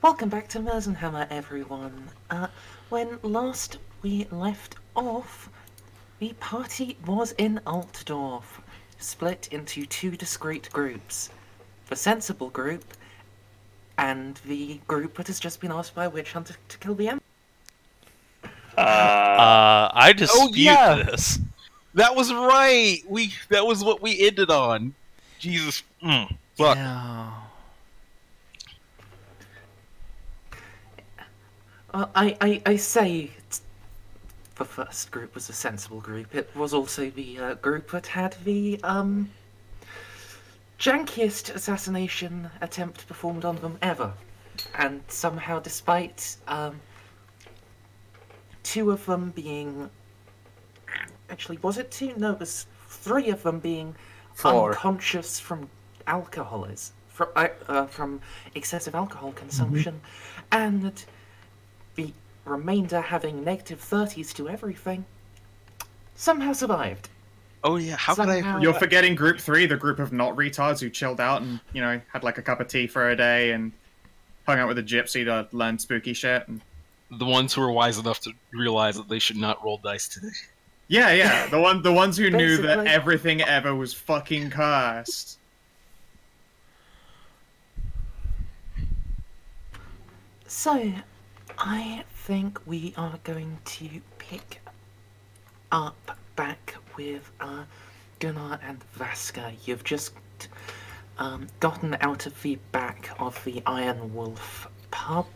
Welcome back to Merzenhammer, everyone. When last we left off, the party was in Altdorf, split into two discrete groups. The sensible group, and the group that has just been asked by a witch hunter to kill the Emperor. I dispute this. That was right. That was what we ended on. Jesus. Fuck. Yeah. I say the first group was a sensible group. It was also the group that had the jankiest assassination attempt performed on them ever. And somehow, despite two of them being... Actually, was it two? No, it was three of them being unconscious from from excessive alcohol consumption, and the remainder having negative 30s to everything, somehow survived. Oh yeah, how could I? You're forgetting Group 3, the group of not retards who chilled out and, you know, had like a cup of tea for a day and hung out with a gypsy to learn spooky shit. And... the ones who were wise enough to realize that they should not roll dice today. Yeah, the ones who knew that everything ever was fucking cursed. So, I think we are going to pick up back with Gunnar and Vaska. You've just gotten out of the back of the Iron Wolf pub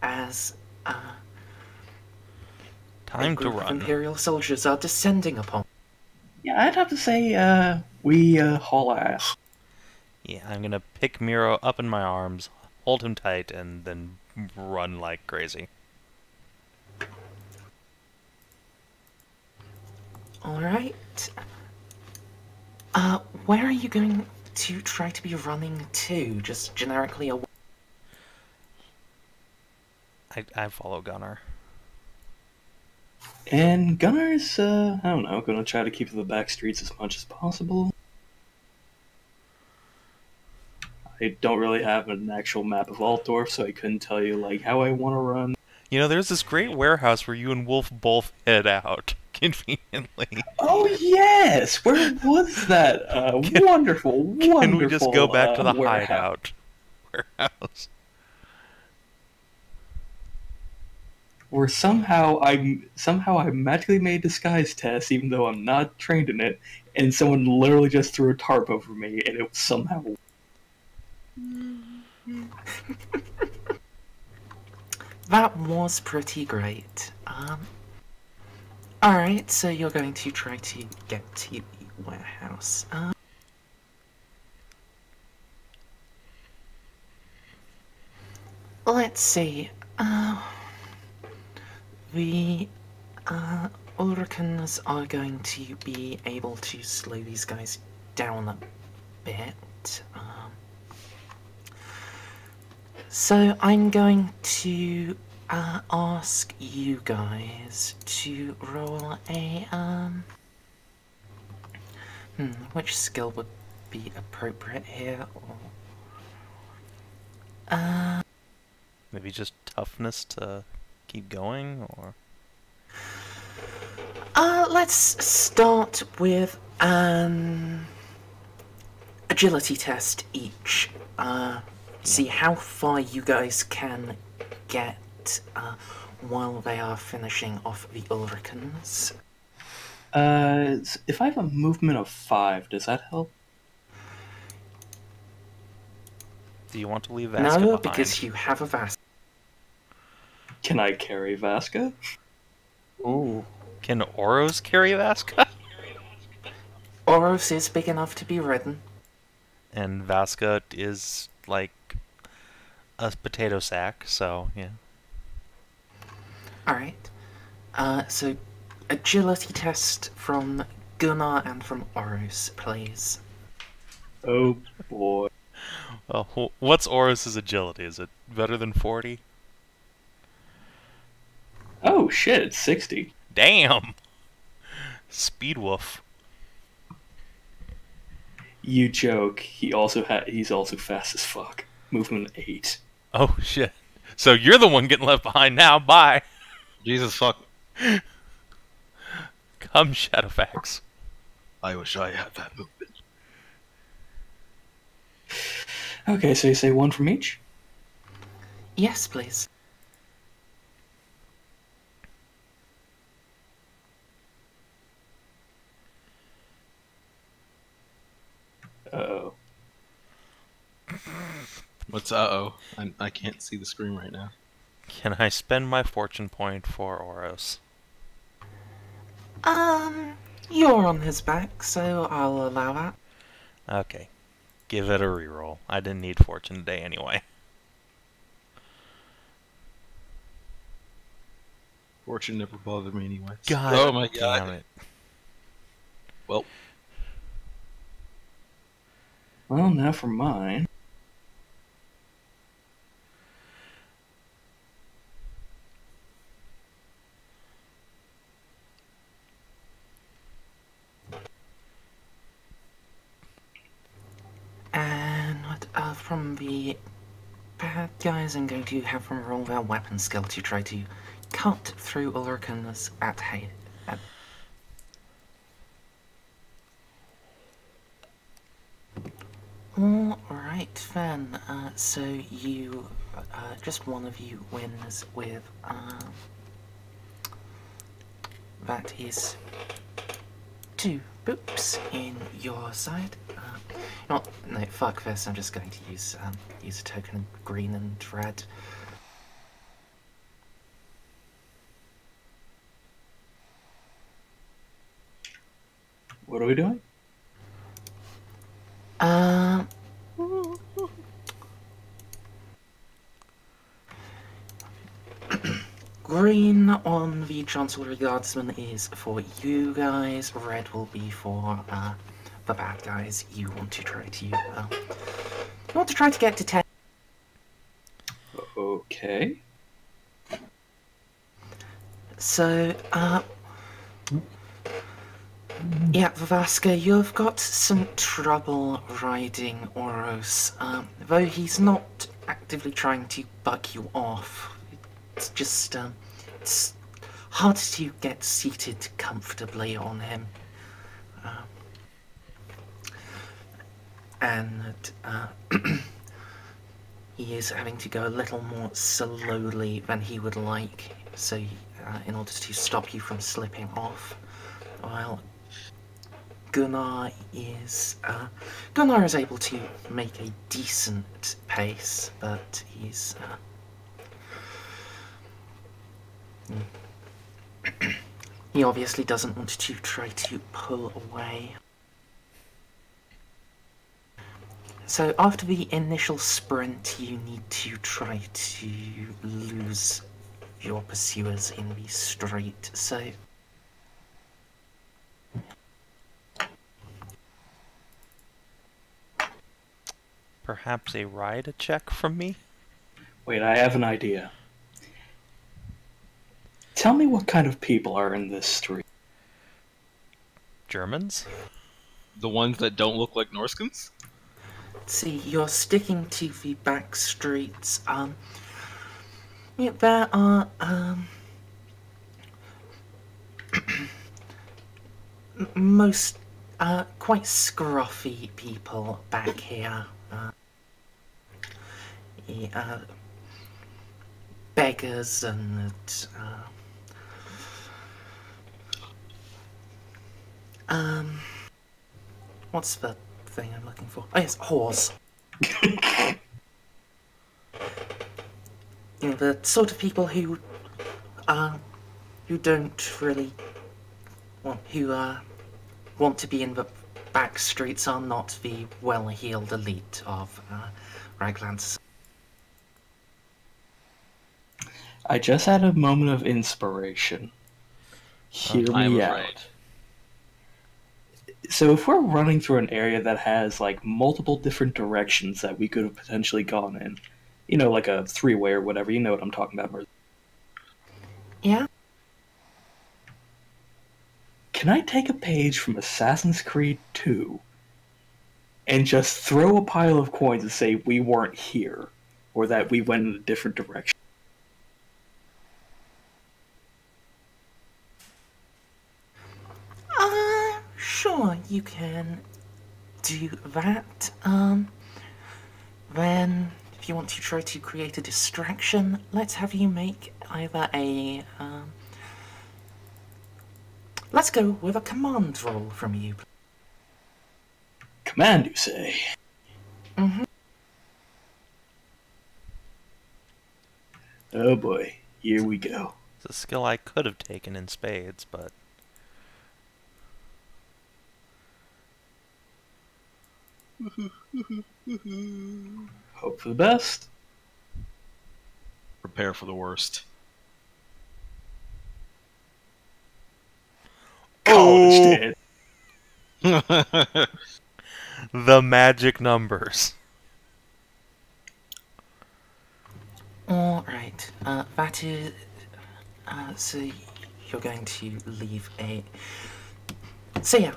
as time to run. Imperial soldiers are descending upon. Yeah, I'd have to say we haul ass. Yeah, I'm gonna pick Miro up in my arms, hold him tight, and then run like crazy. Alright. Where are you going to try to be running to? Just generically away? I follow Gunnar. And Gunnar's, I don't know, gonna try to keep to the back streets as much as possible. I don't really have an actual map of Altdorf, so I couldn't tell you, like, how I want to run. You know, there's this great warehouse where you and Wolf both head out, conveniently. Oh, yes! Where was that? Wonderful. Can we just go back to the warehouse. hideout warehouse? Where somehow I magically made a disguise test, even though I'm not trained in it, and someone literally just threw a tarp over me, and it was somehow... That was pretty great. Alright, so you're going to try to get to the warehouse. Let's see. The Ulricans are going to be able to slow these guys down a bit. So I'm going to ask you guys to roll a which skill would be appropriate here? Or Maybe just toughness to keep going, or let's start with an agility test each. See how far you guys can get while they are finishing off the Ulricans. If I have a movement of 5, does that help? do you want to leave Vaska No, behind? because you have a Vaska. Can I carry Vaska? Ooh. Can Oros carry Vaska? Oros is big enough to be ridden. And Vaska is like a potato sack, so yeah. Alright. So agility test from Gunnar and from Oros, please. Oh boy. Well, what's Oros' agility? Is it better than 40? Oh shit, it's 60. Damn! Speed wolf. You joke. He's also fast as fuck. Movement 8. Oh, shit. So you're the one getting left behind now. Bye. Jesus fuck. Come, Shadowfax. I wish I had that movement. Okay, so you say one from each? Yes, please. Uh-oh. What's uh-oh? I can't see the screen right now. Can I spend my fortune point for Oros? You're on his back, so I'll allow that. Okay. Give it a reroll. I didn't need fortune today anyway. Fortune never bothered me anyway. God oh my damn god. it. Well, Well, now for mine. And from the bad guys, I'm going to have them roll their weapon skill to try to cut through Ulrica's at height. Alright then, so you, just one of you wins with, that is 2 boops in your side. No, fuck this, I'm just going to use a token of green and red. What are we doing? Green on the Chancellery Guardsman is for you guys, red will be for the bad guys. You want to try to get to 10. Okay. So, yeah, Vaska, you've got some trouble riding Oros, though he's not actively trying to bug you off. It's just, it's hard to get seated comfortably on him. And he is having to go a little more slowly than he would like, so in order to stop you from slipping off. While Gunnar is able to make a decent pace, but he's he obviously doesn't want to try to pull away. So after the initial sprint, you need to try to lose your pursuers in the street. So Perhaps a ride check from me? Wait, I have an idea. Tell me what kind of people are in this street. Germans? the ones that don't look like Norskins? let's see, you're sticking to the back streets. Yeah, there are most quite scruffy people back here. Beggars and what's the thing I'm looking for? Oh yes, whores. You know, the sort of people who don't really want to be in the back streets are not the well-heeled elite of Raglands. I just had a moment of inspiration. Hear I me was out. right. So if we're running through an area that has like multiple different directions that we could have potentially gone in, you know, like a three-way or whatever, you know what I'm talking about, Merz. Yeah? Can I take a page from Assassin's Creed 2 and just throw a pile of coins and say we weren't here? or that we went in a different direction. Sure, you can do that. Then, if you want to try to create a distraction, let's have you make either a, let's go with a command roll from you. Command, you say? Mm-hmm. Oh boy, here we go. It's a skill I could have taken in spades, but Hope for the best. Prepare for the worst. College did. the magic numbers. Alright, that is... so you're going to leave a... So yeah,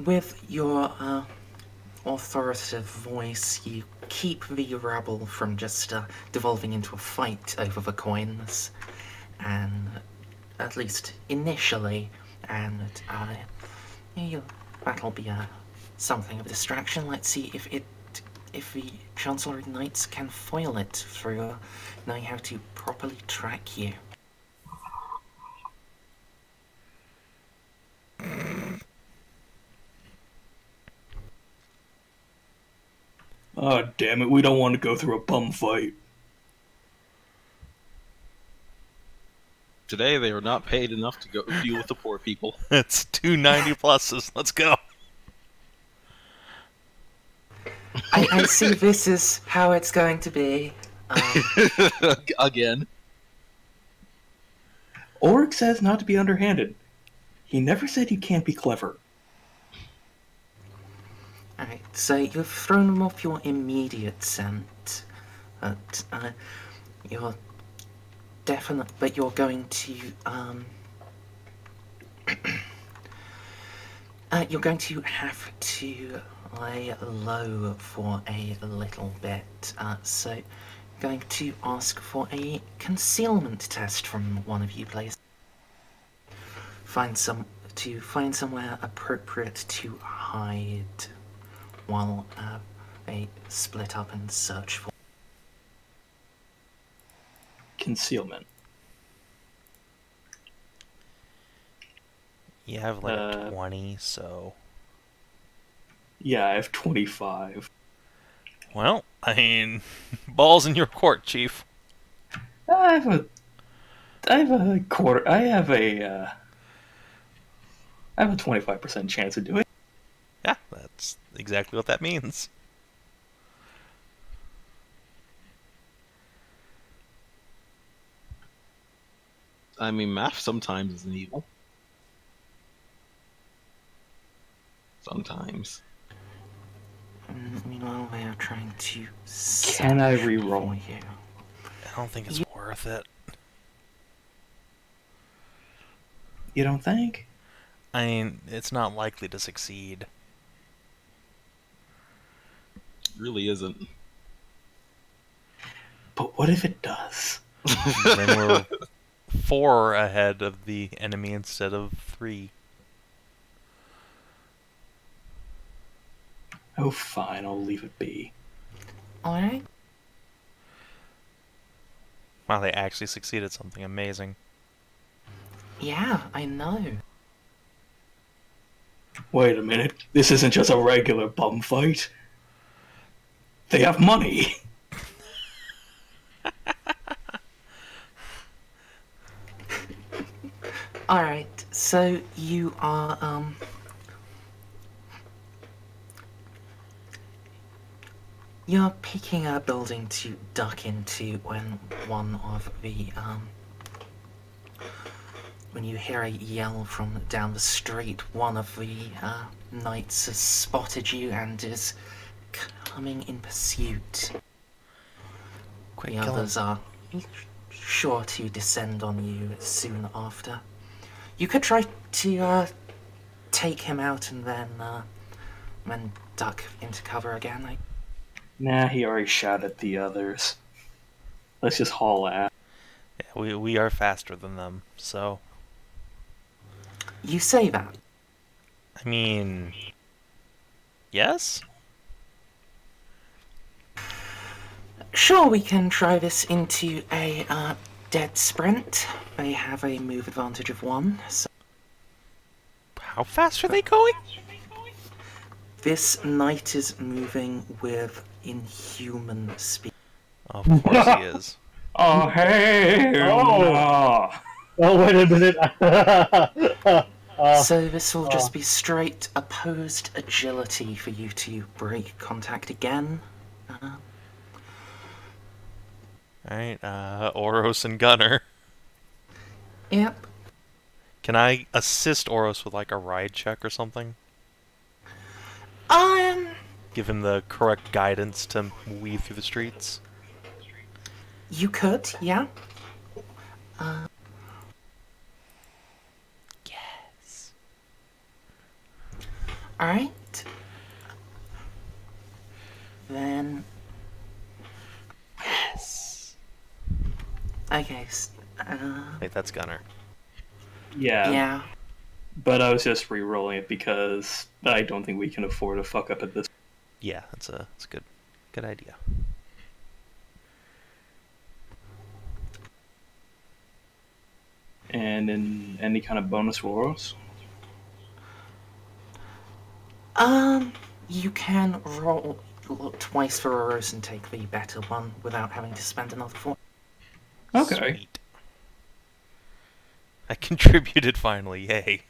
with your authoritative voice, you keep the rabble from just devolving into a fight over the coins, and at least initially, and that'll be something of a distraction. Let's see if the Chancellor Knights can foil it through knowing how to properly track you. Oh, damn it, we don't want to go through a bum fight. Today they are not paid enough to go deal with the poor people. It's 290 pluses. Let's go. I see this is how it's going to be. Again. Oryx says not to be underhanded. He never said you can't be clever. Alright, so you've thrown them off your immediate scent, but you're going to you're going to have to lay low for a little bit. So I'm going to ask for a concealment test from one of you, please. Find somewhere appropriate to hide while they split up and search for. Concealment. You have like a 20, so... Yeah, I have 25. Well, I mean, balls in your court, Chief. I have a 25% chance of doing it. Yeah, that's exactly what that means. I mean, math sometimes is an evil. Sometimes. Meanwhile, they are trying to. Can I re-roll you? I don't think it's worth it. You don't think? I mean, it's not likely to succeed. It really isn't. But what if it does? Then we're 4 ahead of the enemy instead of 3. Oh, fine, I'll leave it be. Alright. Wow, they actually succeeded something amazing. Yeah, I know. Wait a minute, this isn't just a regular bum fight. They have money. Alright, so you are, you're picking a building to duck into when one of the, when you hear a yell from down the street, one of the, knights has spotted you and is coming in pursuit. Quick, The kill him. others are sure to descend on you soon after. You could try to take him out and then duck into cover again. Nah, he already shot at the others. Let's just haul ass. Yeah, we are faster than them, so... You say that. I mean... Yes? Sure, we can try this into a dead sprint. They have a move advantage of 1, so How fast are they going? this knight is moving with inhuman speed. Of course he is. Oh, hey! Oh. Oh, wait a minute. So this will just be straight opposed agility for you to break contact again. Alright, Oros and Gunnar. Yep. Can I assist Oros with like a ride check or something? Give him the correct guidance to weave through the streets? You could, yeah. Yes. Alright. Then... Yes. Okay, Wait, that's Gunnar. Yeah, yeah. but I was just re-rolling it because I don't think we can afford to fuck up at this. Yeah, that's a good idea. And in any kind of bonus rolls? You can roll twice for Oros and take the better one without having to spend another 4. Okay. Sweet. I contributed finally, yay.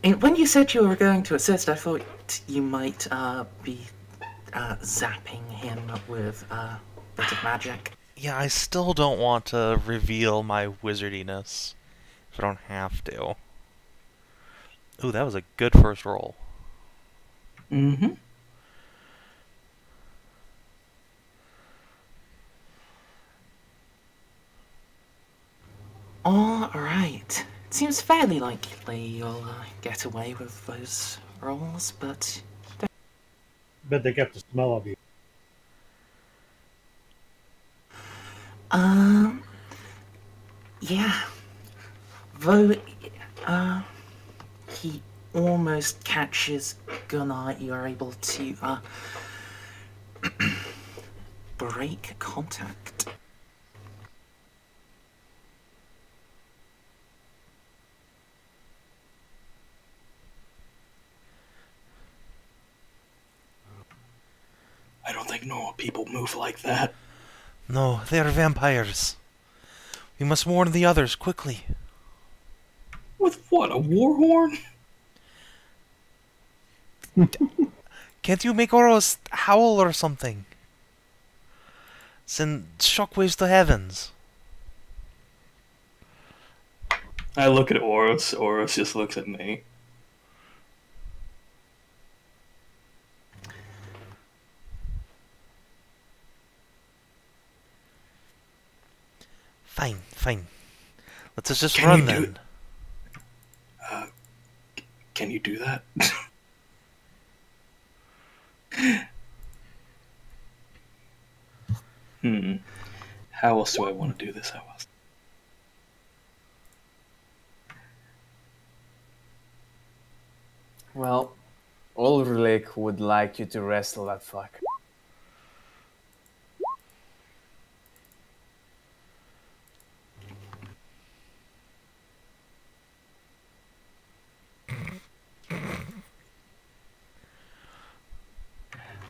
And when you said you were going to assist, I thought you might be zapping him with a bit of magic. Yeah, I still don't want to reveal my wizardiness if I don't have to. Ooh, that was a good first roll. Mm-hmm. Alright. It seems fairly likely you'll get away with those rolls, but... Bet they get the smell of you. Yeah. Though, he almost catches Gunnar, you're able to, break contact. I don't think normal people move like that. No, they are vampires. We must warn the others quickly. With what, a war horn? Can't you make Oros howl or something? Send shockwaves to heavens. I look at Oros. Oros just looks at me. Fine, fine. Let's just Can run you do then. Can you do that? How else do I want to do this? How else? Well, Ulrich would like you to wrestle that fuck.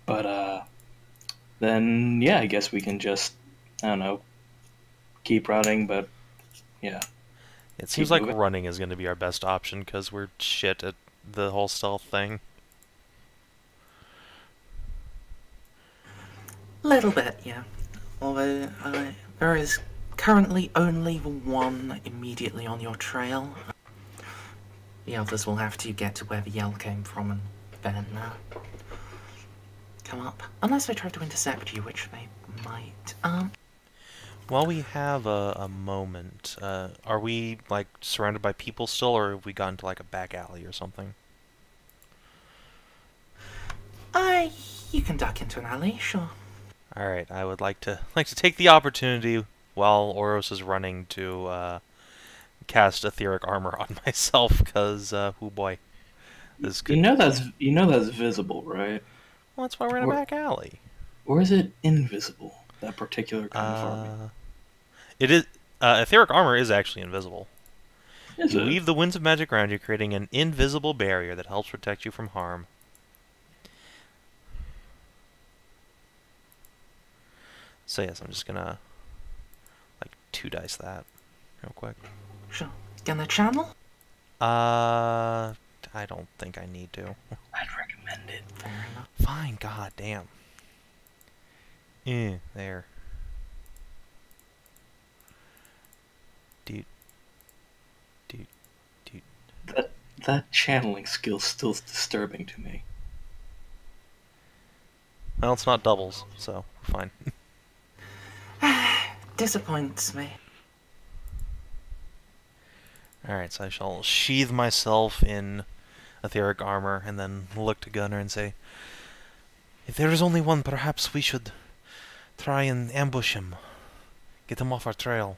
But, then, yeah, I guess we can just, I don't know, keep running, but, yeah. It seems Keep like moving. running is going to be our best option because we're shit at the whole stealth thing. Little bit, yeah. Although, there is currently only one immediately on your trail. The others will have to get to where the yell came from and then, come up. Unless they try to intercept you, which they might. While we have a moment, are we, like, surrounded by people still, or have we gone to, like, a back alley or something? You can duck into an alley, sure. Alright, I would like to take the opportunity while Oros is running to cast etheric armor on myself, because oh boy, this could. You know that's visible, right? Well, that's why we're in a back alley. Or is it invisible? That particular kind of armor. It is. Etheric armor is actually invisible. Is You it? weave the winds of magic around you, creating an invisible barrier that helps protect you from harm. So yes, I'm just gonna like 2 dice that real quick. Sure. Gonna channel? I don't think I need to. I'd recommend it. Fair enough. Fine, god damn. There. Dude. That channeling skill's still disturbing to me. Well, it's not doubles, so we're fine. Disappoints me. Alright, so I shall sheathe myself in etheric armor and then look to Gunnar and say, if there is only one, perhaps we should try and ambush him. Get him off our trail.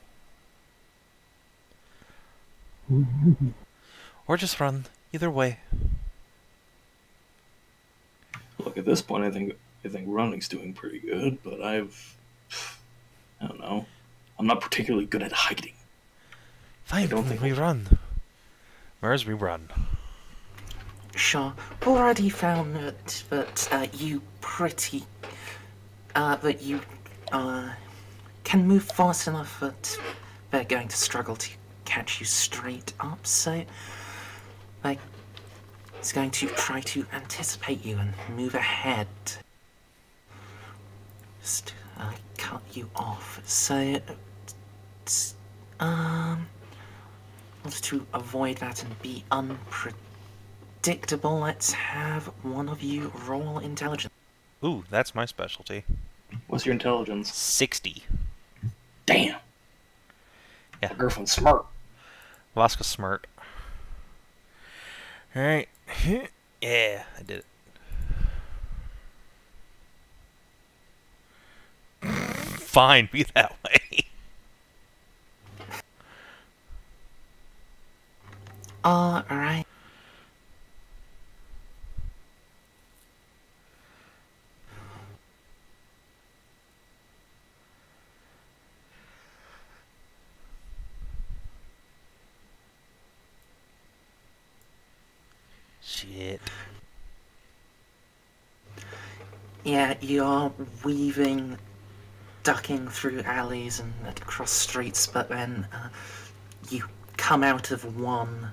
Or just run. Either way. Look, at this point, I think running's doing pretty good, but I don't know. I'm not particularly good at hiding. Fine, don't think we run. Merz, we run. Sure. Already found that you can move fast enough that they're going to struggle to catch you straight up, so it's going to try to anticipate you and move ahead. Just cut you off. So to avoid that and be unpredictable, let's have one of you roll intelligence. Ooh, that's my specialty. What's your intelligence? 60. Damn. Yeah. Girlfriend's smart. Vaska smart. Alright. Yeah, I did it. Fine, be that way. Alright. Shit. Yeah, you're weaving, ducking through alleys and across streets, but then you come out of one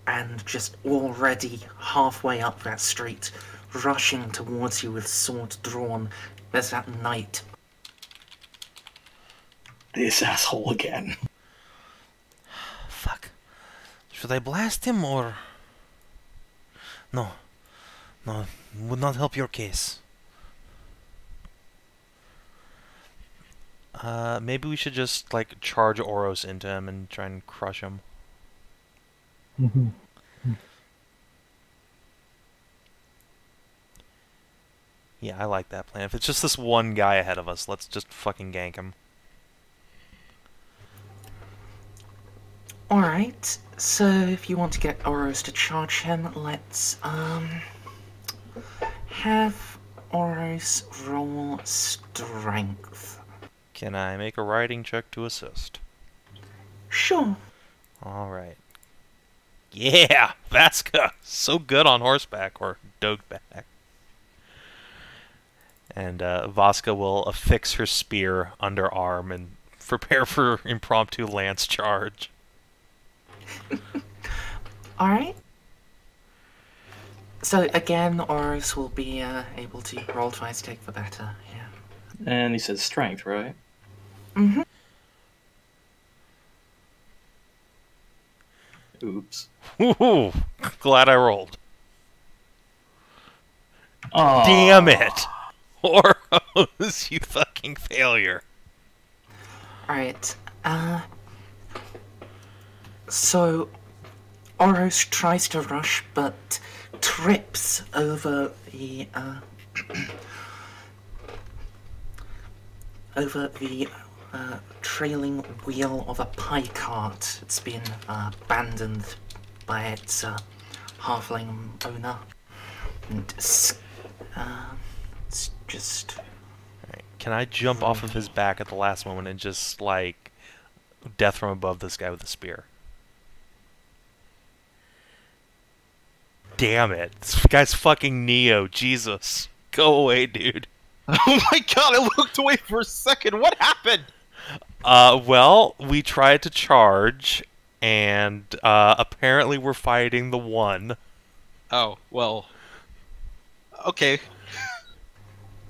and just already halfway up that street, rushing towards you with sword drawn, there's that knight. This asshole again. Fuck. Should I blast him or... No, would not help your case. Maybe we should just, like, charge Oros into him and try and crush him. Yeah, I like that plan. If it's just this one guy ahead of us, let's just fucking gank him. Alright, so if you want to get Oros to charge him, let's have Oros roll strength. Can I make a riding check to assist? Sure. Alright. Yeah! Vaska! So good on horseback, or dogback. And Vaska will affix her spear under arm and prepare for impromptu lance charge. Alright. So again, Oros will be able to roll twice, take the better, yeah. And he says strength, right? Mm-hmm. Oops. Woohoo! Glad I rolled. Oh. Damn it! Oros, you fucking failure. Alright, so Oros tries to rush, but trips over the over the trailing wheel of a pie cart. It's been abandoned by its halfling owner. And it's just... Alright, can I jump off of his back at the last moment and just, like, death from above this guy with a spear? Damn it. This guy's fucking Neo. Jesus. Go away, dude. Oh my god, I looked away for a second. What happened? Well, we tried to charge, and, apparently we're fighting the one. Oh, well. Okay.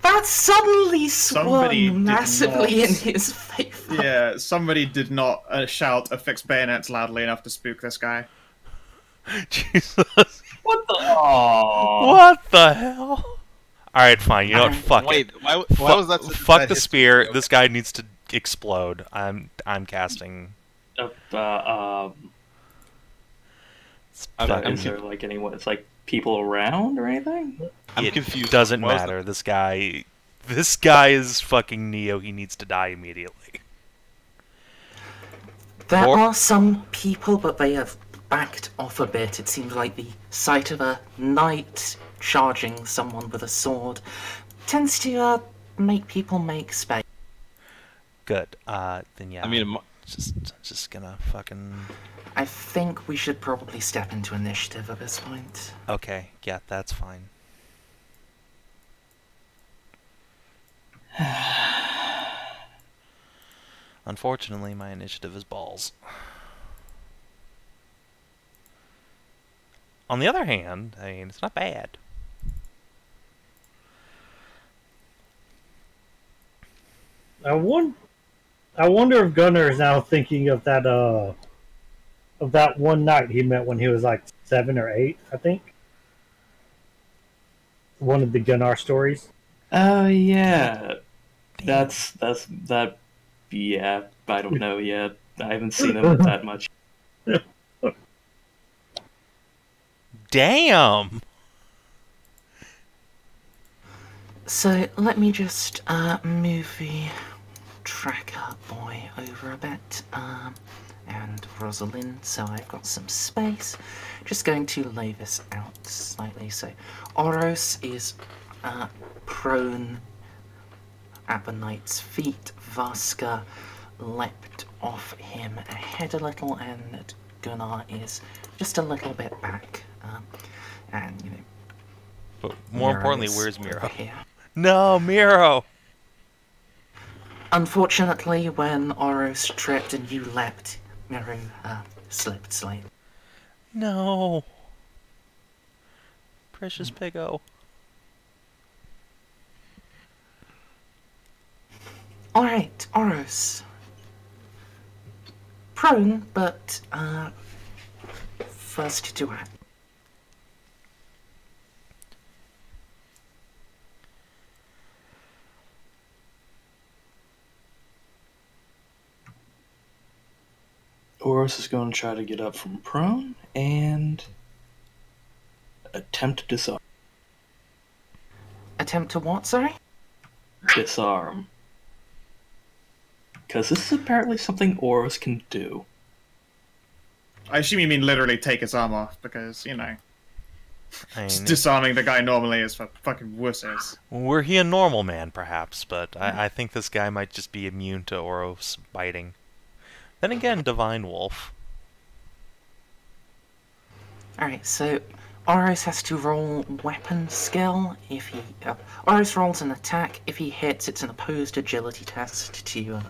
That suddenly Somebody swung did massively not- in his favour. Yeah, somebody did not shout affix bayonets loudly enough to spook this guy. Jesus. What the? Aww. What the hell? Alright, fine. You know what? Fuck Wait, it. why was that such a Fuck bad the history spear. joke? This guy needs to explode. I'm casting. I'm Is there like anyone? It's like people around or anything? I'm It confused. doesn't Why was matter. This guy is fucking Neo. He needs to die immediately. There Or- are some people, but they have backed off a bit. It seems like the sight of a knight charging someone with a sword tends to make people make space. Good. Then yeah. I mean, just gonna fucking. I think we should probably step into initiative at this point. Okay. Yeah, that's fine. Unfortunately, my initiative is balls. On the other hand, I mean, it's not bad. I wonder if Gunnar is now thinking of that one night he met when he was like 7 or 8, I think. One of the Gunnar stories. Oh yeah, that. Yeah, I don't know yet. I haven't seen him that much. Damn. So let me just move the tracker boy over a bit, and Rosalind, so I've got some space. Just going to lay this out slightly. So Oros is prone at the knight's feet. Vaska leapt off him ahead a little, and Gunnar is just a little bit back. And you know, But more Miro importantly, is where's over Miro? here. No, Miro. Unfortunately, when Oros tripped and you leapt, Miro slipped slightly. No. Precious piggo. Alright, Oros. Prone, but first to act. Oros is going to try to get up from prone and attempt to disarm. Attempt to what, sorry? Disarm. Because this is apparently something Oros can do. I assume you mean literally take his arm off, because, you know, I just mean, disarming the guy normally is for fucking wusses. were he a normal man, perhaps, but I think this guy might just be immune to Oros biting. Then again, Divine Wolf. Alright, so Oros has to roll weapon skill. If he Oros rolls an attack. If he hits, it's an opposed agility test to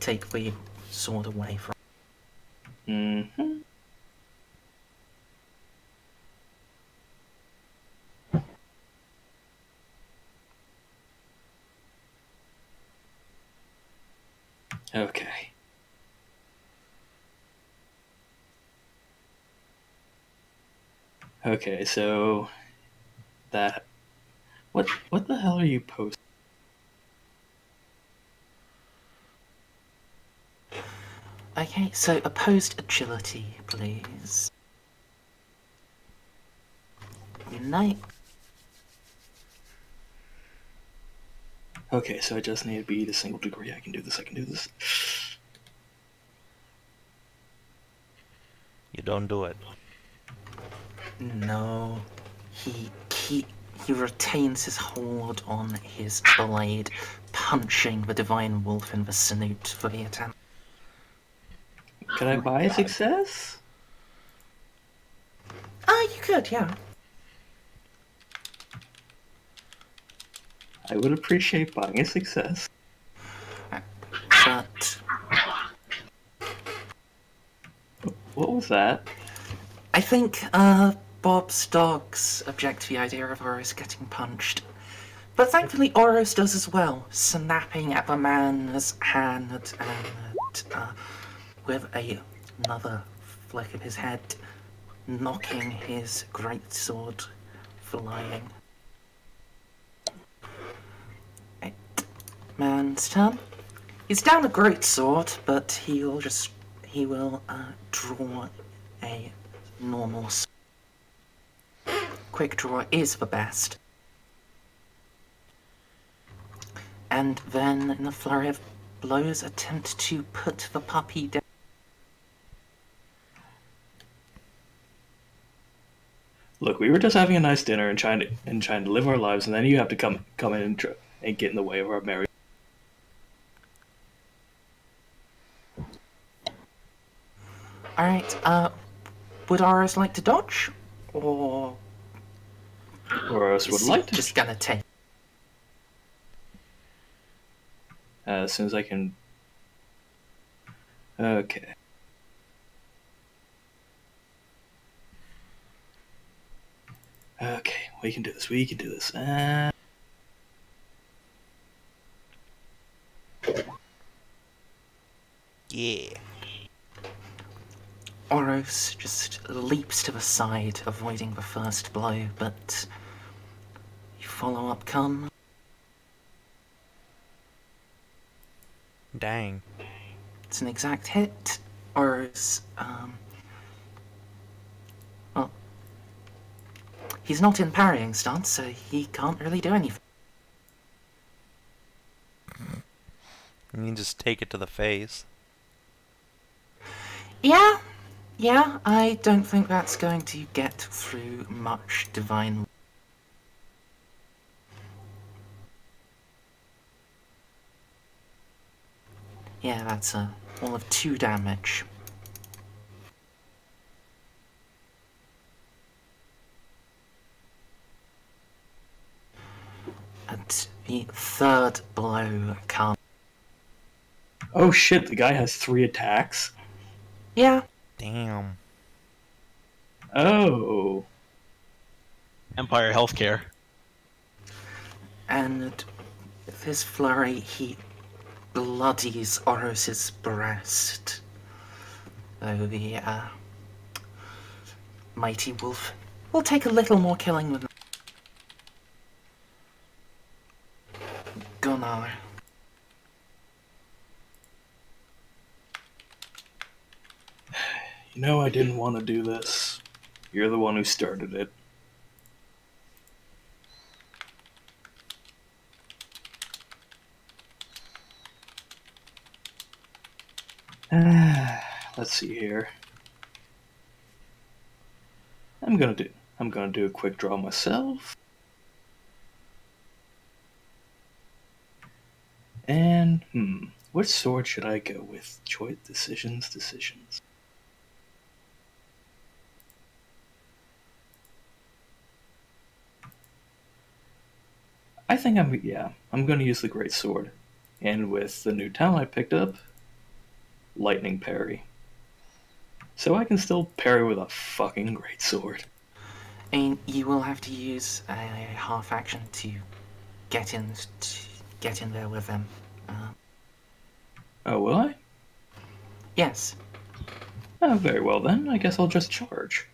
take the sword away from. Mm-hmm. Okay. Okay, so that what the hell are you posting? Okay, so opposed agility, please. Unite. Okay, so I just need to beat a single degree. I can do this. I can do this. You don't do it. No, he retains his hold on his blade, punching the divine wolf in the snoot for the attempt. Can I buy a success? You could, yeah. I would appreciate buying a success. But What was that? I think Bob's dogs object to the idea of Oros getting punched. But thankfully Oros does as well, snapping at the man's hand and with another flick of his head, knocking his greatsword flying. Right. Man's turn. He's down a greatsword, but he will draw a normal sword. Quick draw is the best. And then, in a flurry of blows, attempt to put the puppy down. Look, we were just having a nice dinner and trying to live our lives, and then you have to come in and get in the way of our marriage. Alright, would Oros like to dodge? Or Or else would is like he to. just gonna take? As soon as I can. Okay. Okay, we can do this. We can do this. Yeah. Oros just leaps to the side, avoiding the first blow, but follow-up come. Dang. It's an exact hit. Oros, well, he's not in parrying stance, so he can't really do anything. You can just take it to the face. Yeah, I don't think that's going to get through much divine. Yeah, that's all of 2 damage. And the third blow comes. Oh shit! The guy has 3 attacks. Yeah, Damn. Oh. Empire Healthcare. and with his flurry, he bloodies Oros's breast. Though the mighty wolf will take a little more killing with Gunnar. You know, I didn't want to do this. You're the one who started it. Let's see here. I'm gonna do a quick draw myself. And which sword should I go with? Choice decisions. I think I'm gonna use the great sword. And with the new talent I picked up, lightning parry. So I can still parry with a fucking great sword. And you will have to use a half action to get in there with them. Oh, will I? Yes. Oh, very well then. I guess I'll just charge.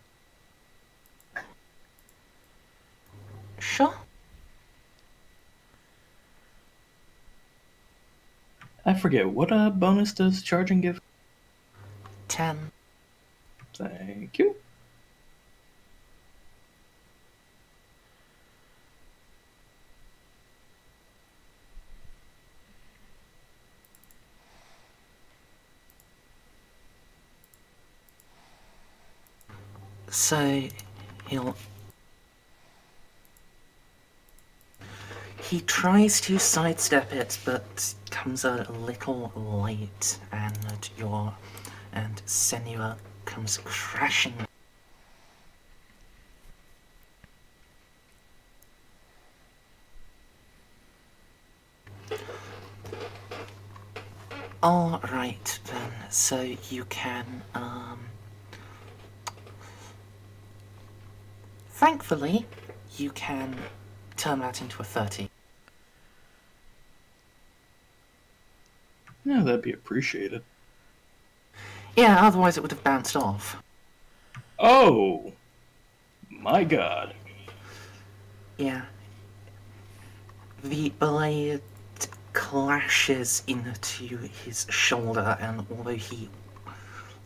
Sure. I forget, what bonus does charging give? 10. Thank you. So he tries to sidestep it, but comes a little late, and Senua comes crashing. All right then. So you can thankfully, you can turn that into a 30. Yeah, that'd be appreciated. Yeah, otherwise it would have bounced off. Oh! My god. Yeah. The blade clashes into his shoulder, and although he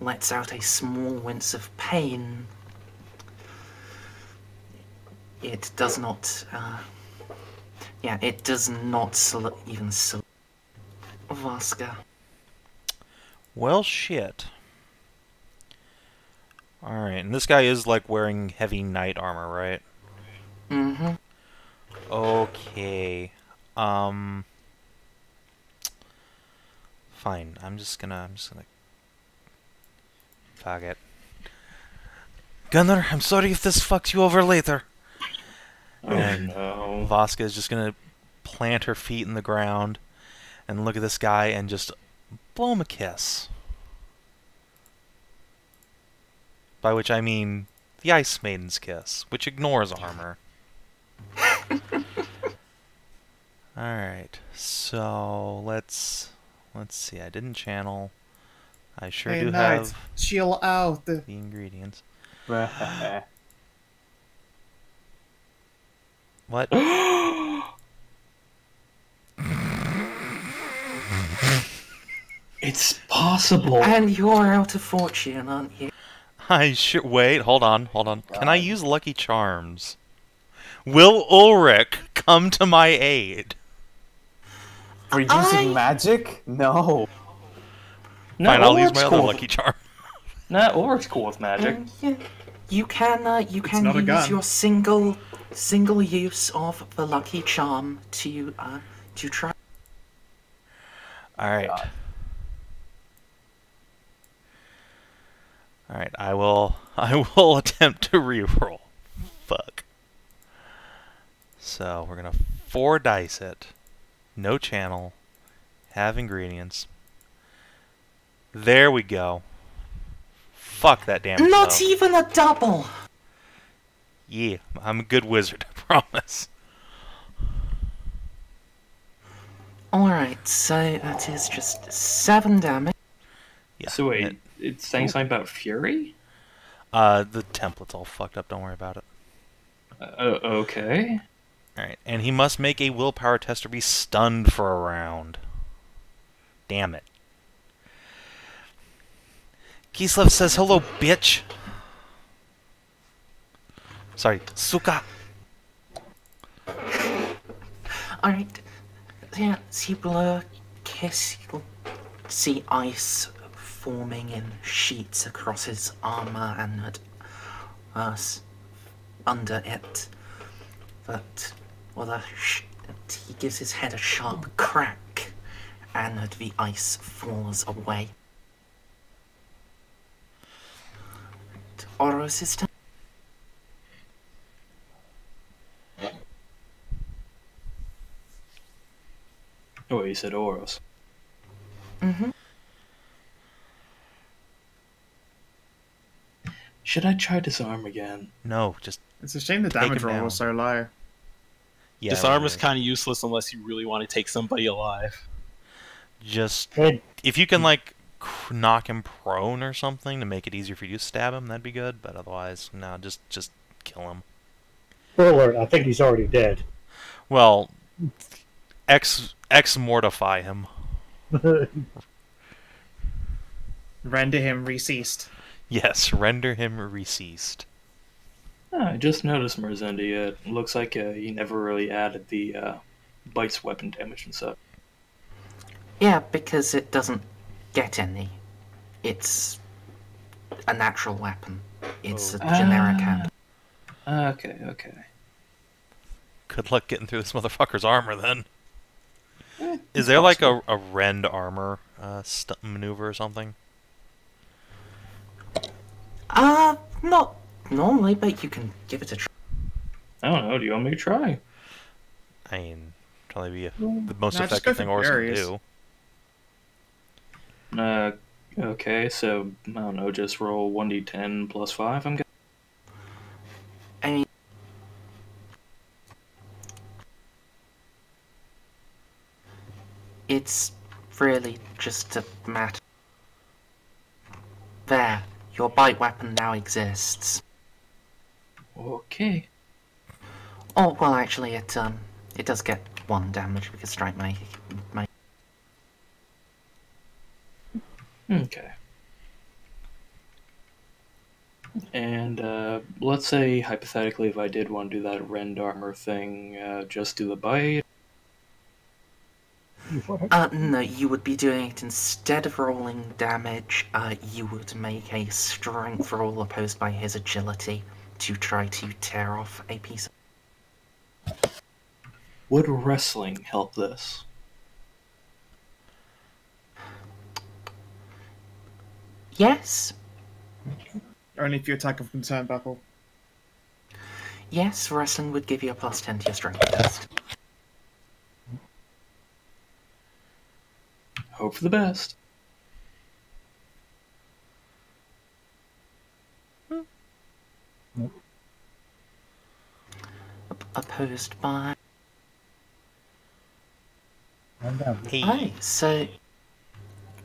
lets out a small wince of pain, it does not, it does not even salute Vaska. Well, shit. Alright, and this guy is, like, wearing heavy knight armor, right? Mm-hmm. Okay. Fine. I'm just gonna... Fuck it. Gunnar, I'm sorry if this fucks you over later. Oh And no. Vaska is just gonna plant her feet in the ground and look at this guy and just blow him a kiss. By which I mean the Ice Maiden's kiss, which ignores armor. Alright, so let's see. I didn't channel. I sure do have chill out. the ingredients. What? It's possible. And you're out of fortune, aren't you? I sure... Wait, hold on. Can I use Lucky Charms? Will Ulrich come to my aid? For using magic? No. No, Fine, I'll use Ulrich's my other cool. Lucky Charm. Nah, Ulrich's cool with magic. Yeah. You can not a use gun. your single use of the lucky charm to try. Alright. Alright, I will attempt to reroll. Fuck. So, we're gonna 4 dice it. No channel. Have ingredients. There we go. Fuck that damage. Not though. even a double. Yeah, I'm a good wizard, I promise. Alright, so that is just 7 damage. Yeah. So wait, it's saying something about Fury? The template's all fucked up, don't worry about it. Okay. Alright, and he must make a willpower test or be stunned for a round. Damn it. Kislev says, hello, bitch. Sorry, suka. Alright, yeah, see blur, kiss, you'll see ice forming in sheets across his armor and under it. But, he gives his head a sharp crack, and the ice falls away. Oros' turn. Oh, you said Oros. Mm-hmm. Should I try disarm again? No, just... It's a shame the Take damage him roll down. was so low. Yeah, Disarm is right. kind of useless unless you really want to take somebody alive. Just... Hey, If you can, like, knock him prone or something to make it easier for you to stab him, that'd be good. But otherwise, no, just kill him. spoiler alert, I think he's already dead. Well, mortify him. Render him receased. Yes, render him receased. I just noticed Merzendi. It looks like he never really added the bites weapon damage and stuff. Yeah, because it doesn't get any. It's a natural weapon. It's Oh. a generic hand. Okay, okay. Good luck getting through this motherfucker's armor, then. Is It's there like possible. a rend armor maneuver or something? Not normally, but you can give it a try. I don't know. Do you want me to try? I mean, probably be the most Nah, just go effective for thing Orson can berries. do. Okay, so, I don't know, just roll 1d10 plus 5, I'm guessing. I mean, it's really just a matter. There, your bite weapon now exists. Okay. Oh, well, actually, it does get 1 damage because strike my Okay. And, let's say, hypothetically, if I did want to do that rend armor thing, just do the bite. No, you would be doing it instead of rolling damage, you would make a strength roll opposed by his agility to try to tear off a piece of... Would wrestling help this? Yes, Only if you attack him from turn battle. yes, wrestling would give you a +10 to your strength test. Hope for the best. Opposed by... Hey. Aye, so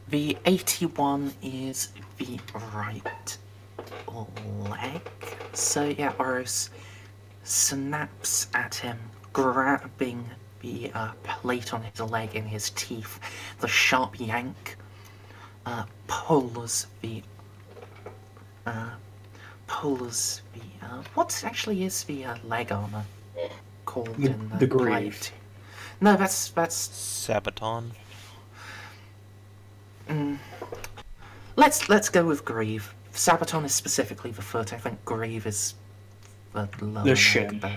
the 81 is the right leg. So yeah, Oros snaps at him, grabbing the plate on his leg in his teeth. The sharp yank pulls the what actually is the leg armor called in The greave. plate? No, that's Sabaton. let's go with Grieve. Sabaton is specifically the foot. I think Grieve is the lower leg, shin. but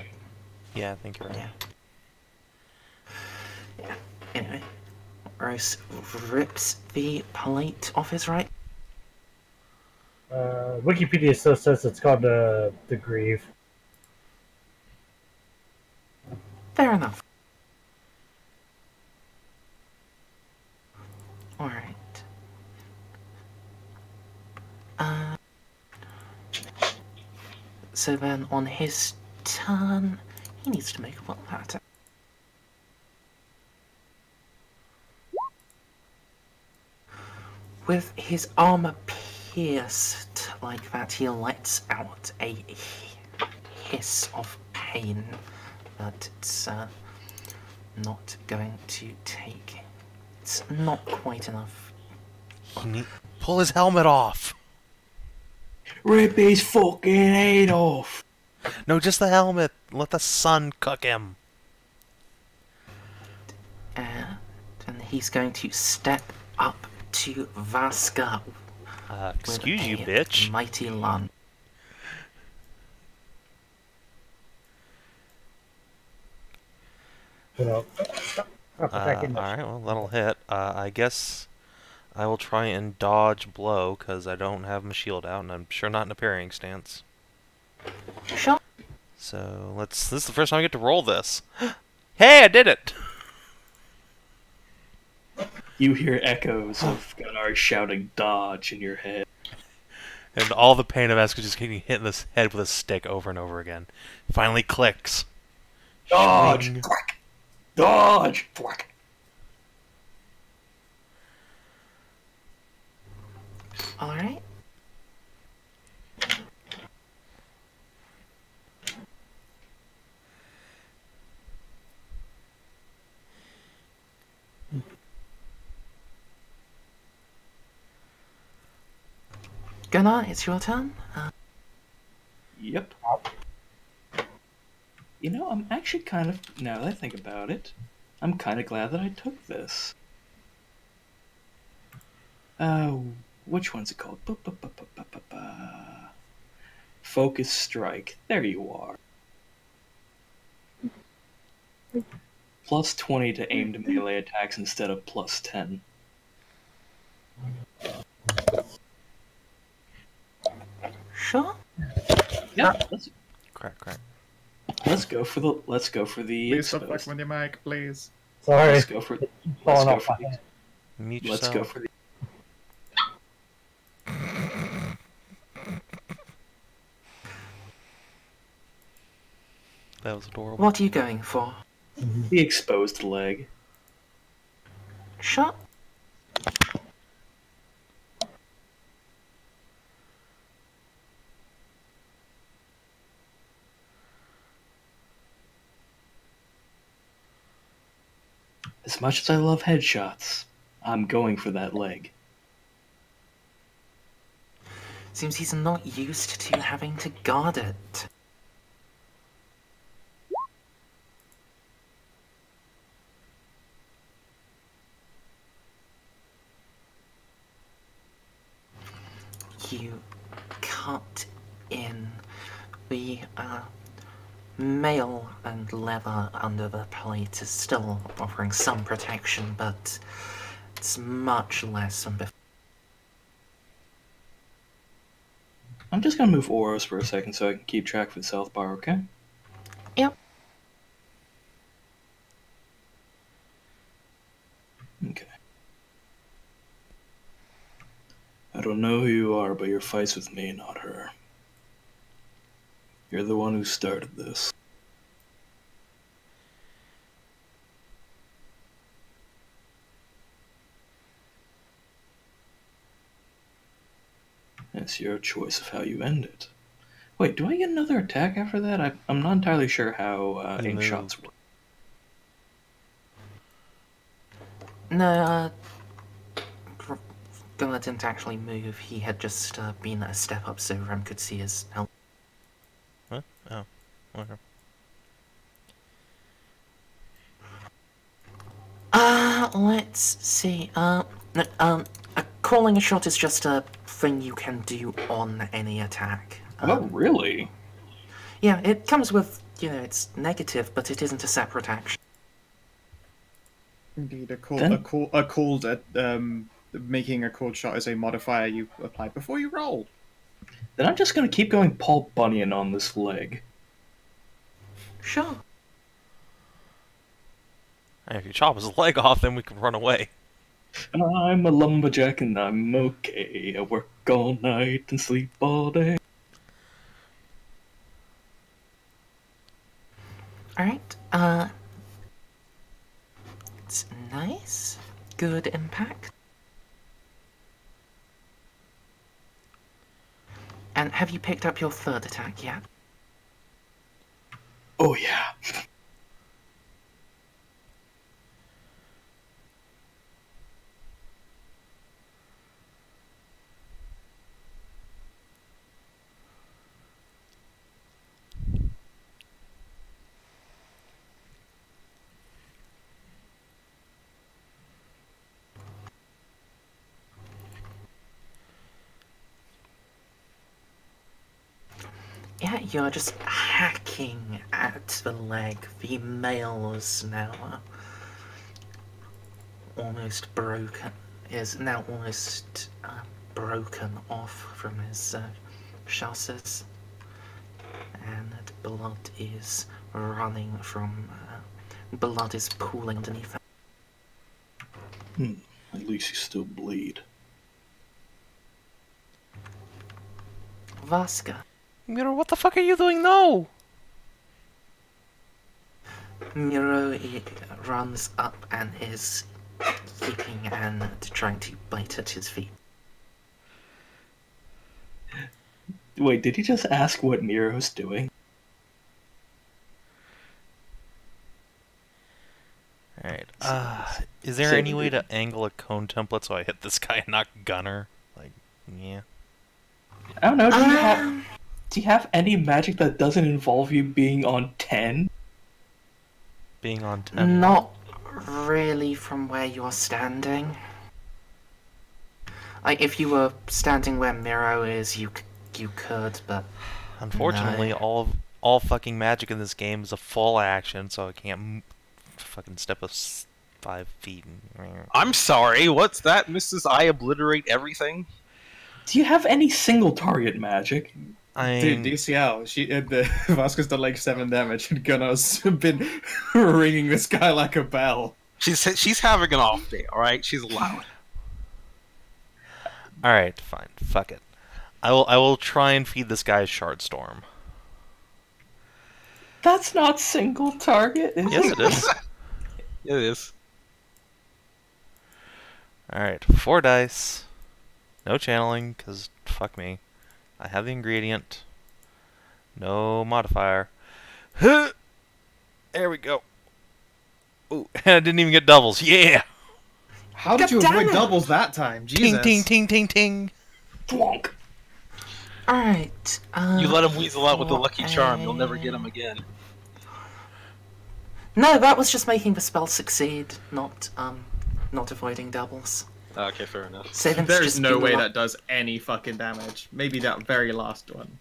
Yeah, I think you're right. yeah. Anyway, Rose rips the plate off his right. Wikipedia still says it's called the Grieve. Fair enough. Alright. So then on his turn, he needs to make a will attack. With his armor pierced like that, he lets out a hiss of pain, but it's not going to take. It's not quite enough. Pull his helmet off! Rip his fucking head off! No, just the helmet! Let the sun cook him! And he's going to step up to Vaska. Excuse you, with a bitch. Mighty lunge. Alright, well, that'll hit. I guess I will try and dodge blow, because I don't have my shield out, and I'm sure not in a parrying stance. Sure. So, this is the first time I get to roll this. Hey, I did it! You hear echoes of Gunnar shouting dodge in your head. And all the pain of Vaska just getting hit in the head with a stick over and over again. Finally clicks. Dodge! Swing. Thwack! Dodge! Thwack! Alright. Gunnar, it's your turn. Yep. You know, I'm actually kind of, now that I think about it, I'm kind of glad that I took this. Which one's it called? Focus strike. There you are. Plus 20 to aimed melee attacks instead of plus 10. Sure. Yeah, Crack. let's go for the Please stop exposed. fucking with your mic, please. Sorry. Let's go for Falling let's go off for my head. Mute let's yourself. go for the That was adorable. What are you going for? exposed leg. Sure. As much as I love headshots, I'm going for that leg. Seems he's not used to having to guard it. You cut in the mail and leather under the plate is still offering some protection, but it's much less than before. I'm just gonna move auras for a second so I can keep track of the south bar, okay? Yep. Okay. I don't know who you are, but your fight's with me, not her. You're the one who started this. It's your choice of how you end it. Wait, do I get another attack after that? I'm not entirely sure how He ink shots moved. work. No, Gunnar didn't actually move. He had just been a step up so Rem could see his health. What? Oh. Okay. Let's see. Calling a shot is just a thing you can do on any attack. Oh, really? Yeah, it comes with, it's negative, but it isn't a separate action. Indeed, making a called shot is a modifier you apply before you roll. Then I'm just gonna keep going Paul Bunyan on this leg. Sure. And if you chop his leg off, then we can run away. I'm a lumberjack and I'm okay. I work all night and sleep all day. Alright, it's nice. Good impact. And have you picked up your third attack yet? Oh yeah. Yeah, you're just hacking at the leg. The mail is now almost broken. Is now almost broken off from his chassis, and blood is running from. Blood is pooling underneath. At least you still bleed. Vaska. Miro, what the fuck are you doing? No! Miro runs up and is keeping and trying to bite at his feet. Wait, did he just ask what Miro's doing? Alright, is there any way to angle a cone template so I hit this guy and not Gunnar? Like, yeah. I don't know, do you have any magic that doesn't involve you being on 10? Being on 10. Not really from where you're standing. Like, if you were standing where Miro is, you could, but Unfortunately, No. all fucking magic in this game is a full action, so I can't fucking step 5 feet. I'm sorry, what's that, Mrs. I obliterate everything? Do you have any single target magic? Dude, DCL, the Vaska's done like 7 damage, and Gunnar's been ringing this guy like a bell. She's having an off day, alright? She's allowed. Alright, fine. Fuck it. I will try and feed this guy Shardstorm. That's not single target, is Yes, it? it is. It is. Alright, 4 dice. No channeling, because fuck me. I have the ingredient. No modifier. Huh! There we go. Ooh, I didn't even get doubles. Yeah! How did you God damn avoid it. doubles that time? Ting, Jesus. ting, ting, ting, ting. Plonk. Alright. You let him weasel out with the for lucky charm, you'll never a- get him again. No, that was just making the spell succeed, not avoiding doubles. Okay, fair enough. Savin's There's just no been way lo- that does any fucking damage. Maybe that very last one.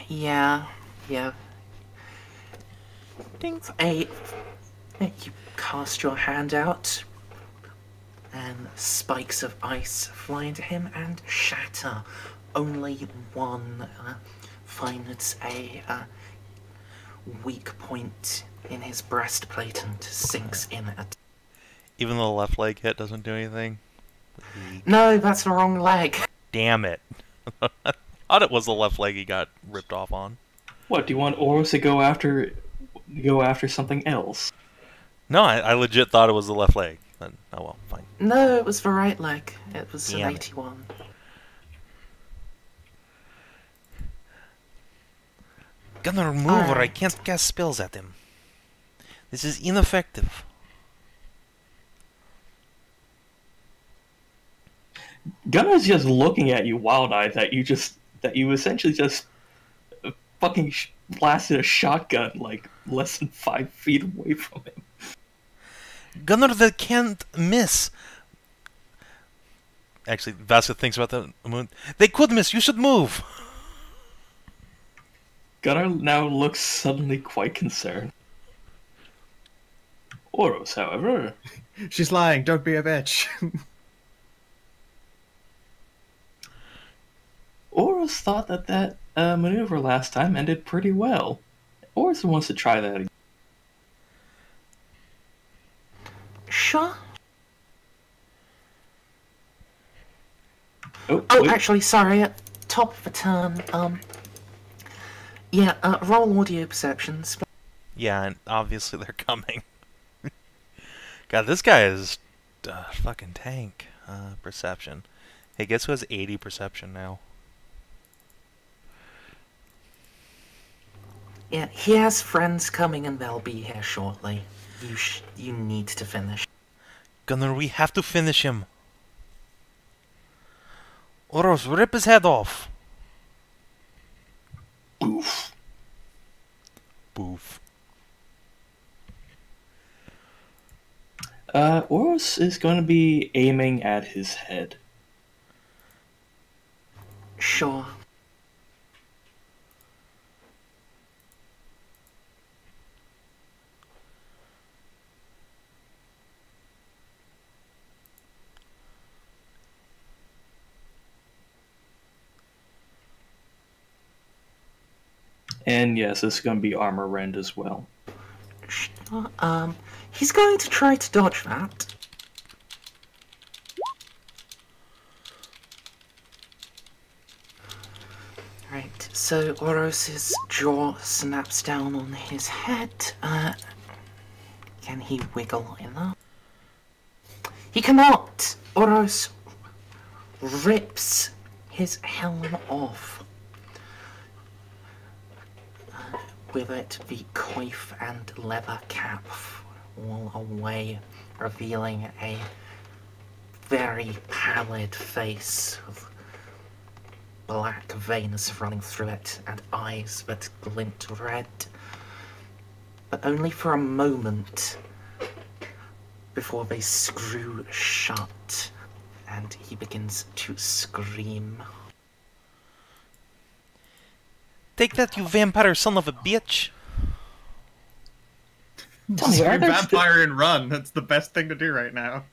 Yeah. Ding. You cast your hand out, and spikes of ice fly into him and shatter. Only one finds a weak point in his breastplate and sinks in it. Even though the left leg hit doesn't do anything. No, that's the wrong leg. Damn it. I thought it was the left leg he got ripped off on. What, do you want Oros to go after something else? No, I legit thought it was the left leg. But, oh well, fine. No, it was the right leg. It was Damn an it. 81. Gunnar, move or I Alright. can't cast spells at him. This is ineffective. Gunnar's just looking at you wild-eyed that you essentially just fucking blasted a shotgun like less than 5 feet away from him. Gunnar, that can't miss. Actually, Vaska thinks about the moon. They could miss. You should move. Gunnar now looks suddenly quite concerned. Oros, however, She's lying, don't be a bitch. Oros thought that maneuver last time ended pretty well. Oros wants to try that again. Sure. Oh, Oh, wait. actually, sorry. At top of the turn, roll audio perceptions. Yeah, and obviously they're coming. God, this guy is fucking tank. Perception. Hey, guess who has 80 perception now? Yeah, he has friends coming and they'll be here shortly. You need to finish. Gunnar, we have to finish him. Oros, rip his head off. Oof. Boof. Oros is going to be aiming at his head. Sure. And yes, this is going to be armor rend as well. Sure. He's going to try to dodge that. Right, so Oros's jaw snaps down on his head. Can he wiggle enough? He cannot! Oros rips his helm off. With it, the coif and leather cap fall away, revealing a very pallid face with black veins running through it and eyes that glint red. But only for a moment before they screw shut and he begins to scream. Take that, you vampire son of a bitch! Tell me, are Scream there vampire and run. That's the best thing to do right now.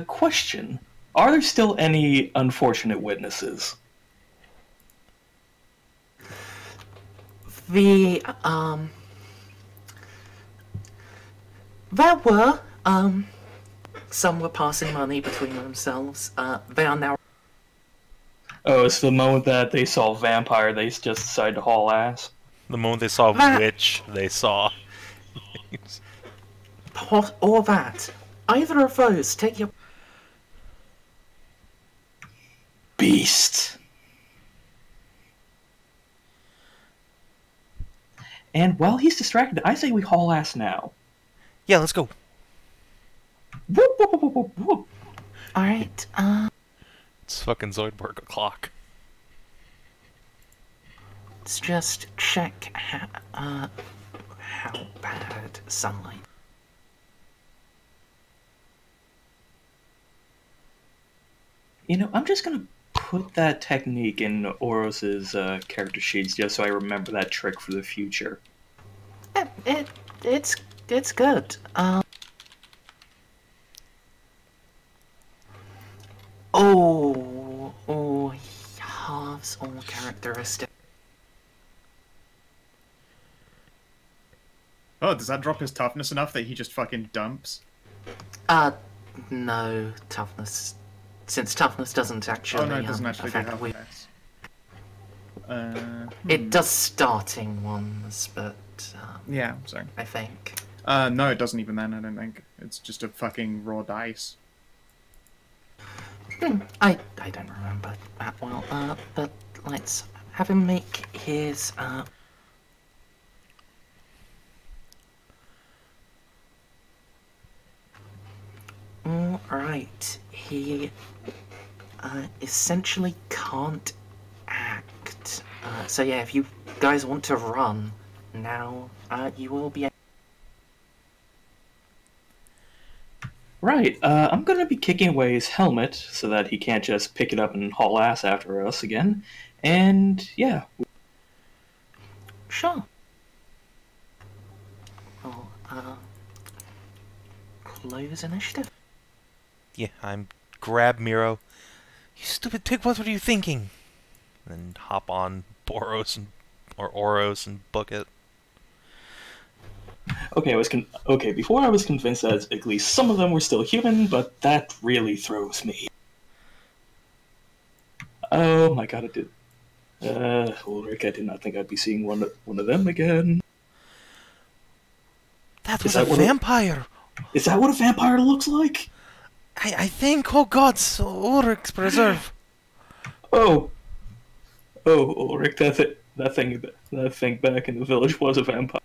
Question. Are there still any unfortunate witnesses? There were, some were passing money between themselves. They are now... Oh, it's the moment that they saw vampire, they just decided to haul ass. The moment they saw That- witch, they saw. Or that. Either of those, take your... Beast. And while he's distracted, I say we haul ass now. Yeah, let's go. Whoop, whoop, whoop, whoop, whoop. Alright, It's fucking Zoidberg o'clock. let's just check how bad sunlight... You know, I'm just gonna put that technique in Oros's character sheets just so I remember that trick for the future. It's good. He halves all characteristics. Oh, does that drop his toughness enough that he just fucking dumps? No toughness. Since toughness doesn't actually, Oh no, it doesn't actually do affect health weak. dice. It does starting ones, but Yeah, sorry. I think. No, it doesn't even then, I don't think. It's just a fucking raw dice. I don't remember that well. But let's have him make his Alright, he essentially can't act. So yeah, if you guys want to run now, you will be able... Right, I'm gonna be kicking away his helmet so that he can't just pick it up and haul ass after us again. And yeah, Sure. Well, close initiative. Yeah, I'm grab Miro. You stupid pig, what were you thinking? And then hop on Boros or Oros and book it. okay, before I was convinced that at least some of them were still human, but that really throws me. Oh my god, it did. Ulrich, I did not think I'd be seeing one of them again. That was that a what a- vampire! Is that what a vampire looks like? I think, oh god, so Ulrich's preserve. Oh, Ulrich, that thing back in the village was a vampire.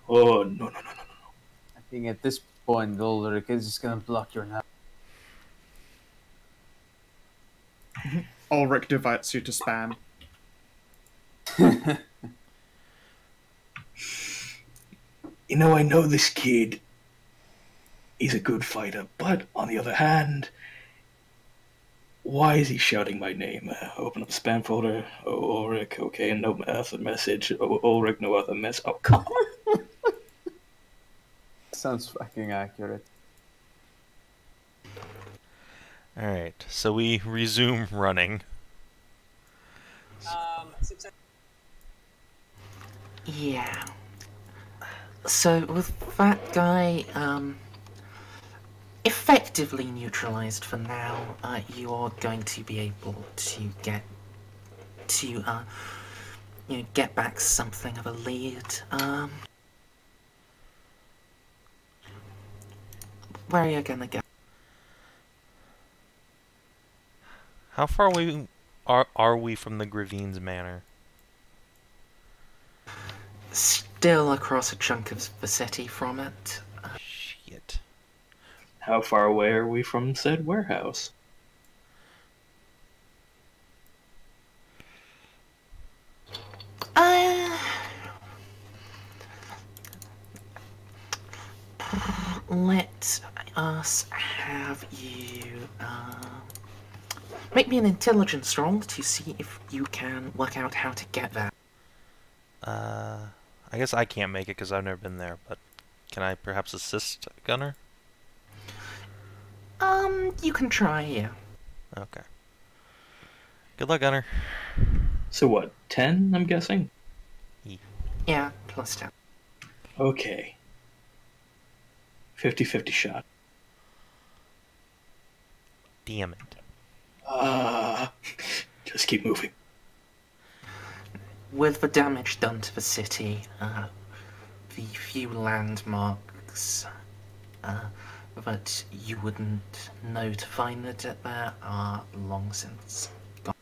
Oh no! I think at this point, Ulrich is just gonna block your now. Ulrich divides you to spam. You know, I know this kid. He's a good fighter, but on the other hand, why is he shouting my name? Open up spam folder. Oh, Ulrich, okay, no other message. Oh, Ulrich, no other mess. Oh, come on. Sounds fucking accurate. Alright, so we resume running. Yeah. So with that guy, effectively neutralized for now, you are going to be able to get get back something of a lead. Where are you gonna go? How far away are we from the Gravine's manor? Still across a chunk of the city from it. Shit. How far away are we from said warehouse? Let us have you Make me an intelligence roll to see if you can work out how to get there. I guess I can't make it because I've never been there, but can I perhaps assist Gunnar? You can try, yeah. Okay. Good luck, Gunnar. So what, 10, I'm guessing? Yeah, plus 10. Okay. 50-50 shot. Damn it. Just keep moving. With the damage done to the city, the few landmarks that you wouldn't know to find it there are long since gone.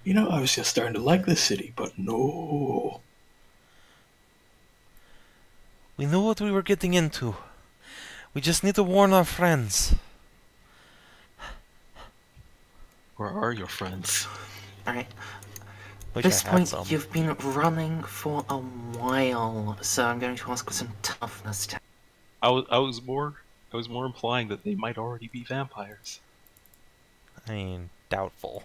You know, I was just starting to like this city, but no. We knew what we were getting into. We just need to warn our friends. Where are your friends? Alright. At Wish this I had point, some. you've been running for a while, so I'm going to ask for some toughness tests. I was more implying that they might already be vampires. I mean, doubtful.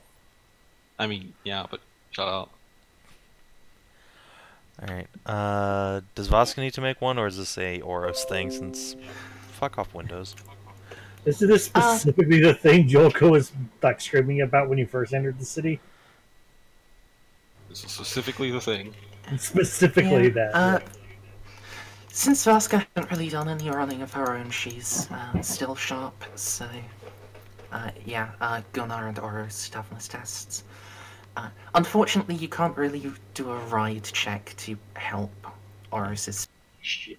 I mean, yeah, but shut up. Alright, does Vaska need to make one, or is this a Oros thing, since... Fuck off, Windows. Is this specifically the thing Jolka was like screaming about when you first entered the city? This is specifically the thing. Specifically that. Since Vaska hasn't really done any running of her own, she's still sharp, so... Gunnar and Oros toughness tests. Unfortunately, you can't really do a ride check to help Oros's... Shit.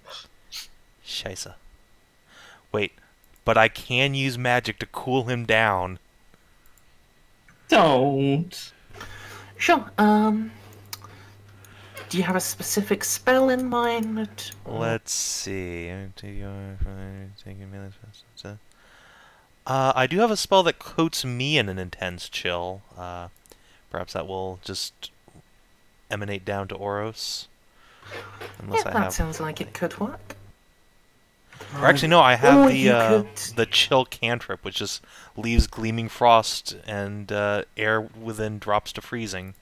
Scheisse. Wait, but I can use magic to cool him down. Don't. Sure, do you have a specific spell in mind? Let's see. I do have a spell that coats me in an intense chill. Perhaps that will just emanate down to Oros. Unless Yeah, I that have... sounds like it could work. Or actually, no, I have Or you could- the chill cantrip, which just leaves gleaming frost and air within drops to freezing.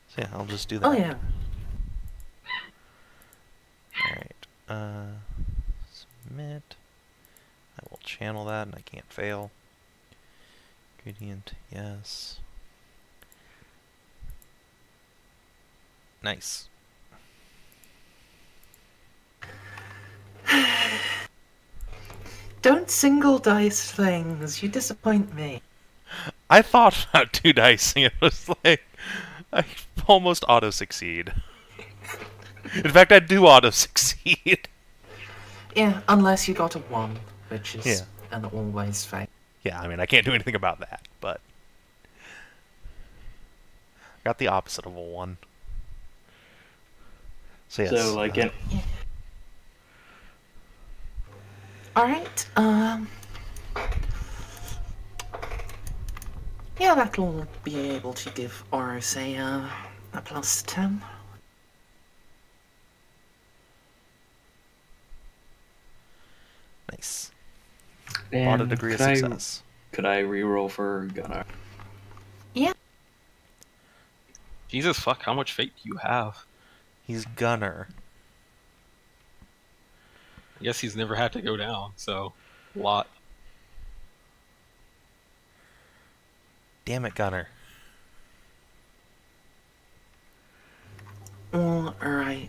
So yeah, I'll just do that. Oh yeah. Alright. Submit. I will channel that, and I can't fail. Gradient, yes. Nice. Don't single dice things, you disappoint me. I thought about two dicing. It was like I almost auto succeed. In fact, I do auto succeed. Yeah, unless you got a 1, which is Yeah. an always fail. Yeah, I mean, I can't do anything about that, but got the opposite of a 1. So yes. So, like, Alright, yeah, that'll be able to give Oros a plus 10. Nice. and Bought a degree of success. Could I reroll for Gunnar? Yeah. Jesus fuck, how much fate do you have? He's Gunnar. I guess he's never had to go down, so a lot. Damn it, Gunnar. Alright,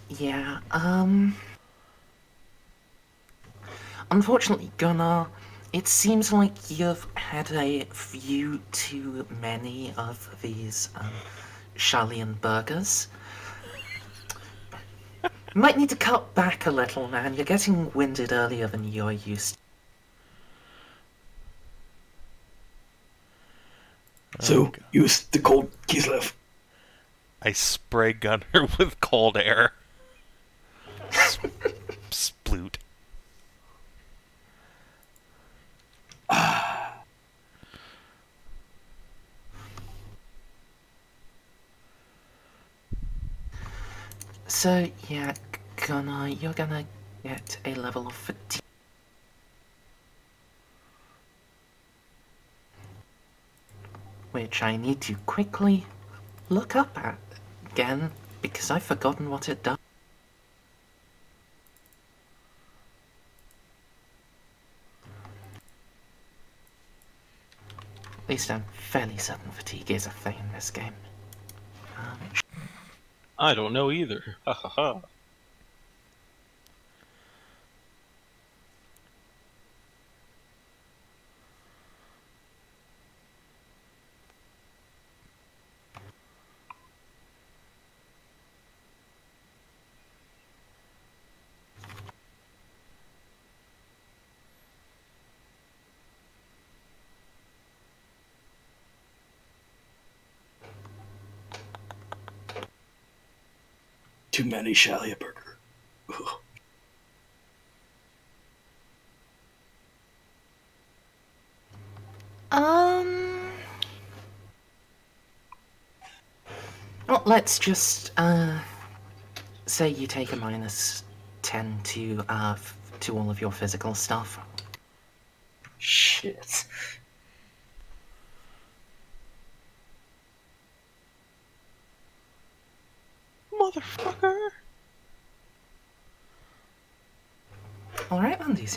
yeah, unfortunately, Gunnar, it seems like you've had a few too many of these, Charlian burgers. You might need to cut back a little, man. You're getting winded earlier than you're used to. So, use the cold Kislev. I spray Gunnar with cold air. Sploot. So, yeah, Gunnar, you're gonna get a level of fatigue which I need to quickly look up at again because I've forgotten what it does. At least I'm fairly certain fatigue is a thing in this game. I don't know either. Ha ha ha. Too many Shalia burger. Ugh. Well, let's just say you take a -10 to all of your physical stuff. Shit. Motherfucker! All right, Andy.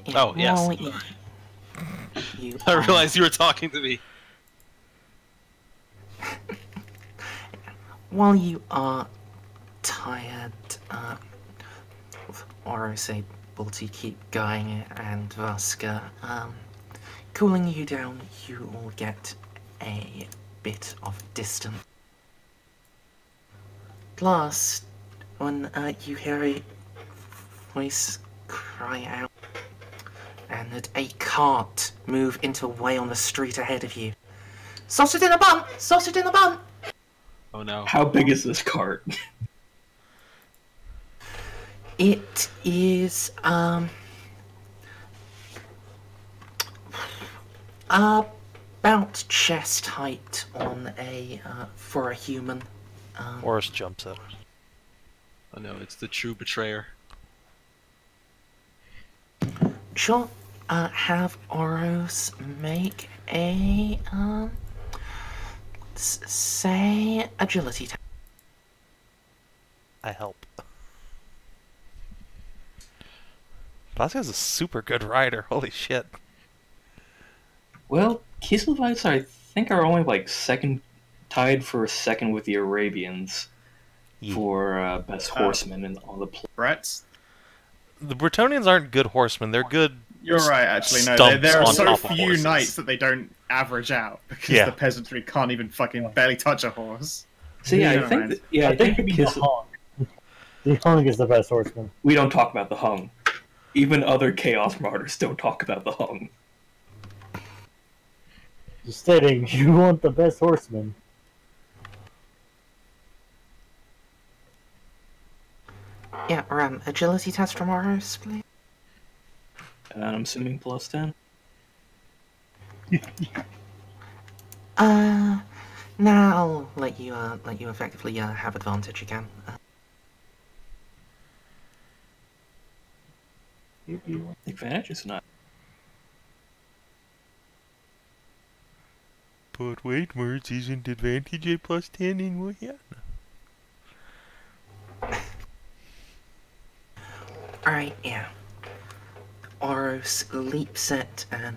Yeah, Oh, yes. while you I realized you were talking to me. while you are tired, or I say, able to keep going, and Vaska, cooling you down, you will get a bit of distance. At last, when you hear a voice cry out, and a cart move into a way on the street ahead of you. Sausage in a bun! Sausage in a bun! Oh no. How big is this cart? It is, about chest height on a, for a human. Horus jumps at her. Oh no, it's the true betrayer. Sure, have Oros make a, say, agility test. I help. Vaska's a super good rider. Holy shit. Well, Kieselvites, I think, are only like tied for second with the Arabians Yeah. for best horsemen in all the Brett's. The Bretonnians aren't good horsemen. They're good. You're right, actually. No, Stumps there are on so top of few horses. knights that they don't average out because Yeah. the peasantry can't even fucking barely touch a horse. So yeah, Never I think mind. I think the it'd be the Hung. The Hung is the best horseman. we don't talk about the Hung. Even other Chaos Marauders don't talk about the Hung. Just stating, you want the best horseman. Yeah, agility test from Oros, please. And I'm assuming +10. Now I'll let you effectively have advantage again. Advantage is not. But wait, Merz, isn't advantage a +10 in Warhammer? Alright, yeah. Oros leaps it and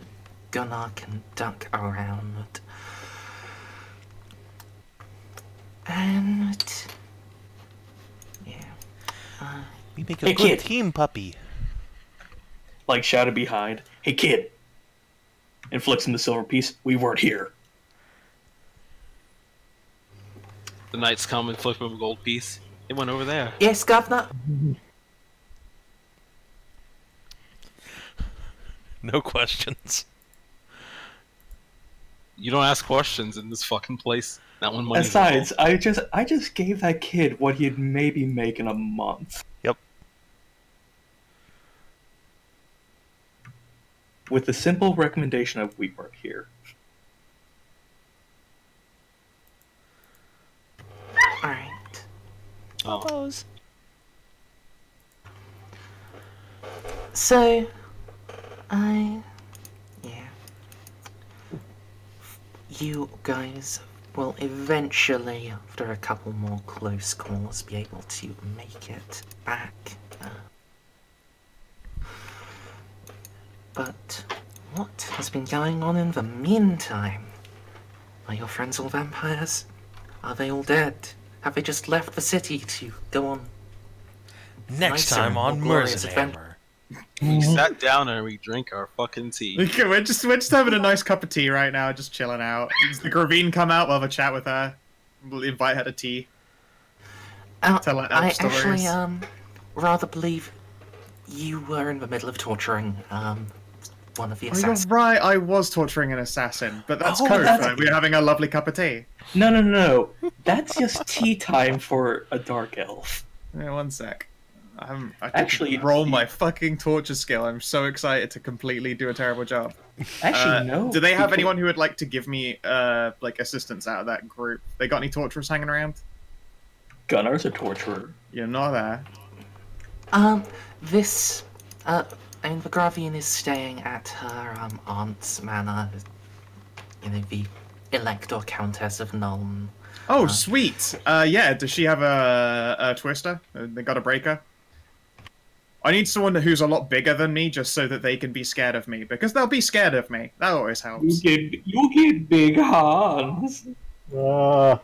Gunnar can duck around. And... yeah. We make Hey, a good kid. team, puppy. Like shouted behind, "Hey kid!" And flicks him the silver piece. We weren't here. The knights come and flip him a gold piece. It went over there. Yes, Governor? No questions. You don't ask questions in this fucking place. Not when money's Besides, involved. I just gave that kid what he'd maybe make in a month. Yep. With the simple recommendation of we weren't here. Alright. Oh. Suppose. So, yeah. You guys will eventually, after a couple more close calls, be able to make it back. But what has been going on in the meantime? Are your friends all vampires? Are they all dead? Have they just left the city to go on Next nicer time and on more glorious adventure? Merzenhammer. We sat down and we drank our fucking tea. Okay, we're just having a nice cup of tea right now, just chilling out. Does the gravien come out? We'll have a chat with her. We'll invite her to tea. Tell her elf I stories. actually rather believe you were in the middle of torturing one of the Oh, you're assassins. right. I was torturing an assassin, but that's Oh, code. that's- Right? We're having a lovely cup of tea. No. That's just tea time for a dark elf. Yeah, one sec. I can Actually, roll my fucking torture skill. I'm so excited to completely do a terrible job. Actually, no. Do they have because- anyone who would like to give me like assistance out of that group? They got any torturers hanging around? Gunnar's a torturer. You're not there. This, I mean, the Gravien is staying at her aunt's manor, you know, the Elector Countess of Nuln. Oh, sweet. Yeah. Does she have a twister? They got a breaker. I need someone who's a lot bigger than me, just so that they can be scared of me, because they'll be scared of me. That always helps. You get big hands. Yeah,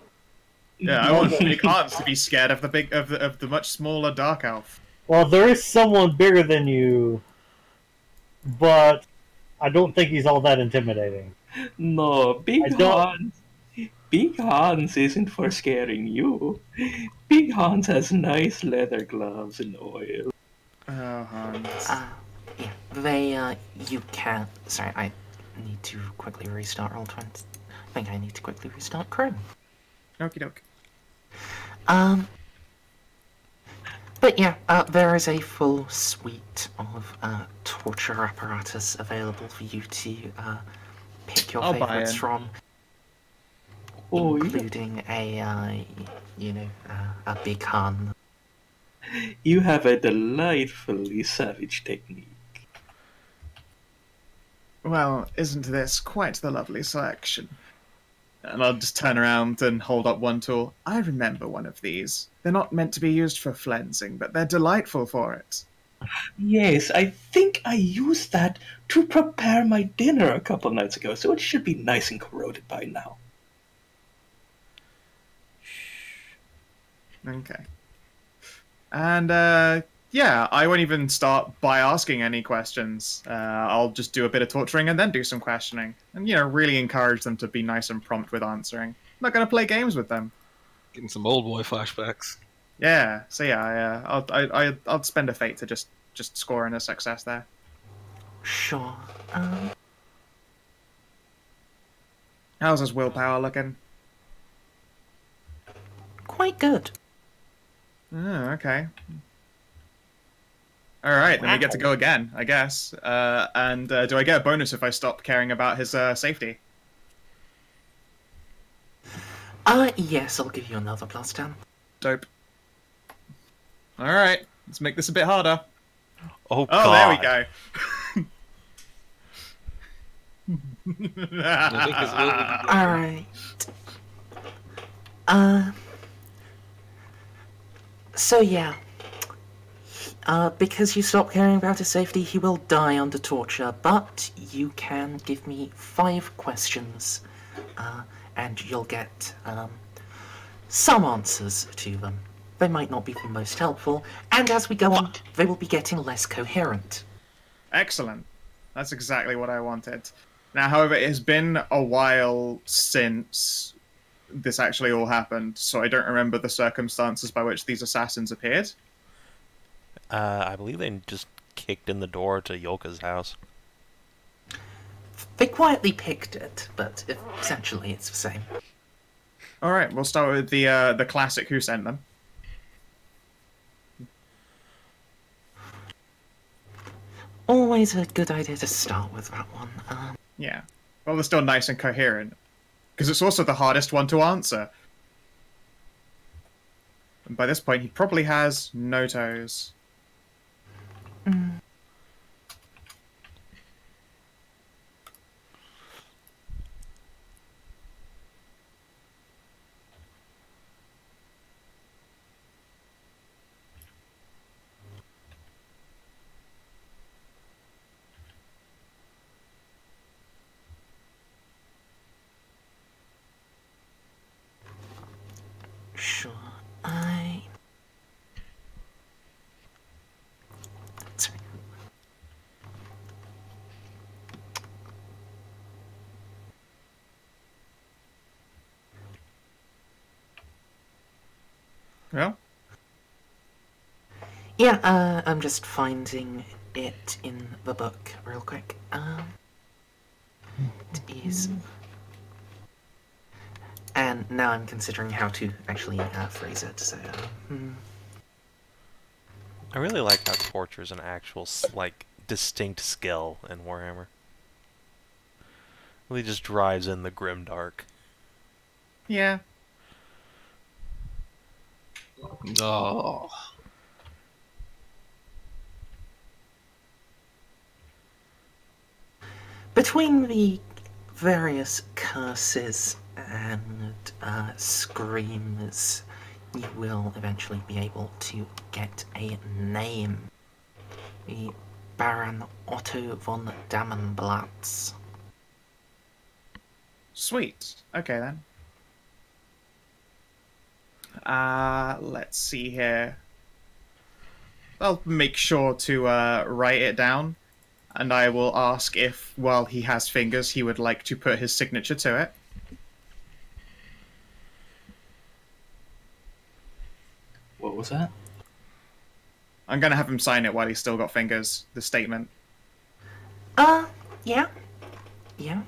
I want big hearts to be scared of the much smaller dark elf. Well, there is someone bigger than you, but I don't think he's all that intimidating. No, I big don't- Hans. Big Hans isn't for scaring you. Big Hans has nice leather gloves and oil. Oh, Hans. Yeah, they, you can. Sorry, I need to quickly restart Roll20. I think I need to quickly restart Chrome. Okie doke. But yeah, there is a full suite of torture apparatus available for you to pick your I'll buy favorites it. from, Oh, yeah. including a big Hun. You have a delightfully savage technique. Well, isn't this quite the lovely selection? And I'll just turn around and hold up one tool. I remember one of these. They're not meant to be used for flensing, but they're delightful for it. Yes, I think I used that to prepare my dinner a couple nights ago, so it should be nice and corroded by now. Okay. And, yeah, I won't even start by asking any questions. I'll just do a bit of torturing and then do some questioning. And, you know, really encourage them to be nice and prompt with answering. I'm not going to play games with them. Getting some old boy flashbacks. Yeah, so yeah, I'll spend a fate to just score in a success there. Sure. How's his willpower looking? Quite good. Oh, okay. Alright, then we get to go again, I guess. And do I get a bonus if I stop caring about his safety? Yes, I'll give you another +10. Dope. Alright, let's make this a bit harder. Oh, Oh, God. there we go. I think his will would be Alright. So yeah. Because you stop caring about his safety, he will die under torture, but you can give me 5 questions, and you'll get, some answers to them. They might not be the most helpful, and as we go on, they will be getting less coherent. Excellent. That's exactly what I wanted. Now, however, it has been a while since this actually all happened, so I don't remember the circumstances by which these assassins appeared. I believe they just kicked in the door to Jolka's house. They quietly picked it, but essentially it's the same. Alright, we'll start with the classic who sent them. Always a good idea to start with that one. Yeah. Well, they're still nice and coherent. Because it's also the hardest one to answer. And by this point, he probably has no toes. Yeah, I'm just finding it in the book real quick. It is... And now I'm considering how to actually phrase it, so... I really like how torture is an actual, like, distinct skill in Warhammer. Really just drives in the grimdark. Yeah. Oh. Between the various curses and screams, you will eventually be able to get a name. The Baron Otto von Dammenblatz. Sweet. Okay then. Let's see here. I'll make sure to write it down, and I will ask if, while he has fingers, he would like to put his signature to it. What was that? I'm gonna have him sign it while he's still got fingers. The statement. Yeah. Yeah.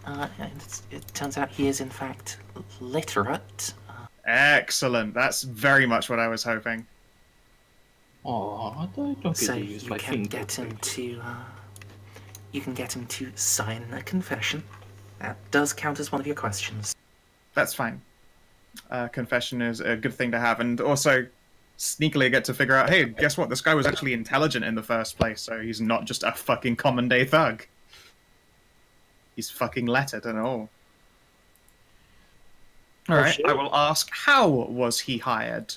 And it turns out he is in fact literate. Excellent. That's very much what I was hoping. Oh, I don't get So to use you my can finger. get him to you can get him to sign a confession. That does count as one of your questions. That's fine. Confession is a good thing to have, and also sneakily get to figure out, hey, guess what? This guy was actually intelligent in the first place, so he's not just a fucking common day thug. He's fucking lettered and all. Alright, shit. I will ask, how was he hired?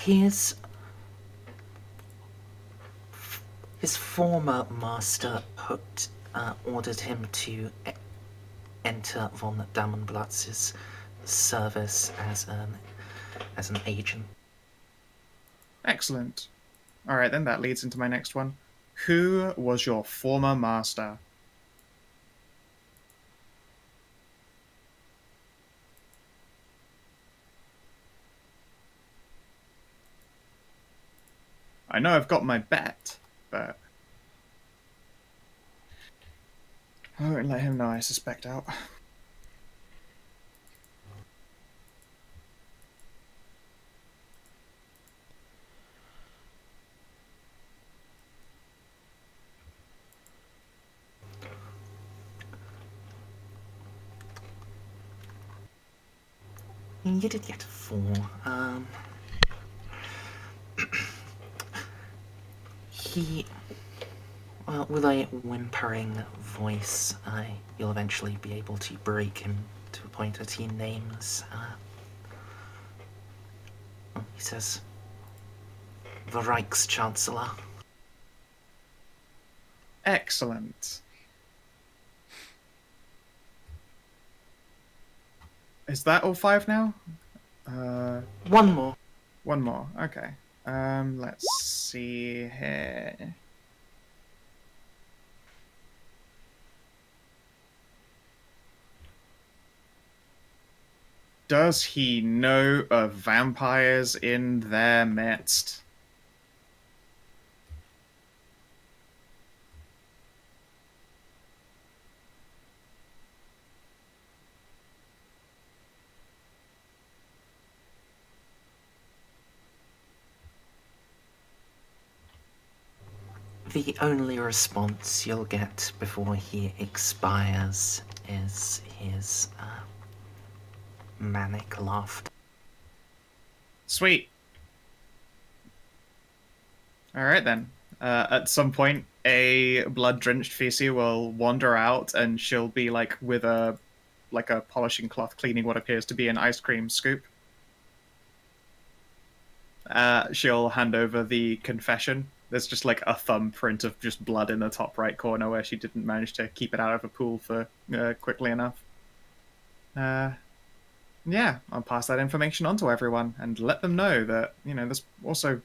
His former master ordered him to enter von Dammenblatz's service as an agent. Excellent. Alright, then that leads into my next one. Who was your former master? I know I've got my bet, but I won't let him know I suspect out. You did get 4. He, well, with a whimpering voice, you'll eventually be able to break him to a point that he names. He says, the Reichschancellor. Excellent. Is that all 5 now? One more. One more. Okay. Let's see here. Does he know of vampires in their midst? The only response you'll get before he expires is his manic laughter. Sweet. Alright then. At some point, a blood-drenched Fisi will wander out, and she'll be like with a polishing cloth cleaning what appears to be an ice cream scoop. She'll hand over the confession There's just like a thumbprint of just blood in the top right corner where she didn't manage to keep it out of a pool for quickly enough. Yeah, I'll pass that information on to everyone and let them know that, you know, there's also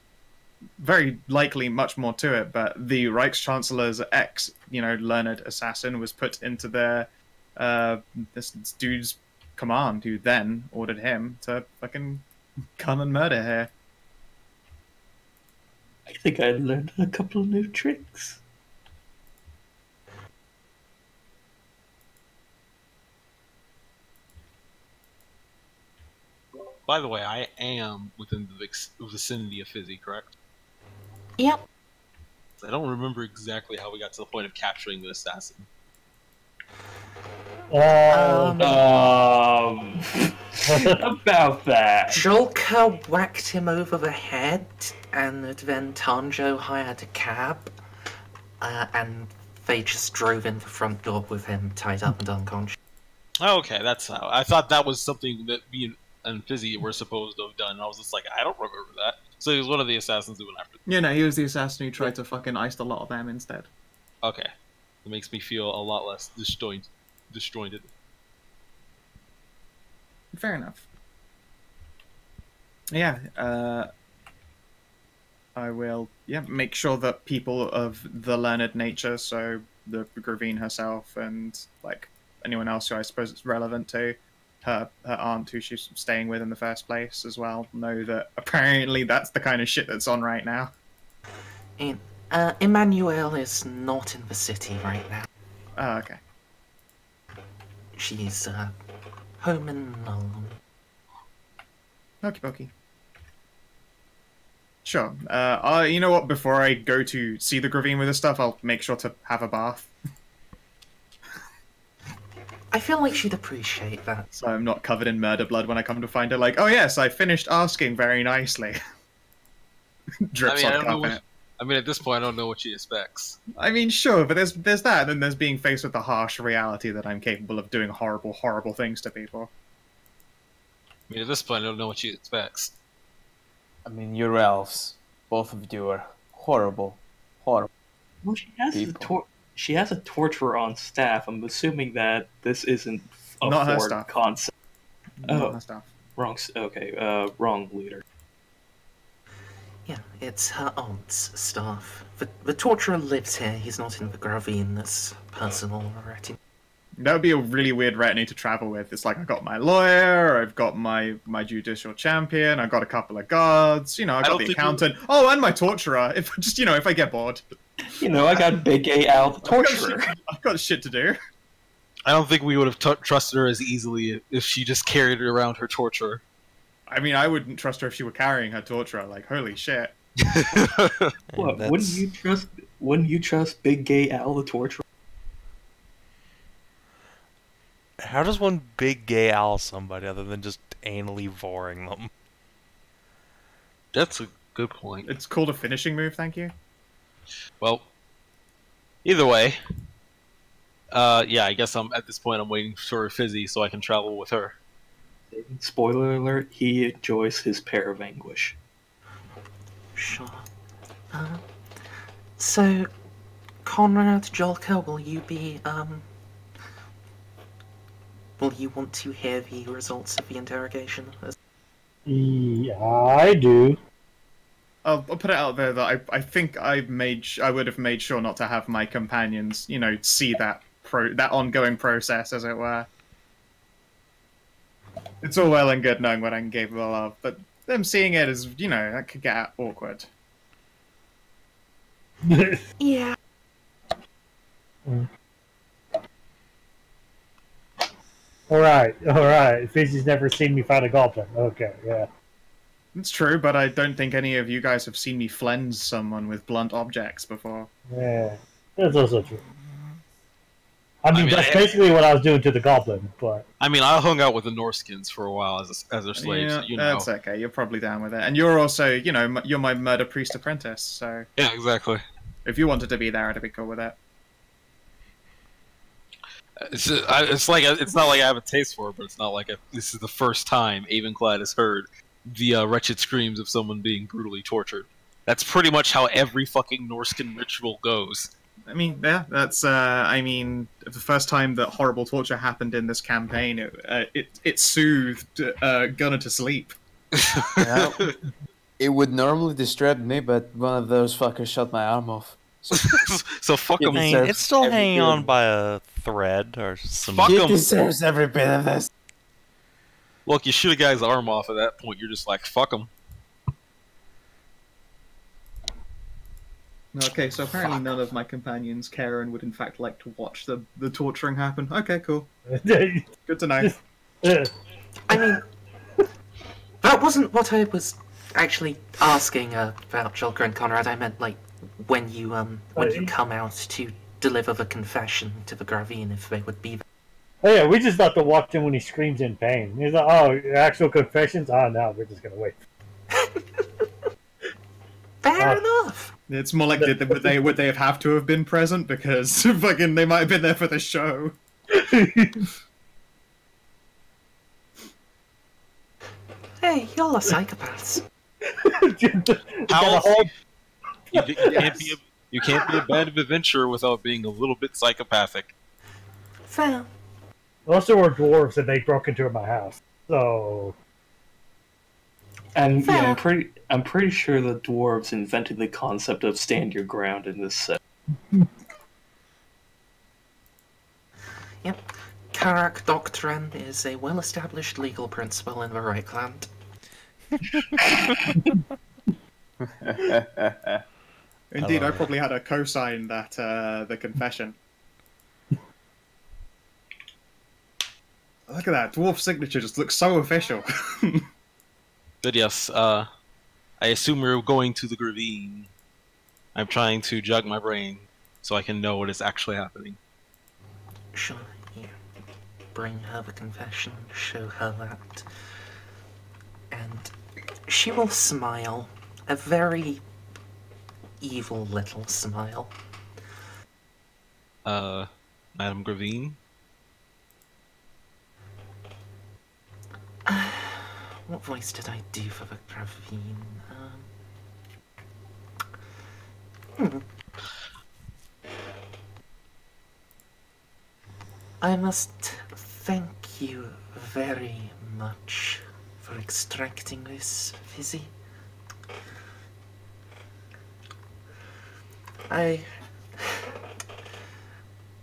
very likely much more to it, but the Reichschancellor's ex, you know, learned assassin was put into their this dude's command, who then ordered him to fucking come and murder her. I think I learned a couple of new tricks. By the way, I am within the vicinity of Fisi, correct? Yep. I don't remember exactly how we got to the point of capturing the assassin. About that. Jolka whacked him over the head, and then Tanjo hired a cab, and they just drove in the front door with him tied up and unconscious. Oh, okay, that's how. I thought that was something that me and Fisi were supposed to have done. I was just like, I don't remember that. So he was one of the assassins who went after them. Yeah, no, he was the assassin who tried to fucking ice a lot of them instead. Okay. It makes me feel a lot less disjointed. Fair enough. Yeah, I will, make sure that people of the learned nature, so the gravien herself and, like, anyone else who I suppose it's relevant to, her aunt who she's staying with in the first place as well, know that apparently that's the kind of shit that's on right now. Emmanuel is not in the city right now. Oh, okay. She's, home in London. Okie dokie. Sure. You know what? Before I go to see the gravien with this stuff, I'll make sure to have a bath. I feel like she'd appreciate that. So I'm not covered in murder blood when I come to find her. Like, oh yes, I finished asking very nicely. Drips on carpet. I mean, at this point, I don't know what she expects. I mean, sure, but there's that, and then there's being faced with the harsh reality that I'm capable of doing horrible, horrible things to people. I mean, at this point, I don't know what she expects. I mean, you're elves. Both of you are horrible, horrible. Well, she has a torturer on staff. I'm assuming that this isn't a Not her Ford staff. concept. Not her stuff. Wrong. Okay. Wrong leader. Yeah, it's her aunt's staff. The torturer lives here, he's not in the gravien, that's personal retinue. That would be a really weird retinue to travel with. It's like, I've got my lawyer, I've got my judicial champion, I've got a couple of guards, you know, I've got the accountant. Oh, and my torturer, if I get bored. You know, I got Big A Al, the torturer. I've got shit to do. I don't think we would have trusted her as easily if she just carried around her torturer. I mean, I wouldn't trust her if she were carrying her torturer. Like, holy shit! What? Wouldn't you trust Big Gay Al the torturer? How does one big gay owl somebody other than just anally voring them? That's a good point. It's called a finishing move. Thank you. Well, either way, yeah, I guess at this point I'm waiting for Fisi so I can travel with her. Spoiler alert, he enjoys his pair of anguish. Sure. So, Konrad, Jolka, will you want to hear the results of the interrogation? Yeah, I do. I'll put it out there that I think I would have made sure not to have my companions, you know, see that ongoing process, as it were. It's all well and good knowing what I'm capable of, but them seeing it as, you know, that could get awkward. Yeah. Alright. Fisi's never seen me fight a goblin. Okay, yeah. It's true, but I don't think any of you guys have seen me flens someone with blunt objects before. Yeah, that's also true. I mean, that's basically what I was doing to the goblin, but... I mean, I hung out with the Norskins for a while as their slaves, yeah, so you know. That's okay, you're probably down with it. And you're also, you know, you're my murder priest apprentice, so... Yeah, exactly. If you wanted to be there, I'd be cool with it. It's not like I have a taste for it, but it's not like this is the first time Avenclad has heard the wretched screams of someone being brutally tortured. That's pretty much how every fucking Norscan ritual goes. I mean, yeah, that's. I mean, the first time that horrible torture happened in this campaign, it soothed Gunnar to sleep. Well, it would normally disturb me, but one of those fuckers shot my arm off. So fuck He him. I mean, deserves it's still every hanging bit on of- by a thread or some. Fuck He 'em. deserves every bit of this. Look, you shoot a guy's arm off at that point, you're just like, fuck him. Okay, so apparently none of my companions care and would in fact like to watch the torturing happen. Okay, cool. Good to know. I mean, that wasn't what I was actually asking about Jolka and Konrad. I meant like when you come out to deliver the confession to the gravien, if they would be there. Oh yeah, we just have to watch him when he screams in pain. He's like, oh, actual confessions? Oh no, we're just gonna wait. Fair enough. It's more like would they have to have been present because fucking they might have been there for the show. Hey, y'all are psychopaths. How? whole- You can't be a band of adventurer without being a little bit psychopathic. Fair. Also, were dwarves and they broke into my house. So And yeah, Fair. I'm pretty sure the dwarves invented the concept of stand your ground in this set. Yep. Karak Doctrine is a well-established legal principle in the Reichland. Indeed, I love it. probably had a cosign that the confession. Look at that dwarf signature; just looks so official. But yes, I assume we're going to the gravien. I'm trying to jog my brain so I can know what is actually happening. Sure, you bring her the confession, show her that, and she will smile. A very evil little smile. Madame Gravine? What voice did I do for the gravien? I must thank you very much for extracting this, Fisi. I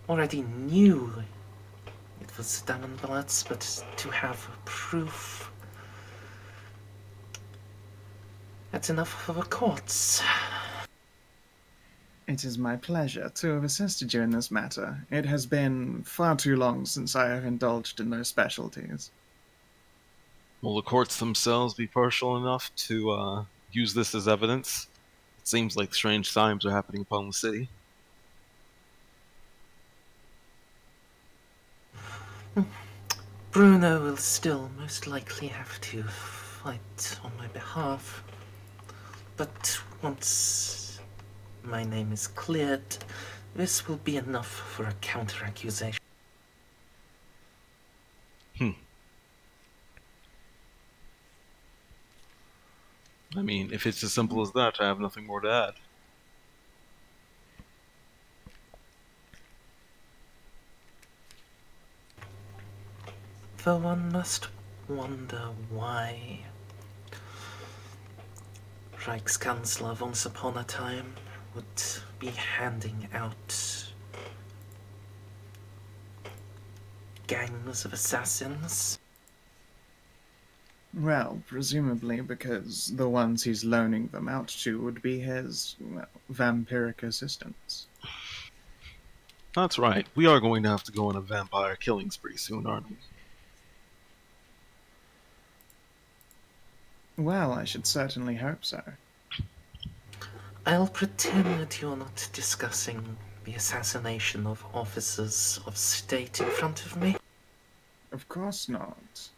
already knew it was Damonblatt's, but to have proof, that's enough for the courts. It is my pleasure to have assisted you in this matter. It has been far too long since I have indulged in those specialties. Will the courts themselves be partial enough to use this as evidence? It seems like strange times are happening upon the city. Bruno will still most likely have to fight on my behalf. But once my name is cleared, this will be enough for a counter-accusation. I mean, if it's as simple as that, I have nothing more to add. Though one must wonder why Reichskanzler once upon a time would be handing out gangs of assassins. Well, presumably because the ones he's loaning them out to would be his, well, vampiric assistants. That's right. We are going to have to go on a vampire killing spree soon, aren't we? Well, I should certainly hope so. I'll pretend that you're not discussing the assassination of officers of state in front of me. Of course not.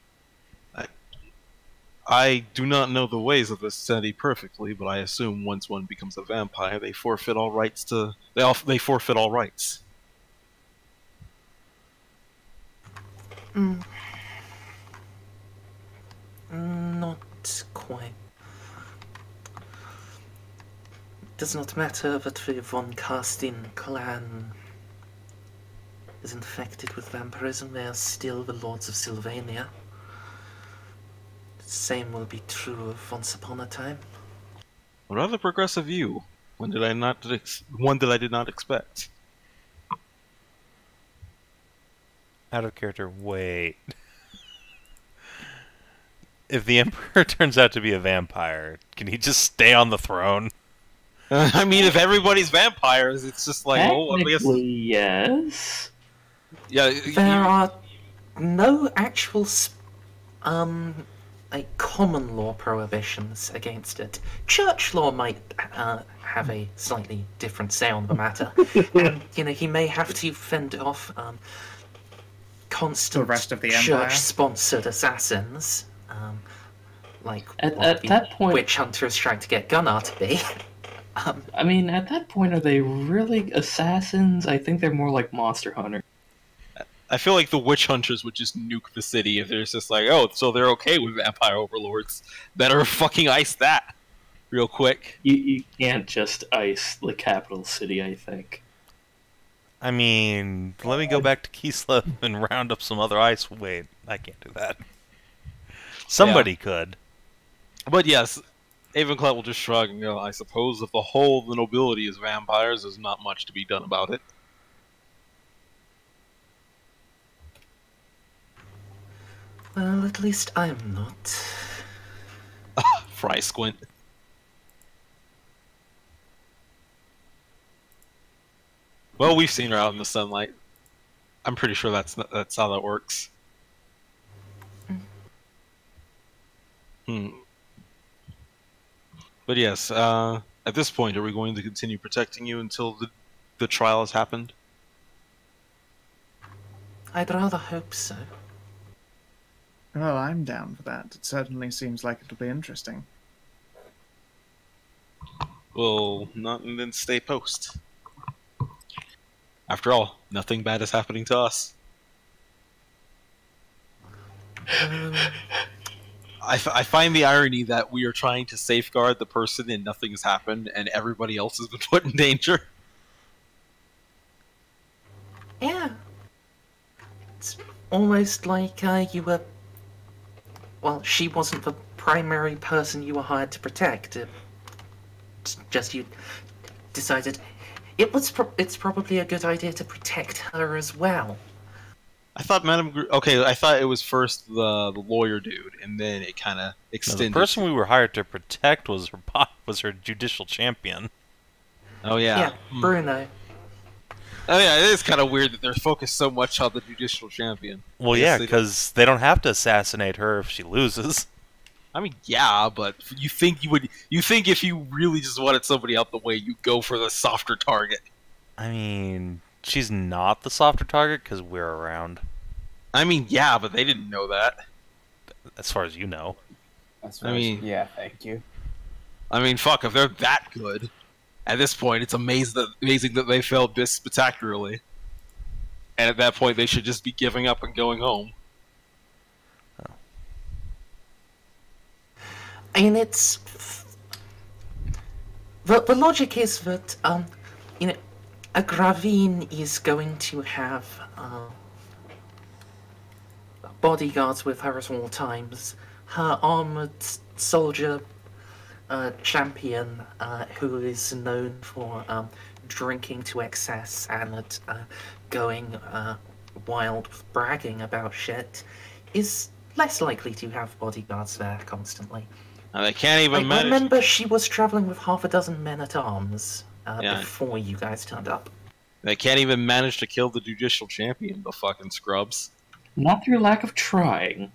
I do not know the ways of this city perfectly, but I assume once one becomes a vampire, they forfeit all rights to. They forfeit all rights. Not quite. does not matter that the von Karstein clan is infected with vampirism, they are still the lords of Sylvania. The same will be true of Once Upon a Time. A rather progressive view. One that I did not expect. Out of character, wait. If the Emperor turns out to be a vampire, can he just stay on the throne? I mean, if everybody's vampires, it's just like, oh, I guess. Technically, yes. Yeah, There are no actual like common law prohibitions against it. Church law might have a slightly different say on the matter, and he may have to fend off constant The rest of the Empire. church-sponsored assassins, like At what the that point- witch hunter is trying to get Gunnar to be. I mean, at that point, are they really assassins? I think they're more like monster hunters. I feel like the witch hunters would just nuke the city if there's just like, oh, so they're okay with vampire overlords. Better fucking ice that real quick. You can't just ice the capital city, I think. I mean, let me go back to Kislev and round up some other ice. Wait, I can't do that. Somebody could. But yes, Avenclad will just shrug and go, I suppose if the whole of the nobility is vampires, there's not much to be done about it. Well, at least I'm not. Fry squint. Well, we've seen her out in the sunlight. I'm pretty sure that's how that works. But yes, at this point, are we going to continue protecting you until the trial has happened? I'd rather hope so. Well, I'm down for that. It certainly seems like it'll be interesting. Well, not and then stay post. After all, nothing bad is happening to us. I find the irony that we are trying to safeguard the person and nothing has happened, and everybody else has been put in danger. Yeah. It's almost like you were... Well, she wasn't the primary person you were hired to protect. It's just you decided it's probably a good idea to protect her as well. I thought I thought it was first the lawyer dude, and then it kind of No, extended. the person we were hired to protect was her judicial champion. Oh yeah. Bruno. Oh yeah, it is kind of weird that they're focused so much on the judicial champion. Well, Yes, yeah, because they don't have to assassinate her if she loses. I mean, yeah, but you think if you really just wanted somebody out the way, you'd go for the softer target. I mean, she's not the softer target because we're around. I mean, yeah, but they didn't know that. As far as you know. That's I mean- yeah, thank you. I mean, fuck, if they're that good, at this point, it's amazing that they failed this spectacularly. And at that point, they should just be giving up and going home. I mean, it's... The logic is that, a gravien is going to have bodyguards with her at all times. Her armored soldier champion, who is known for drinking to excess and going wild bragging about shit, is less likely to have bodyguards there constantly. And they can't even I manage. remember she was traveling with half a dozen men-at-arms Yeah. before you guys turned up. They can't even manage to kill the judicial champion, the fucking scrubs. Not through lack of trying.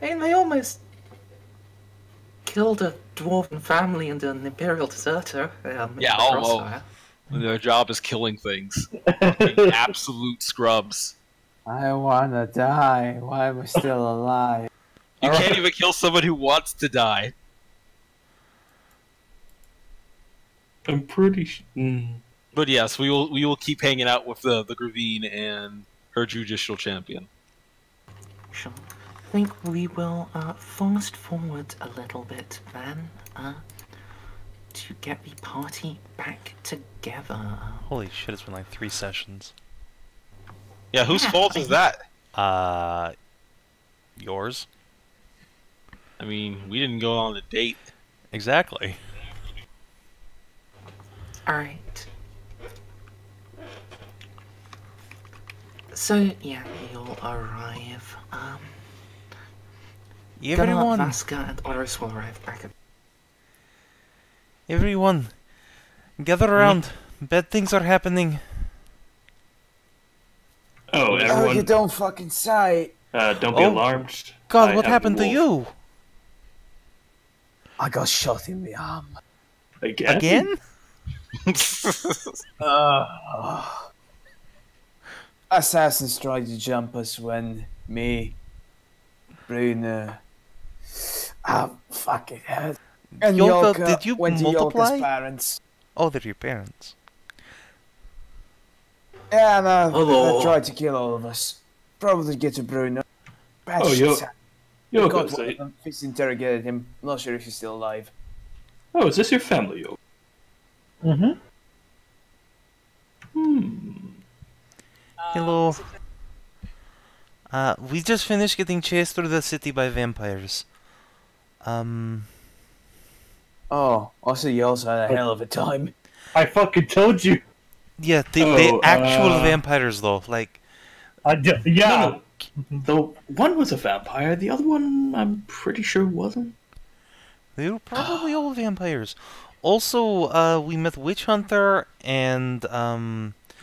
And they almost killed a dwarven family and an imperial deserter. Yeah, in the almost. crossfire. Their job is killing things. Fucking absolute scrubs. I wanna die. Why am I still alive? You can't even kill someone who wants to die. I'm pretty But yes, we will keep hanging out with the gravien and her judicial champion. Sure. think we will fast forward a little bit then to get the party back together. Holy shit, it's been like 3 sessions. Yeah, whose fault is that? Yours? I mean, we didn't go on a date. Exactly. Alright. So, yeah, you'll arrive. Gunnar, Everyone, Vaska, and Oris will arrive back at... everyone, gather around. Bad things are happening. Oh, Oh, you everyone, don't fucking say. don't be Oh, alarmed. God, I what have happened the to wolf. you? I got shot in the arm. Again? Again? Assassins tried to jump us when me, Bruno, fuck it, and Jolka, Jolka did you went to multiply? Jolka's parents. Oh, they're your parents. Yeah, no, Hello. they tried to kill all of us. Probably get to Bruno. Bad Oh, shit, yo- son. Yo, Got so- one of them. Fisi interrogated him. Not sure if he's still alive. Oh, is this your family, yo? Mm-hmm. Hello. We just finished getting chased through the city by vampires. Oh, also you also had a hell of a time. I fucking told you. Yeah, they Oh, actual vampires though. Like, Yeah. No, the one was a vampire, the other one I'm pretty sure wasn't. they were probably all vampires. Also, we met Witch Hunter and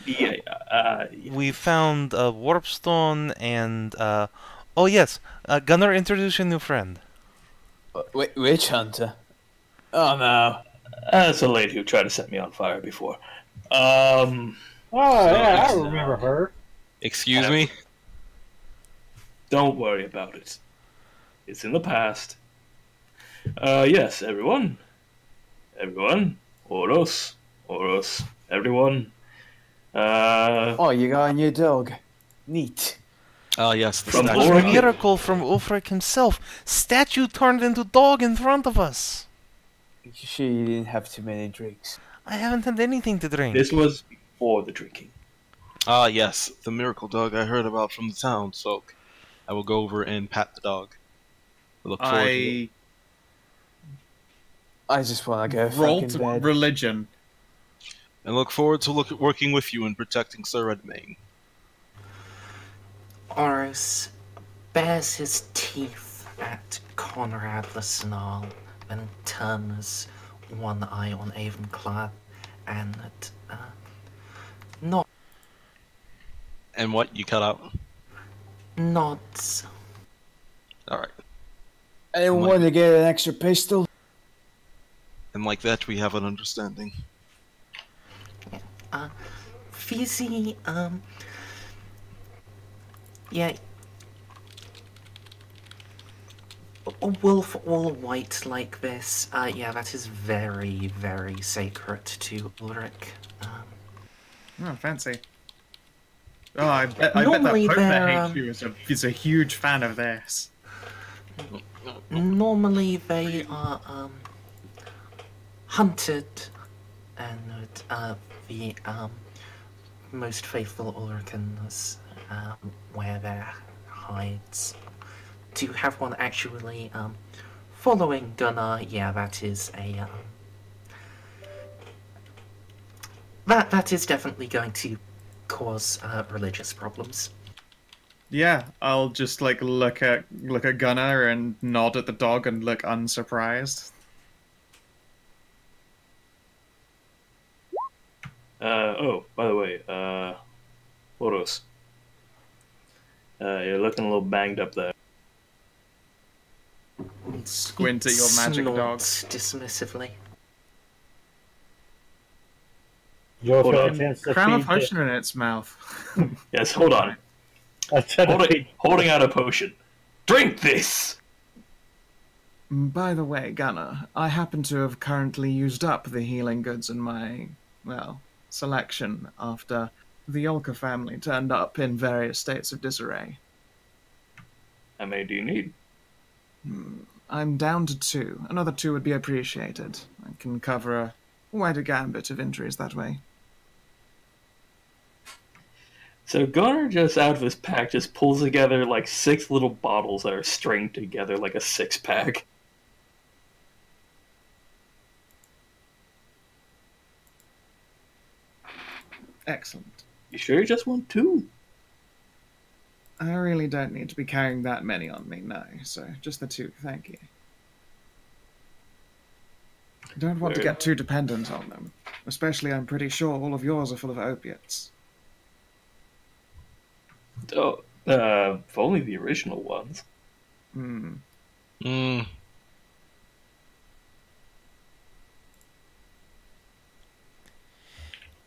Yeah, we found a Warpstone and oh yes, Gunnar introduced a new friend. Witch hunter. Oh no. that's a lady who tried to set me on fire before. Oh, yeah, I it's, remember her. Excuse me? Don't worry about it. It's in the past. Yes, everyone. Everyone. Oros. Oros. Everyone. Oh, you got a new dog. Neat. Oh, yes, the From It statue. was a Oracle. miracle from Ulfric himself. Statue turned into dog in front of us. Sure you didn't have too many drinks. I haven't had anything to drink. This was before the drinking. Ah, yes, the miracle dog I heard about from the town, so I will go over and pat the dog. I look forward to it. I just want to go Rolled fucking bed. religion. And look forward to working with you in protecting Sir Redmayne. Oris bares his teeth at Konrad the Snarl, then turns one eye on Avenclad and And what? You cut out? nods. Alright. Anyone want to get an extra pistol? And like that, we have an understanding. Fisi, yeah. A wolf all white like this, yeah, that is very, very sacred to Ulrich. Oh, fancy. Oh, I bet that Normally Pope that they're, hates you is a huge fan of this. Normally they are, hunted, and the, most faithful Ulrichans, wear their hides. To have one actually, following Gunnar, yeah, that is a, that is definitely going to cause, religious problems. Yeah, I'll just like look at Gunnar and nod at the dog and look unsurprised. Oh, by the way, Oros. You're looking a little banged up there. Squint at your magic dog. Snorts dismissively. You'll Hold feel a on. chance to Cram a feed potion in its mouth. Yes, hold on. I said to feed- Holding out a potion. Drink this! By the way, Gunnar, I happen to have currently used up the healing goods in my, well, selection after the Jolka family turned up in various states of disarray. How many do you need? I'm down to 2. Another 2 would be appreciated. I can cover a wider gambit of injuries that way. So Gunnar just out of his pack just pulls together like 6 little bottles that are stringed together like a 6-pack. Excellent. You sure you just want 2? I really don't need to be carrying that many on me, no. So, just the 2, thank you. I don't want to get too dependent on them. Especially, I'm pretty sure all of yours are full of opiates. Oh, only the original ones.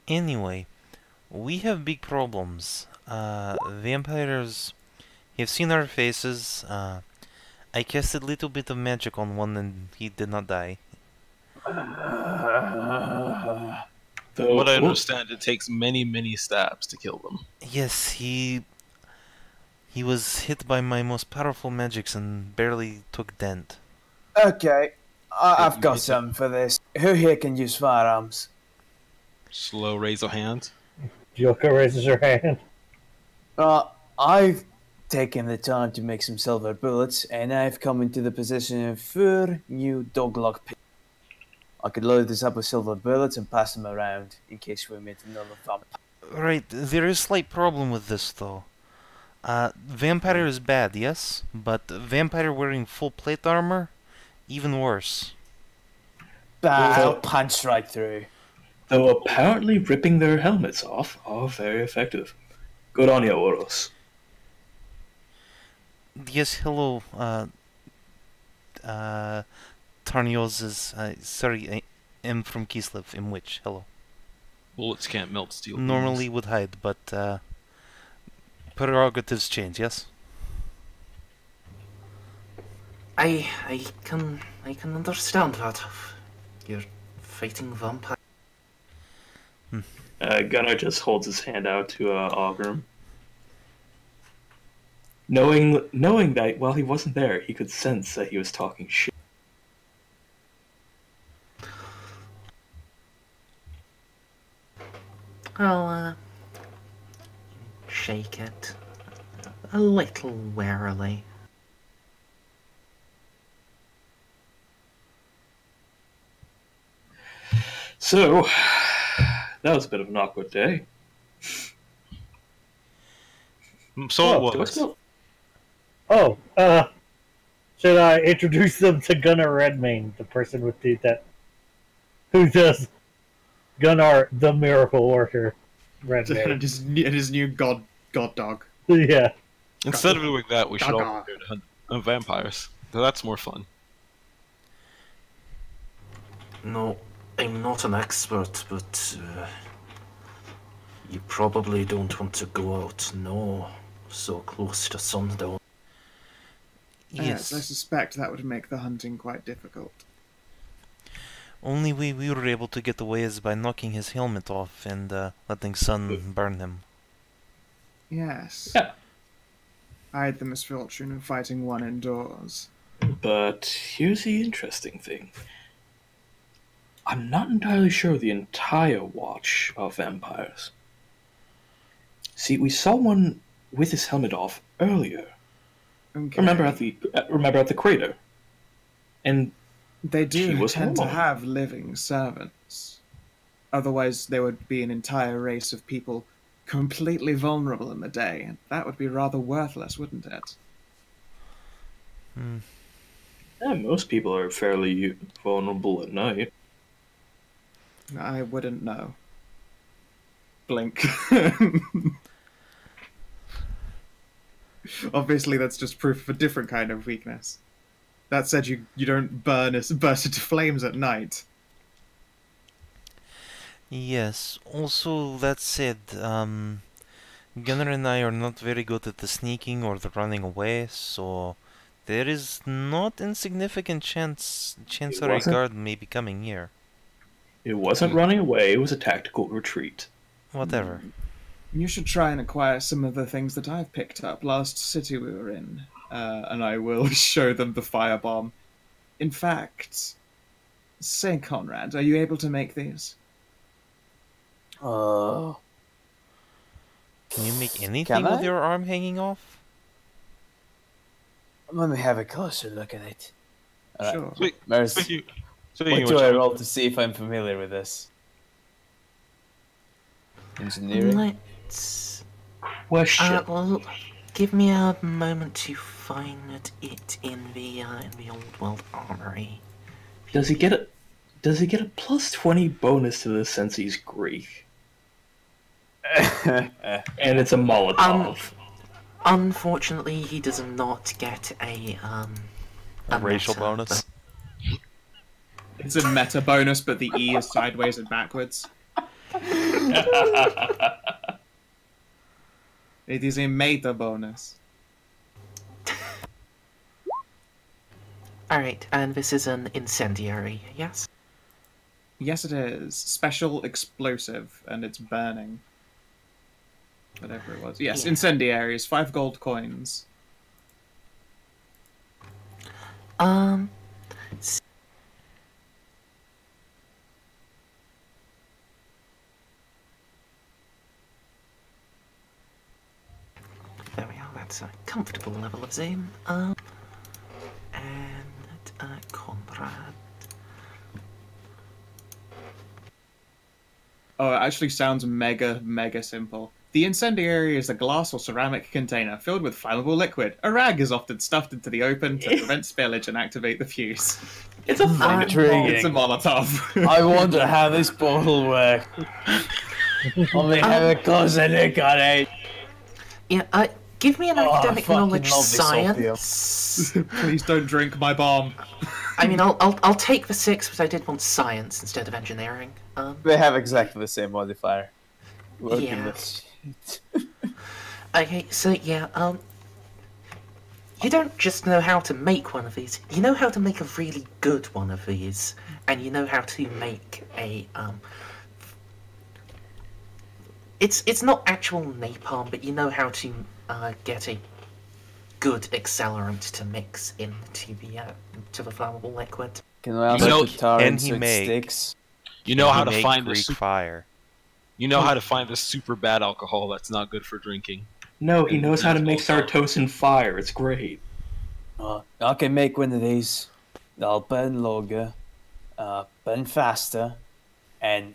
Anyway, we have big problems. Vampires have seen our faces. I casted a little bit of magic on one and he did not die. From what I understand, it takes many, many stabs to kill them. Yes, he was hit by my most powerful magics and barely took dent. Okay, I've got something for this. Who here can use firearms? Slow raise of hand. Jolka raises her hand. I've taken the time to make some silver bullets, and I've come into the possession of 4 new doglock pistols. I could load this up with silver bullets and pass them around in case we meet another vampire. Right, there is a slight problem with this though. Vampire is bad, yes, but vampire wearing full plate armor, even worse. I'll punch right through. Though apparently ripping their helmets off are very effective. Good on you, Oros. Yes, hello, Tarnios is, sorry, I am from Kislev, in which, hello. Bullets can't melt steel. Normally would hide, but, prerogatives change, yes? I can understand that. You're fighting vampires. Gunnar just holds his hand out to Ogrim. Knowing that while he wasn't there, he could sense that he was talking shit. I'll shake it a little warily. So, that was a bit of an awkward day. So it was. Should I introduce them to Gunnar Redmayne, the person with who does Gunnar the Miracle Worker Redmayne? And his new god dog. Yeah. Instead of doing that, we should all go to hunt vampires. That's more fun. No, I'm not an expert, but you probably don't want to go out, no, so close to sundown. Yes. I suspect that would make the hunting quite difficult. Only way we were able to get away is by knocking his helmet off and letting sun burn him. Yes. Yeah. I had the misfortune of fighting one indoors. But here's the interesting thing. I'm not entirely sure of the entire watch of vampires. See, we saw one with his helmet off earlier. Okay. Remember at the crater. And They do She was tend to normal. have living servants. Otherwise, there would be an entire race of people completely vulnerable in the day, and that would be rather worthless, wouldn't it? most people are fairly vulnerable at night. I wouldn't know. Blink. Obviously, that's just proof of a different kind of weakness. That said, you don't burst into flames at night. Yes, also that said, Gunnar and I are not very good at the sneaking or the running away, so there is not insignificant chance our wasn't? guard may be coming here. It wasn't running away, it was a tactical retreat. Whatever. You should try and acquire some of the things that I've picked up last city we were in, and I will show them the firebomb. In fact, say, Konrad, are you able to make these? Oh. Can you make anything Can with I? your arm hanging off? Let me have a closer look at it. Alright. Sure. Speaking What of do which, I roll to see if I'm familiar with this? Engineering? Let's... Question. well, give me a moment to find it in the old world armory. Does he get a plus 20 bonus to this since he's Greek? And it's a Molotov. Unfortunately, he does not get a Racial meta, bonus. It's a meta bonus, but the E is sideways and backwards. It is a meta bonus. Alright, and this is an incendiary, yes? Yes, it is. Special explosive, and it's burning. Whatever it was. Yes, Yeah. incendiaries, 5 gold coins. There we are, that's a comfortable level of zoom. And Konrad. Oh, it actually sounds mega simple. The incendiary is a glass or ceramic container filled with flammable liquid. A rag is often stuffed into the open to prevent spillage and activate the fuse. It's a flaming Intriguing. It's a Molotov. I wonder how this bottle works. Let me have a closer look at it. Yeah, give me an Oh, I academic fucking knowledge love this opium. science. Please don't drink my bomb. I mean, I'll take the 6, but I did want science instead of engineering. They have exactly the same modifier. Working Yeah. this shit. Okay, so yeah, you don't just know how to make one of these. You know how to make a really good one of these, and you know how to make a It's not actual napalm, but you know how to get a good accelerant to mix into the flammable liquid. Can I also You know, put tar can in he so it make- sticks? you know how to Make find the Greek fire. you know how to find the super bad alcohol that's not good for drinking. No, he knows how to make Also- Sartosin fire. It's great. I can make one of these. They'll burn longer, burn faster, and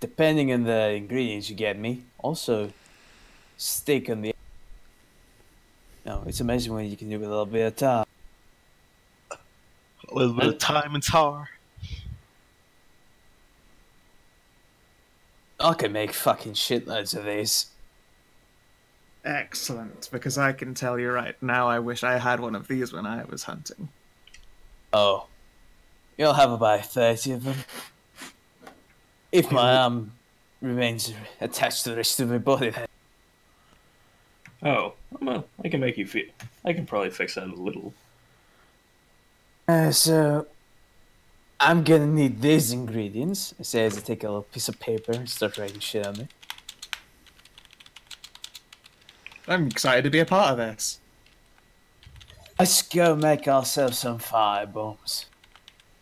depending on the ingredients you get me, also stick on the. No, it's amazing what you can do with a little bit of tar. A little bit of time and tar. I can make fucking shitloads of these. Excellent, because I can tell you right now I wish I had one of these when I was hunting. Oh, you'll have about 30 of them. If my arm remains attached to the rest of my body, then. Oh, I can make you feel. I can probably fix that a little. So, I'm gonna need these ingredients. I say as I take a little piece of paper and start writing shit on it. I'm excited to be a part of this. Let's go make ourselves some fire bombs.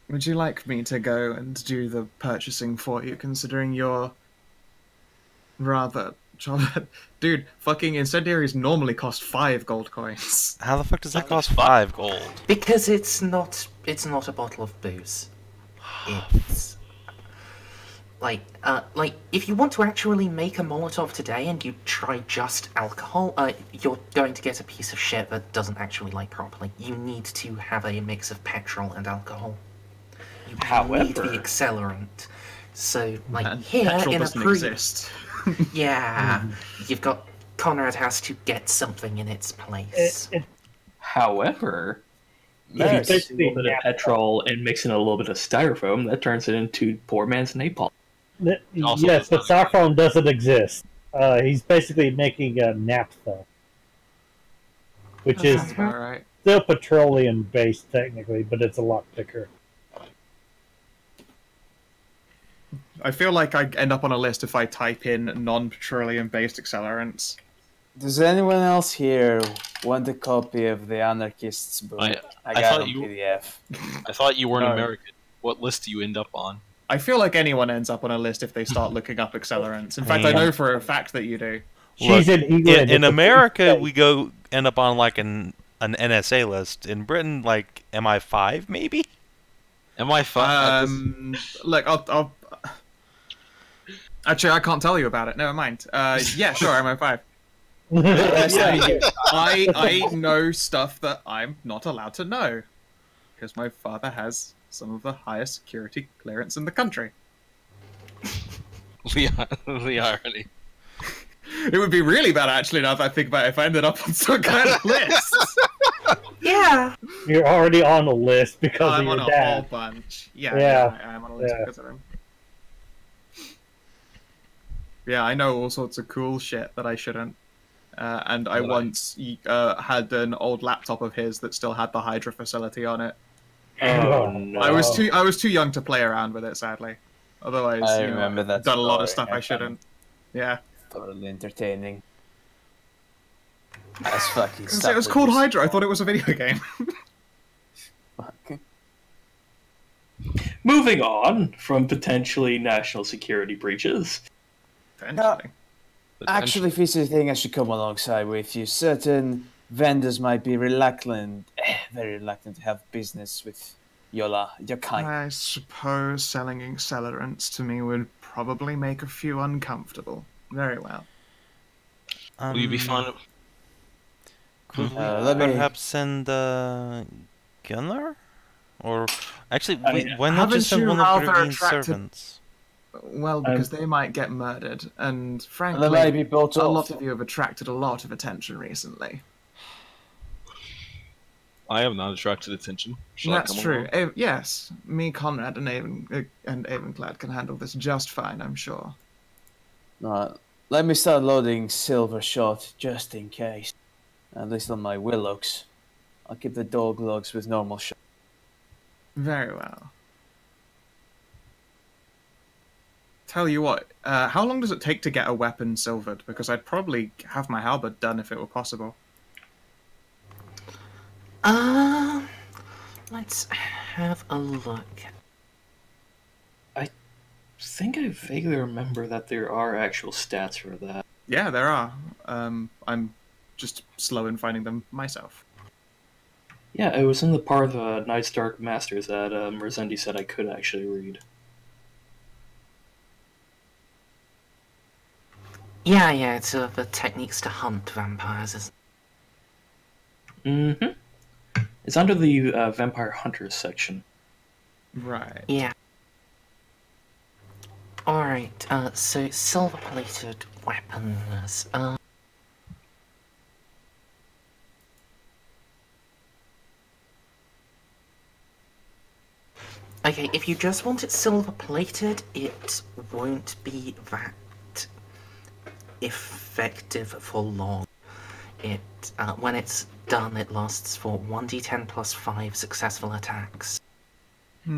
Would you like me to go and do the purchasing for you, considering you're rather... Dude, fucking incendiaries normally cost 5 gold coins. How the fuck does that cost 5 gold? Because it's not a bottle of booze. It's like if you want to actually make a Molotov today and you try just alcohol, you're going to get a piece of shit that doesn't actually light properly. You need to have a mix of petrol and alcohol. You need However- the accelerant. So, like And here petrol in a doesn't pre, exist. yeah, you've got Konrad has to get something in its place. However, if you Nice. take a little bit of petrol and mix in a little bit of styrofoam, that turns it into poor man's napalm. Also, Yes, but that's not- styrofoam doesn't exist. He's basically making a naphtha, which is Sounds about right. still petroleum-based technically, but it's a lot thicker. I feel like I end up on a list if I type in non-petroleum-based accelerants. Does anyone else here want a copy of the Anarchist's book? I got it thought on you- PDF. I thought you weren't No. American. What list do you end up on? I feel like anyone ends up on a list if they start looking up accelerants. In fact, I know for a fact that you do. She's Look, in England. in It's a America, free we go end up on like an NSA list. In Britain, like MI5 maybe. MI5. Look, I'll... Actually, I can't tell you about it. Never mind. Yeah, sure, MI5. state. I know stuff that I'm not allowed to know because my father has some of the highest security clearance in the country. the irony. It would be really bad, actually, now that I think about it, if I ended up on some kind of list. Yeah. You're already on a list because I'm of on your a whole dad. bunch. Yeah, Yeah. I'm on a list Yeah. because of him. Yeah, I know all sorts of cool shit that I shouldn't. And I once had an old laptop of his that still had the Hydra facility on it. Oh no. I was too young to play around with it, sadly. Otherwise, I you know, remember that I've done a lot of story. stuff I shouldn't. Yeah. Totally entertaining. That's fucking It was called Hydra. I thought it was a video game. Fuck. Moving on from potentially national security breaches. Potentially. Actually, Fisi, I think I should come alongside with you. Certain vendors might be reluctant, very reluctant to have business with your kind. I suppose selling accelerants to me would probably make a few uncomfortable. Very well. Will you be fine? Could we let me- perhaps send Gunnar? Or actually, I mean, why not haven't just send you one of rather Gravien's attracted- servants? Well, because they might get murdered, and They frankly, might be bought a off. lot of you have attracted a lot of attention recently. I have not attracted attention. Shall I That's come true. along? Yes, me, Konrad, and Avenclad can handle this just fine, I'm sure. Let me start loading silver shot just in case. At least on my Willocks. I'll keep the dog logs with normal shot. Very well. Tell you what, how long does it take to get a weapon silvered? Because I'd probably have my halberd done if it were possible. Let's have a look. I think I vaguely remember that there are actual stats for that. Yeah, there are. I'm just slow in finding them myself. Yeah, it was in the part of Night's Dark Masters that Merzendi said I could actually read. Yeah, it's the techniques to hunt vampires. Mm-hmm. It's under the Vampire Hunters section. Right. Yeah. Alright, so silver-plated weapons. Okay, if you just want it silver-plated, it won't be that effective for long. When it's done, it lasts for 1d10 plus 5 successful attacks. You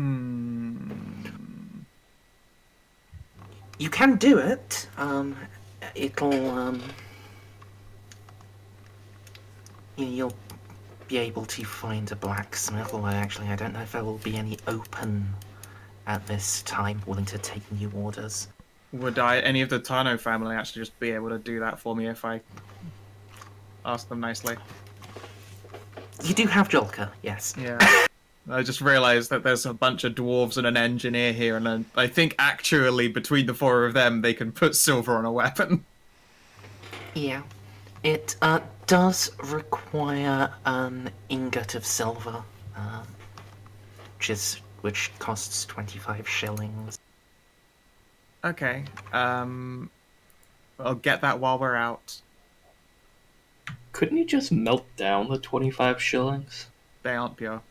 can do it. It'll you'll be able to find a blacksmith, although actually I don't know if there will be any open at this time willing to take new orders. Would any of the Tano family actually just be able to do that for me if I asked them nicely? You do have Jolka, yes. Yeah. I just realised that there's a bunch of dwarves and an engineer here, and then I think actually between the four of them they can put silver on a weapon. Yeah. It does require an ingot of silver, which costs 25 shillings. Okay. I'll get that while we're out. Couldn't you just melt down the 25 shillings? They aren't pure.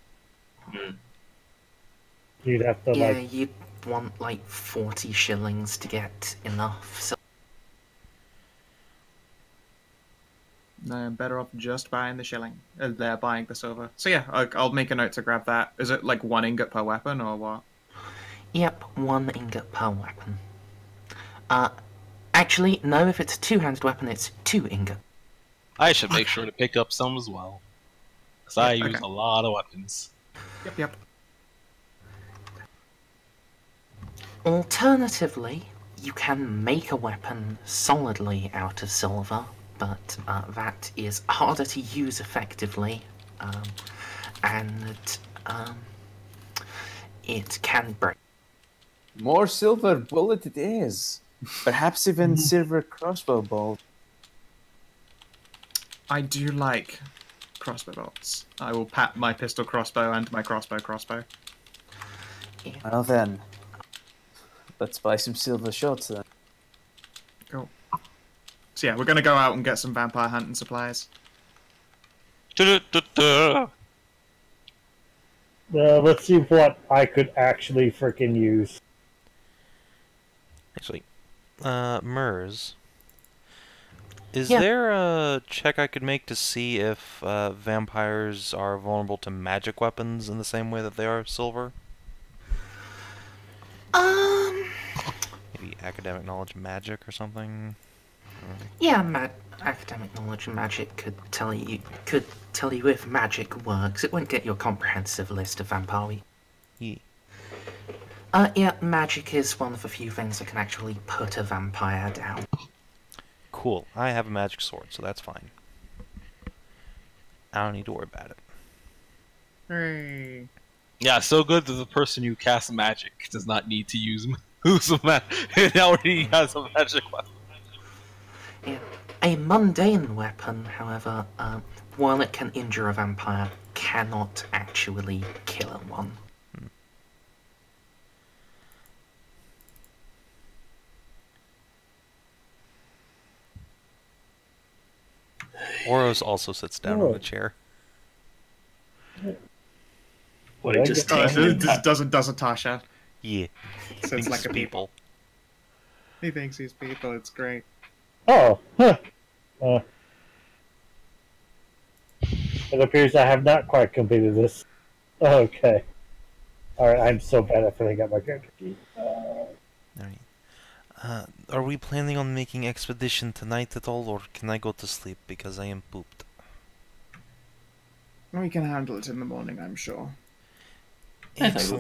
You'd have to Yeah, you'd want like 40 shillings to get enough. So No, I'm better off just buying the shilling. They're buying the silver. So yeah, I'll make a note to grab that. Is it like one ingot per weapon or what? Yep, 1 ingot per weapon. Actually, no, if it's a two-handed weapon, it's 2 ingot. I should make sure to pick up some as well. Because I use okay. a lot of weapons. Yep. Alternatively, you can make a weapon solidly out of silver, but that is harder to use effectively, and it can break. More silver bullet it is. Perhaps even silver crossbow bolt. I do like crossbow bolts. I will pat my pistol crossbow and my crossbow. Well then, let's buy some silver shots then. Cool. So yeah, we're gonna go out and get some vampire hunting supplies. Let's see what I could actually frickin' use. Actually, Merz, is Yeah. there a check I could make to see if vampires are vulnerable to magic weapons in the same way that they are silver? Maybe academic knowledge magic or something? Yeah, academic knowledge and magic could tell you if magic works. It won't get you a comprehensive list of vampire. Yeah. Yeah, magic is one of the few things that can actually put a vampire down. Cool. I have a magic sword, so that's fine. I don't need to worry about it. Hooray. Yeah, so good that the person who casts magic does not need to use it already has a magic weapon. Yeah. A mundane weapon, however, while it can injure a vampire, cannot actually kill one. Oros also sits down on the chair. What, he just Oh, takes this doesn't Tasha. Yeah. So it's like Thinks a people. He thinks he's people. It's great. Oh, huh. It appears I have not quite completed this. Okay. Alright, I'm so bad at filling out my character sheet. Alright. Are we planning on making expedition tonight at all, or can I go to sleep because I am pooped? We can handle it in the morning, I'm sure. I think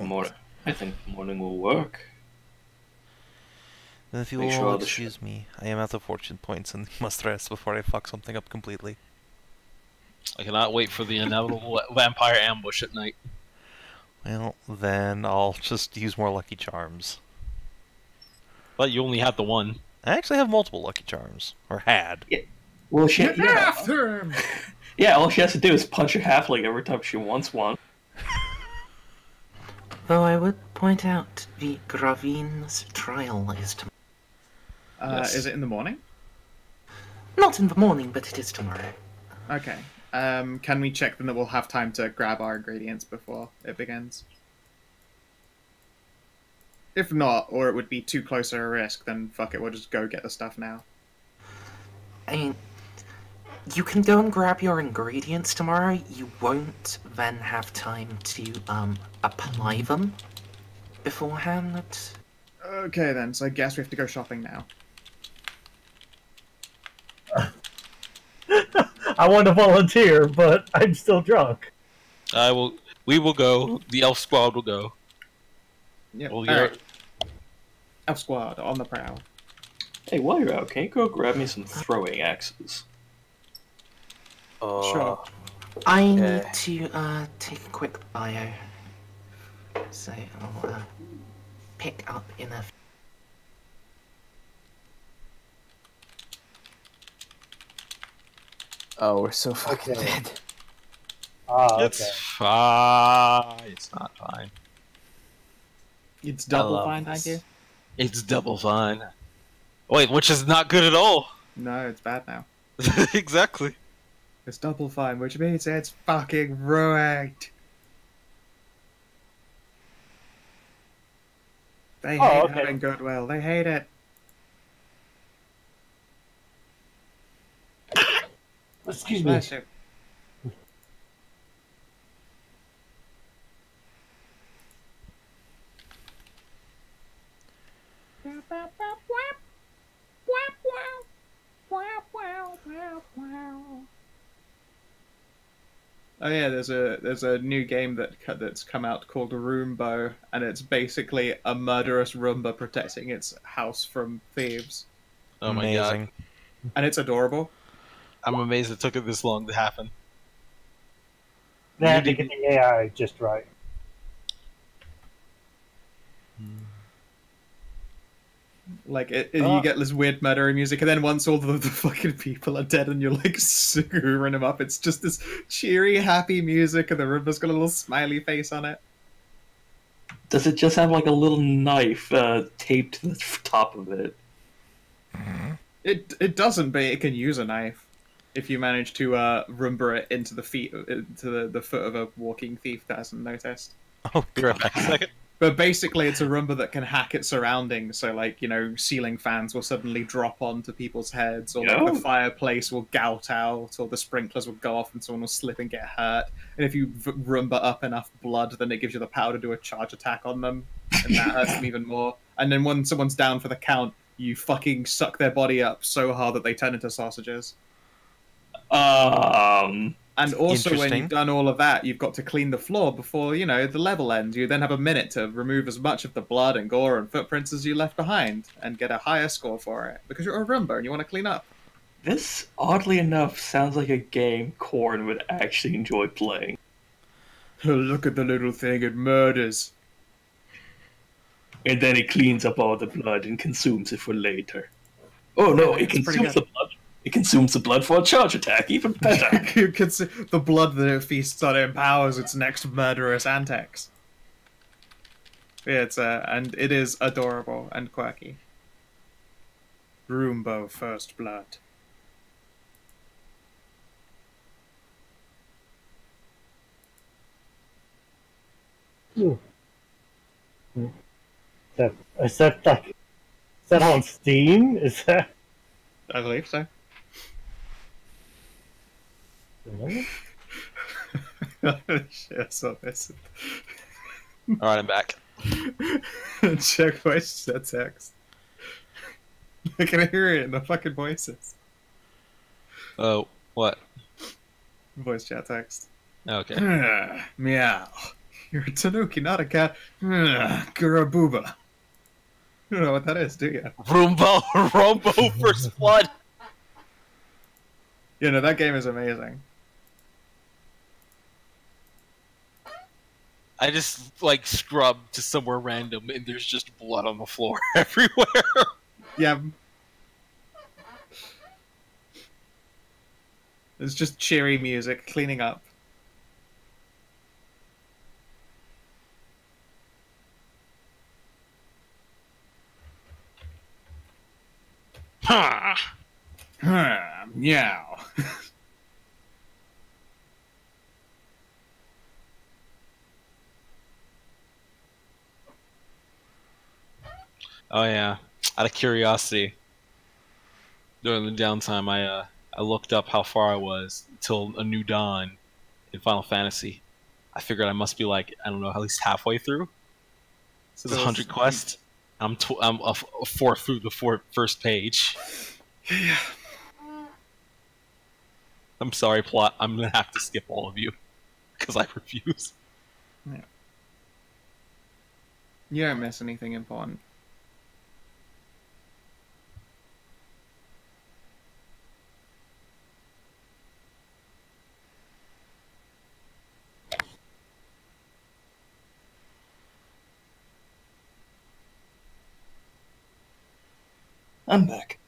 the morning will work. Then if you Make will sure all all the excuse me, I am out of fortune points and must rest before I fuck something up completely. I cannot wait for the inevitable vampire ambush at night. Well, then I'll just use more lucky charms. But you only have the one. I actually have multiple lucky charms. Or had. Well, After him! yeah, all she has to do is punch a halfling every time she wants one. Though I would point out the Gravien's trial is tomorrow. Yes. Is it in the morning? Not in the morning, but it is tomorrow. Okay. Can we check then that we'll have time to grab our ingredients before it begins? If not, or it would be too close a risk, then fuck it, we'll just go get the stuff now. I mean, you can go and grab your ingredients tomorrow. You won't then have time to apply them beforehand. Okay then, so I guess we have to go shopping now. I want to volunteer, but I'm still drunk. We will go. The elf squad will go. Yep. Well, Alright. Elf squad on the prowl. Hey, while you're out, can you go grab me some throwing axes? Sure. I need to take a quick bio, so I'll pick up in a. Oh, we're so fucking Okay. dead. Ah, okay. It's fine. It's not fine. It's I double love fine, this. thank you. It's double fine. Wait, which is not good at all. No, it's bad now. Exactly. It's double fine, which means it's fucking ruined. They hate okay. having goodwill. They hate it. Excuse me. Bless you. Oh yeah, there's a new game that's come out called Roombo, and it's basically a murderous Roomba protecting its house from thieves, Oh my god. Amazing. and it's adorable. I'm amazed it took it this long to happen. They had to get the AI just right. Like you get this weird murdering music, and then once all the fucking people are dead, and you're like screwing them up, it's just this cheery, happy music, and the Roomba's got a little smiley face on it. Does it just have like a little knife taped to the top of it? It doesn't, but it can use a knife if you manage to Roomba it into the foot of a walking thief that hasn't noticed. Oh, Be right back a second. But basically, it's a Roomba that can hack its surroundings. So, like, ceiling fans will suddenly drop onto people's heads, or like, the fireplace will gout out, or the sprinklers will go off and someone will slip and get hurt. And if you Roomba up enough blood, then it gives you the power to do a charge attack on them, and that hurts them even more. And then when someone's down for the count, you fucking suck their body up so hard that they turn into sausages. And also, when you've done all of that, you've got to clean the floor before, the level ends. You then have a minute to remove as much of the blood and gore and footprints as you left behind and get a higher score for it, because you're a Roomba and you want to clean up. This, oddly enough, sounds like a game Korn would actually enjoy playing. Look at the little thing, it murders. And then it cleans up all the blood and consumes it for later. Oh no, it consumes the blood. It consumes the blood for a charge attack, even better. The blood that it feasts on empowers its next murderous antics. Yeah, and it is adorable and quirky. Roombo First Blood. Ooh. Is that on Steam? Is that? I believe so. Shit, I saw this. Alright, I'm back. Check voice chat text. I can hear it in the fucking voices. Oh, what? Voice chat text. Okay. Meow. You're a tanuki, not a cat. Gurabuba. You don't know what that is, do you? Rombo First Blood. That game is amazing. I just scrub to somewhere random and there's just blood on the floor everywhere. Yeah. It's just cheery music, cleaning up. Meow. Oh yeah. Out of curiosity, during the downtime, I looked up how far I was till A New Dawn in Final Fantasy. I figured I must be at least halfway through. This is 100 quests. I'm a fourth through the first page. Yeah. I'm sorry, plot. I'm gonna have to skip all of you because I refuse. Yeah. You don't miss anything important. I'm back.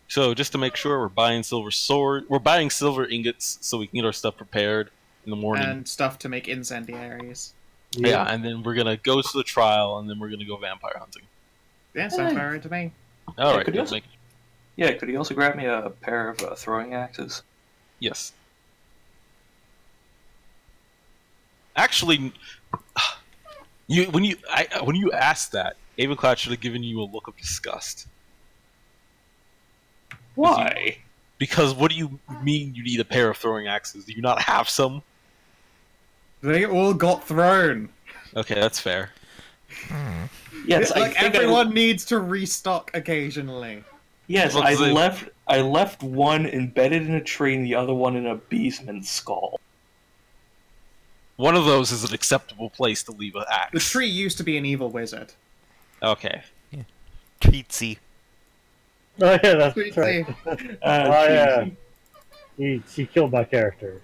So just to make sure, we're buying silver ingots so we can get our stuff prepared in the morning. And stuff to make incendiaries. Yeah, and then we're gonna go to the trial, and then we're gonna go vampire hunting. Yeah, sounds fair to me. All right. Could you also grab me a pair of throwing axes? Yes. Actually, when you asked that, Avenclad should have given you a look of disgust. Why? Because what do you mean you need a pair of throwing axes? Do you not have some? They all got thrown. Okay, that's fair. Yes, Everyone needs to restock occasionally. Yes, Well, 'cause I left one embedded in a tree and the other one in a beastman's skull. one of those is an acceptable place to leave an axe. The tree used to be an evil wizard. Okay. Treatsy. Oh yeah, that's Sweet right. Oh yeah. She killed my character.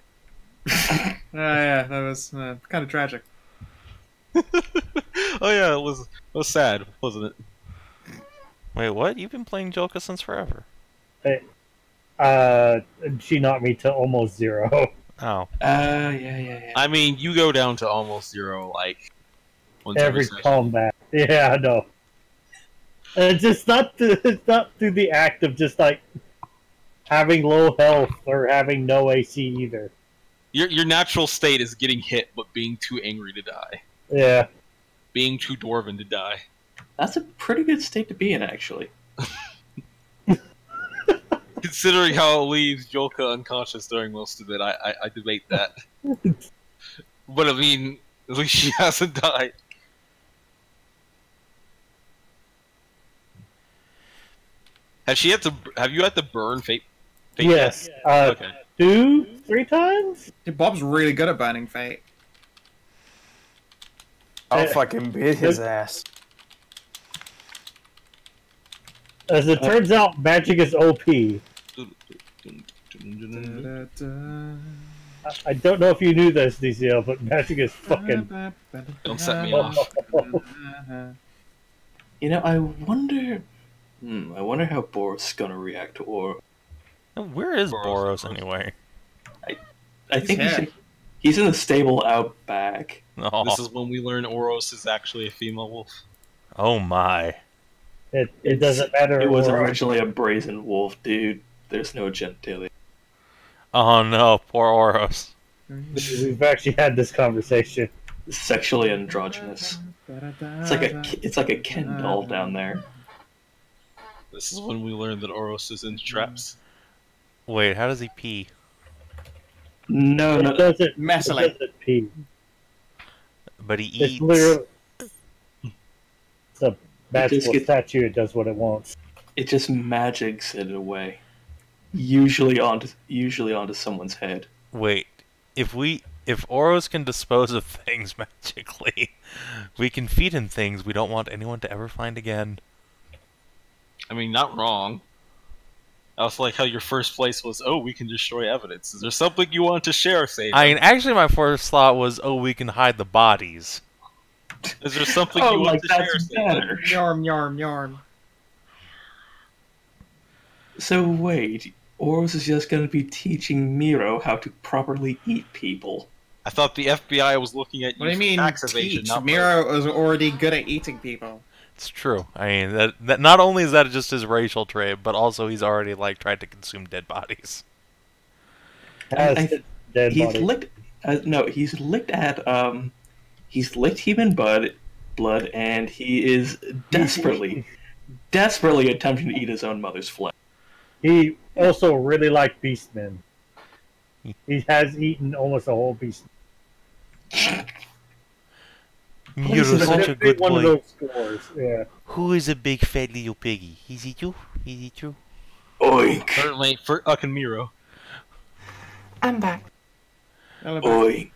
Yeah, that was kind of tragic. Oh yeah, it was sad, wasn't it? Wait, what? You've been playing Jolka since forever. She knocked me to almost 0. Oh. yeah. I mean, you go down to almost 0 like once Every session. combat. Yeah, I know. It's just not through the act of just like having low health or having no AC either. Your natural state is getting hit, but being too angry to die, Yeah. being too dwarven to die. That's a pretty good state to be in, actually. Considering how it leaves Jolka unconscious during most of it, I debate that. But I mean, at least she hasn't died. Have you had to burn fate? Yes. Okay. 2-3 times? Dude, Bob's really good at burning fate. I'll fucking beat his ass. As it turns out, magic is OP. I don't know if you knew this, DCL, but magic is fucking... Don't set me off. You know, I wonder how Boris is gonna react to Oro. Where is Boros anyway? I think here. he's in the stable out back. Oh, This is when we learn Oros is actually a female wolf. oh my. It doesn't matter. It was originally a brazen wolf, dude. There's no genitalia. Oh no, poor Oros. We've actually had this conversation. Sexually androgynous. It's like a Ken doll down there. This is when we learn that Oros is in traps. Wait, how does he pee? No, It no. doesn't, Messily. it doesn't pee. But he It's eats. literally... It's a magical gets- statue. It does what it wants. It just magics it away. Usually onto someone's head. Wait, if Oros can dispose of things magically, we can feed him things we don't want anyone to ever find again. I mean, not wrong. I also like how your first place was, oh, we can destroy evidence. Is there something you want to share, Savin? I mean, actually, my first thought was, oh, we can hide the bodies. Is there something Oh, you want like to share, that's Savin? better. Yarm, yarm, yarm. So wait, Oros is just gonna be teaching Miro how to properly eat people. I thought the FBI was looking at you What do you for mean, tax evasion, teach? not Miro was already good at eating people. It's true. I mean, that not only is that just his racial trait, but also he's already like tried to consume dead bodies. Has dead He's body. licked. He's licked human blood, and he is desperately attempting to eat his own mother's flesh. He also really liked Beastmen. He has eaten almost a whole beast. You're is it such a Big good one of boy. those scores. Yeah. Who is a big fat little piggy? Is it you? Is it you? Oink, Certainly, for fucking Miro. I'm back. oink.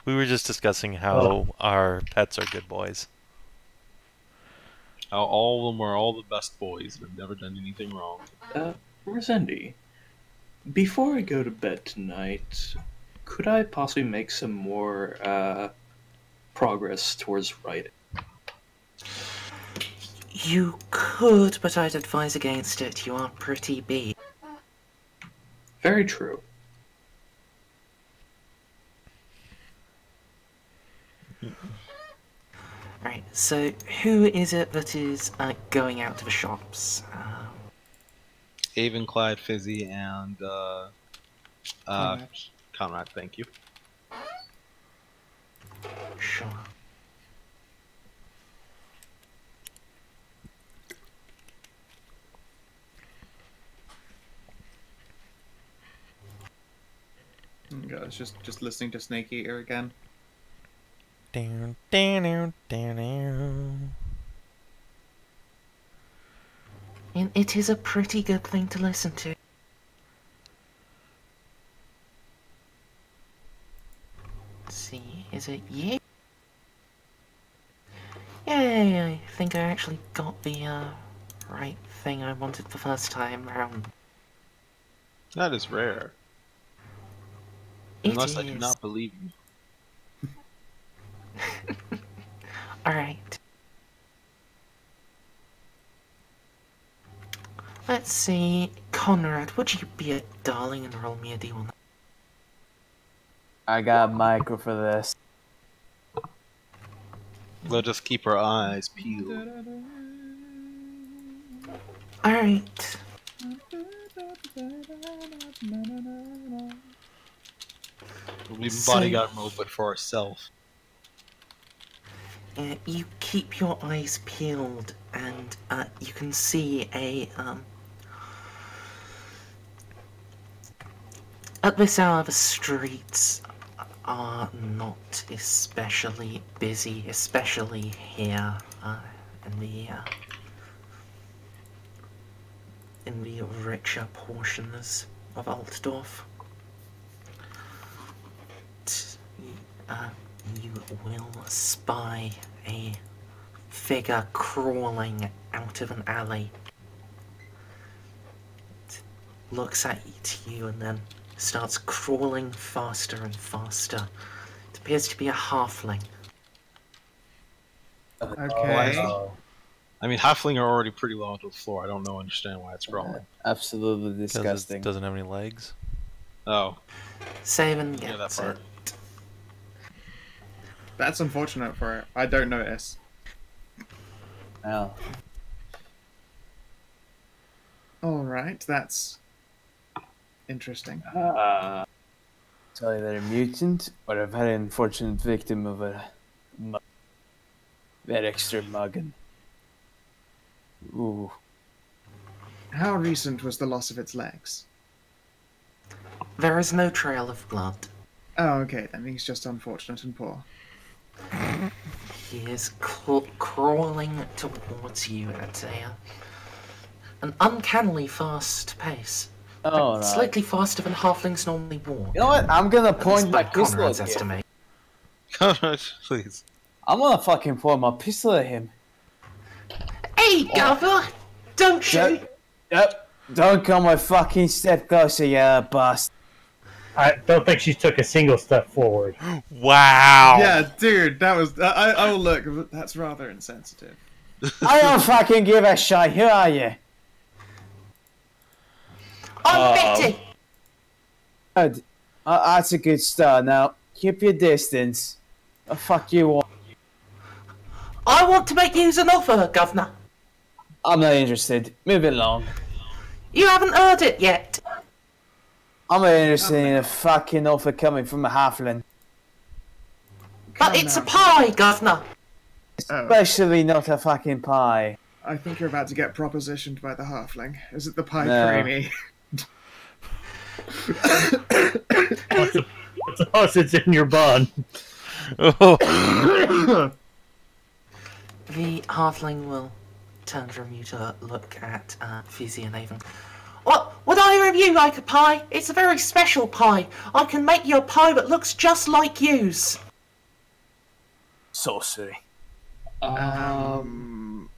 We were just discussing how our pets are good boys. How all of them are all the best boys and have never done anything wrong. Merzendi, before I go to bed tonight, could I possibly make some more progress towards writing? You could, but I'd advise against it. You are pretty big. Very true. Right, so who is it that is going out to the shops? Avenclad, Fisi, and Konrad, thank you. Sure. God, it's just listening to Snake Eater again. Down, down, down, down, down. And it is a pretty good thing to listen to. Let's see, is it you? Yay, I think I actually got the right thing I wanted the first time round. That is rare. It Unless I do is. not believe you. Alright. Let's see, Konrad, would you be a darling and roll me a d1? I got micro for this. Let us keep our eyes peeled. Alright. We'll be So- bodyguard mode, but for ourselves. You keep your eyes peeled, and you can see a at this hour the streets are not especially busy, especially here in the richer portions of Altdorf. You will spy a figure crawling out of an alley. It looks at you and then starts crawling faster and faster. It appears to be a halfling. Okay. I mean, halfling are already pretty low onto the floor. I don't understand why it's crawling. Absolutely 'Cause disgusting. it doesn't have any legs. Oh, Savin Yeah, that gets part. it. That's unfortunate for it. I don't notice. Well, Alright, that's interesting. so either a mutant or a very unfortunate victim of a very extreme mugging. Ooh. How recent was the loss of its legs? There is no trail of blood. Oh, okay, then he's just unfortunate and poor. He is crawling towards you at an uncannily fast pace. Oh, Slightly faster than halflings normally walk. You know what? I'm gonna At least point my by pistol Conrad's at him. estimate. Konrad, please. I'm gonna fucking point my pistol at him. Hey, Governor! Don't shoot! Yep. Don't come a fucking step closer, you bastard. I don't think she took a single step forward. Wow. Yeah, dude, that was. I will look, but that's rather insensitive. I don't fucking give a shit. Who are you? I'm Betty! Good. That's a good start. Now, keep your distance. Oh, fuck you all. I want to make you an offer, Governor. I'm not interested. Move it along. You haven't heard it yet. I'm not interested in a fucking offer coming from a halfling. But it's a pie, Governor. Oh, Especially not a fucking pie. I think you're about to get propositioned by the halfling. Is it the pie No. creamy? Plus, it's in your bun. Oh. The halfling will turn from you to look at Fisi and Avon. What? Would either of you like a pie? It's a very special pie. I can make you a pie that looks just like you's. Sorcery. I'm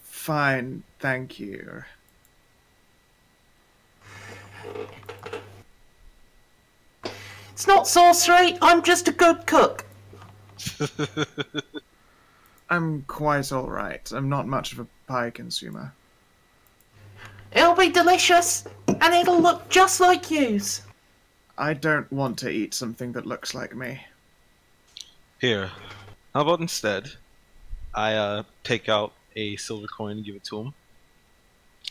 fine, thank you. It's not sorcery. I'm just a good cook. I'm quite alright. I'm not much of a pie consumer. It'll be delicious, and it'll look just like you's. I don't want to eat something that looks like me. Here. How about instead, I take out a silver coin and give it to him.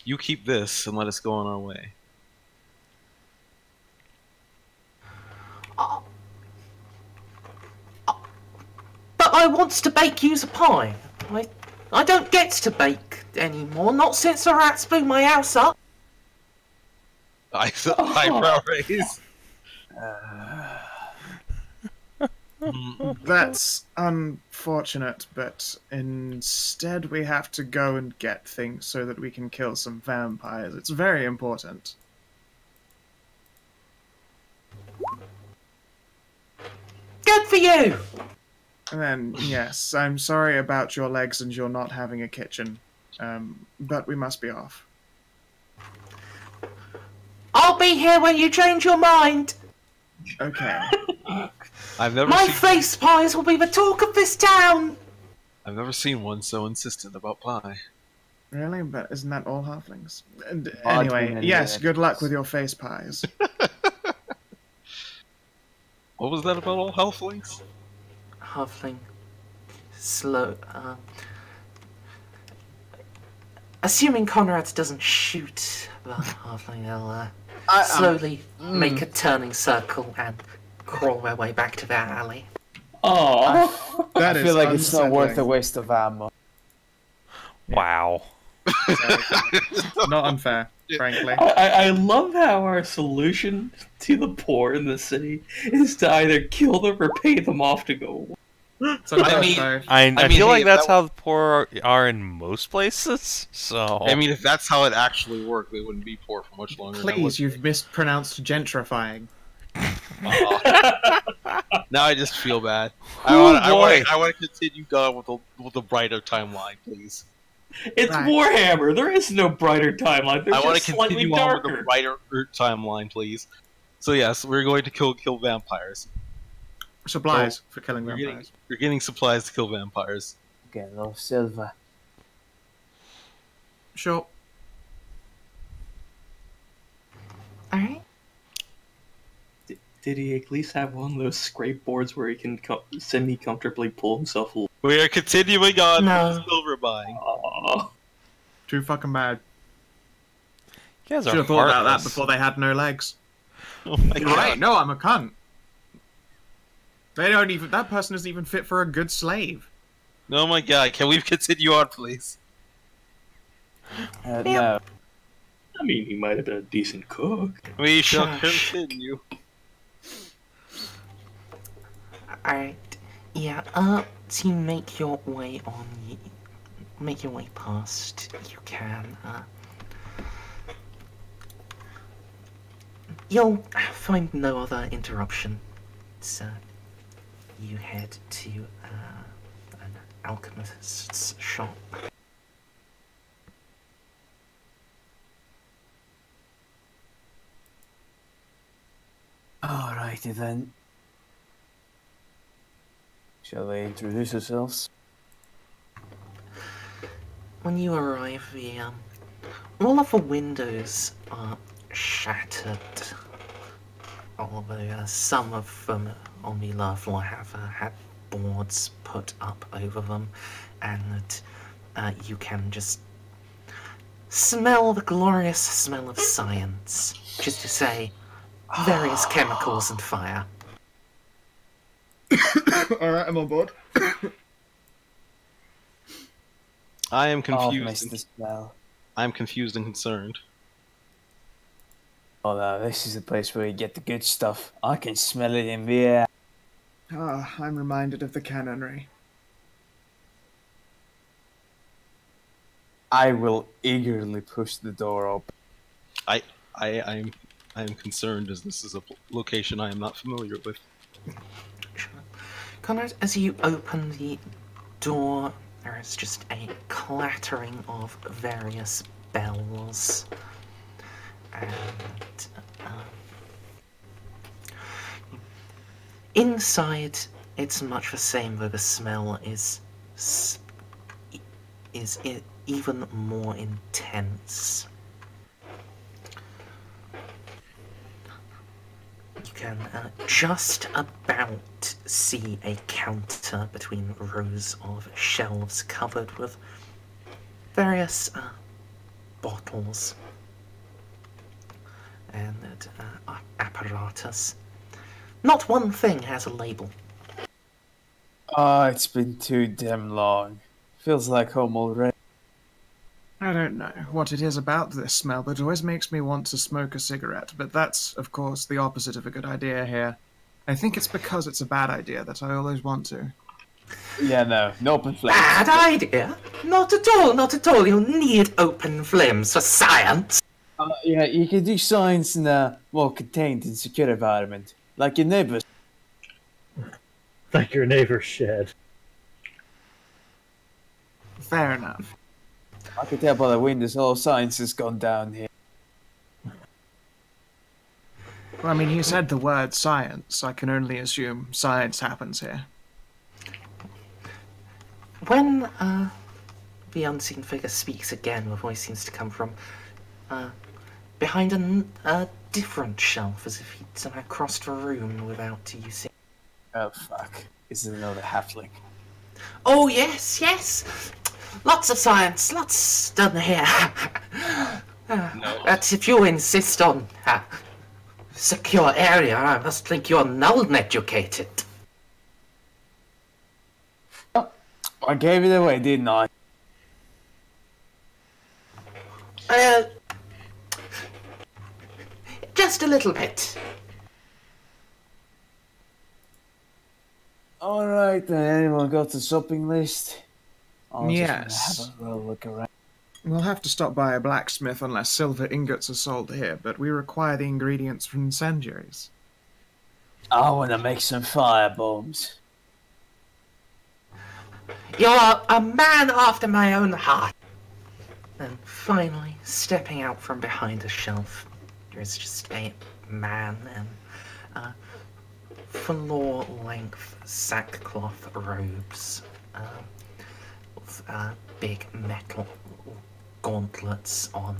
You keep this and let us go on our way. But I wants to bake you's a pie. I don't get to bake anymore, not since the rats blew my house up. Eyebrow raise. That's unfortunate, but instead we have to go and get things so that we can kill some vampires. It's very important. Good for you! And then, yes, I'm sorry about your legs and your not having a kitchen, but we must be off. I'll be here when you change your mind! Okay. I've never My seen face pies will be the talk of this town! I've never seen one so insistent about pie. Really? But isn't that all halflings? And Odd anyway, women, yes, yeah. good luck with your face pies. What was that about all halflings? Halfling. Slow. Assuming Konrad doesn't shoot the halfling, they'll slowly make a turning circle and crawl their way back to their alley. Oh, That I is feel like it's not worth the unsettling. waste of ammo. Wow. Not unfair, frankly. I love how our solution to the poor in the city is to either kill them or pay them off to go. I mean- I mean, feel hey, like if that's that how the poor are in most places. So I mean, if that's how it actually worked, they wouldn't be poor for much longer. than that Please, was- you've mispronounced gentrifying. Now I just feel bad. Oh, I boy. want to continue going with the brighter timeline, please. It's Right. Warhammer. There is no brighter timeline. There's I want just to slightly continue on with darker. the brighter timeline, please. So yes, we're going to kill vampires. Supplies for killing We're vampires. getting supplies to kill vampires. Okay, no silver. Sure. Alright. Did he at least have one of those scrape boards where he can semi-comfortably pull himself? We are continuing on No. with silver buying. Oh, Too fucking bad. you guys Should are have thought about that heartless. before they had no legs. Oh my You're god! right. No, I'm a cunt. They don't even. That person isn't even fit for a good slave. Oh my god! Can we continue on, please? No. I mean, he might have been a decent cook. We shall Gosh. continue. Alright. Yeah, to make your way past, you can, you'll find no other interruption. So, you head to, an alchemist's shop. Alrighty then. Shall we introduce ourselves? When you arrive, all of the windows are shattered. Although some of them on the lower floor have had boards put up over them, and you can just smell the glorious smell of science, which is to say, various chemicals and fire. Alright, I'm on board. I am Oh, confused. missed the smell. I'm confused and concerned. Oh no, this is the place where you get the good stuff. I can smell it in the air. Ah, I'm reminded of the cannonry. I will eagerly push the door open. I'm concerned as this is a location I am not familiar with. Konrad, as you open the door, there is just a clattering of various bells. And inside, it's much the same, though the smell is even more intense. You can just about see a counter between rows of shelves covered with various bottles and apparatus. Not one thing has a label. Oh, it's been too damn long. Feels like home already. I don't know what it is about this smell, but it always makes me want to smoke a cigarette. But that's, of course, the opposite of a good idea here. I think it's because it's a bad idea that I always want to. Yeah, no open flames. Bad idea? Not at all, not at all. You need open flames for science. Yeah, you can do science in a more contained and secure environment, like your neighbors. Like your neighbor's shed. Fair enough. I can tell by the windows all science has gone down here. Well, I mean, you said the word science. I can only assume science happens here. When the unseen figure speaks again, the voice seems to come from behind a different shelf, as if he'd somehow crossed the room without you seeing. Oh fuck! Is it another halfling? Oh yes, yes. Lots of science, lots done here. No. But if you insist on a secure area, I must think you're null educated. I gave it away, didn't I? Just a little bit. Alright then, anyone got the shopping list? I'll Yes. just have a real look around. We'll have to stop by a blacksmith unless silver ingots are sold here, but we require the ingredients from incendiaries. I want to make some fire bombs. You're a man after my own heart. And finally, stepping out from behind a shelf, there's just a man in floor-length sackcloth robes, with big metal gauntlets on,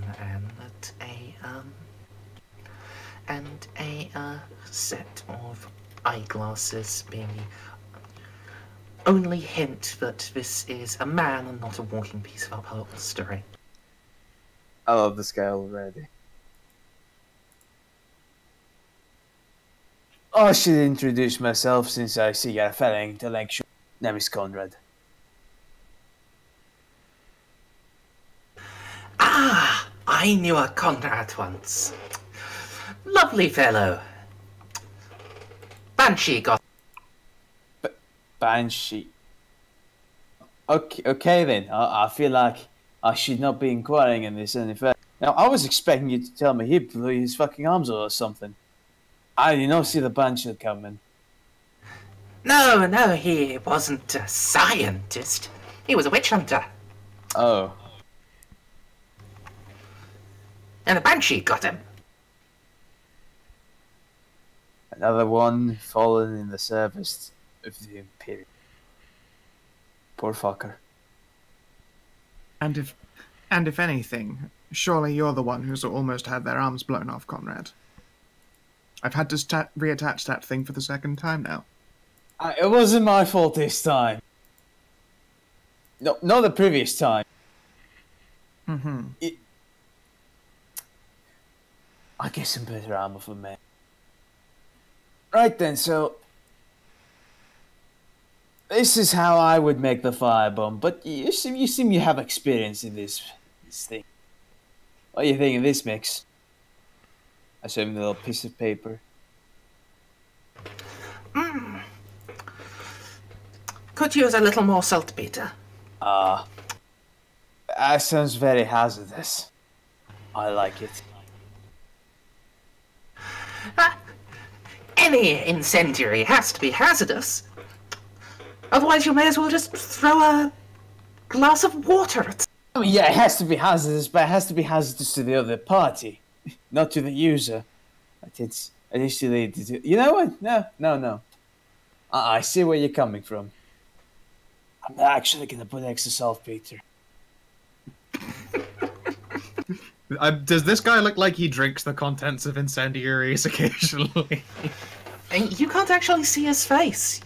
and a set of eyeglasses, being the only hint that this is a man and not a walking piece of upholstery. I love this guy already. I should introduce myself since I see you're a fellow intellectual. Name is Konrad. Ah, I knew a Konrad once. Lovely fellow. Banshee got. Banshee. Okay then. I feel like I should not be inquiring in this any further. Now, I was expecting you to tell me he blew his fucking arms or something. I did not see the Banshee coming. No, he wasn't a scientist. He was a witch hunter. Oh. And the Banshee got him. Another one fallen in the service of the Imperium. Poor fucker. And if anything, surely you're the one who's almost had their arms blown off, Konrad. I've had to reattach that thing for the second time now. It wasn't my fault this time. No, not the previous time. Mm-hmm. I get some better armor for me. Right then, so this is how I would make the firebomb. But you seem you have experience in this thing. What do you think of this mix? I show him the little piece of paper. Could use a little more saltpeter. That sounds very hazardous. I like it. Any incendiary has to be hazardous. Otherwise, you may as well just throw a glass of water at. I mean, yeah, it has to be hazardous, but it has to be hazardous to the other party, not to the user. It's initially, you know what? No. I see where you're coming from. I'm actually gonna put extra saltpeter. Does this guy look like he drinks the contents of incendiaries occasionally? And you can't actually see his face.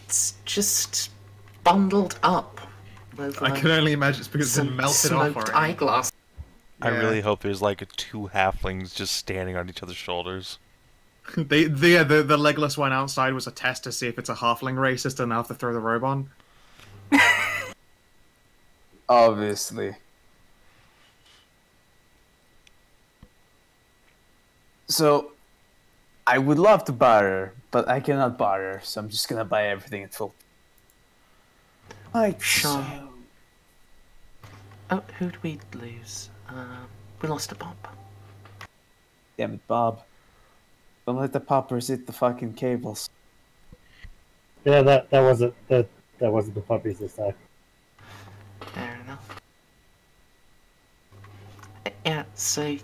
It's just bundled up. With, I can only imagine it's because it's been some melted off smoked already. eyeglass. I Yeah. really hope there's like two halflings just standing on each other's shoulders. The legless one outside was a test to see if it's a halfling racist and they'll have to throw the robe on. Obviously. So, I would love to barter, but I cannot barter, so I'm just gonna buy everything at full. Right, Sure. so... Oh, who'd we lose? We lost a Bob. Damn it, Bob. Don't let the poppers hit the fucking cables. Yeah, that wasn't that wasn't the puppies this time. Fair enough. Yeah, so,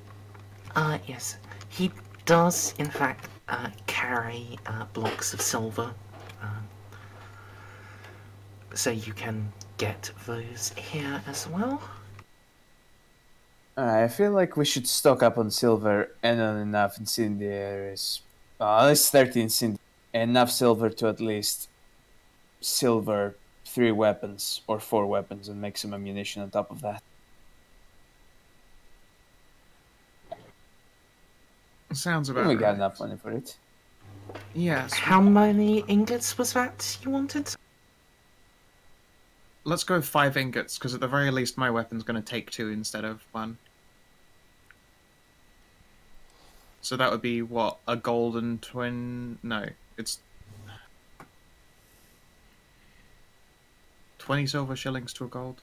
yes, he does, in fact, carry blocks of silver. So you can get those here as well. I feel like we should stock up on silver and on enough incendiaries. At least 30 incendiaries. Enough silver to at least silver 3 weapons or 4 weapons and make some ammunition on top of that. Sounds about We got right. enough money for it. Yes. How many ingots was that you wanted? Let's go 5 ingots, because at the very least my weapon's going to take 2 instead of 1. So that would be, what, a golden twin... No, it's... 20 silver shillings to a gold.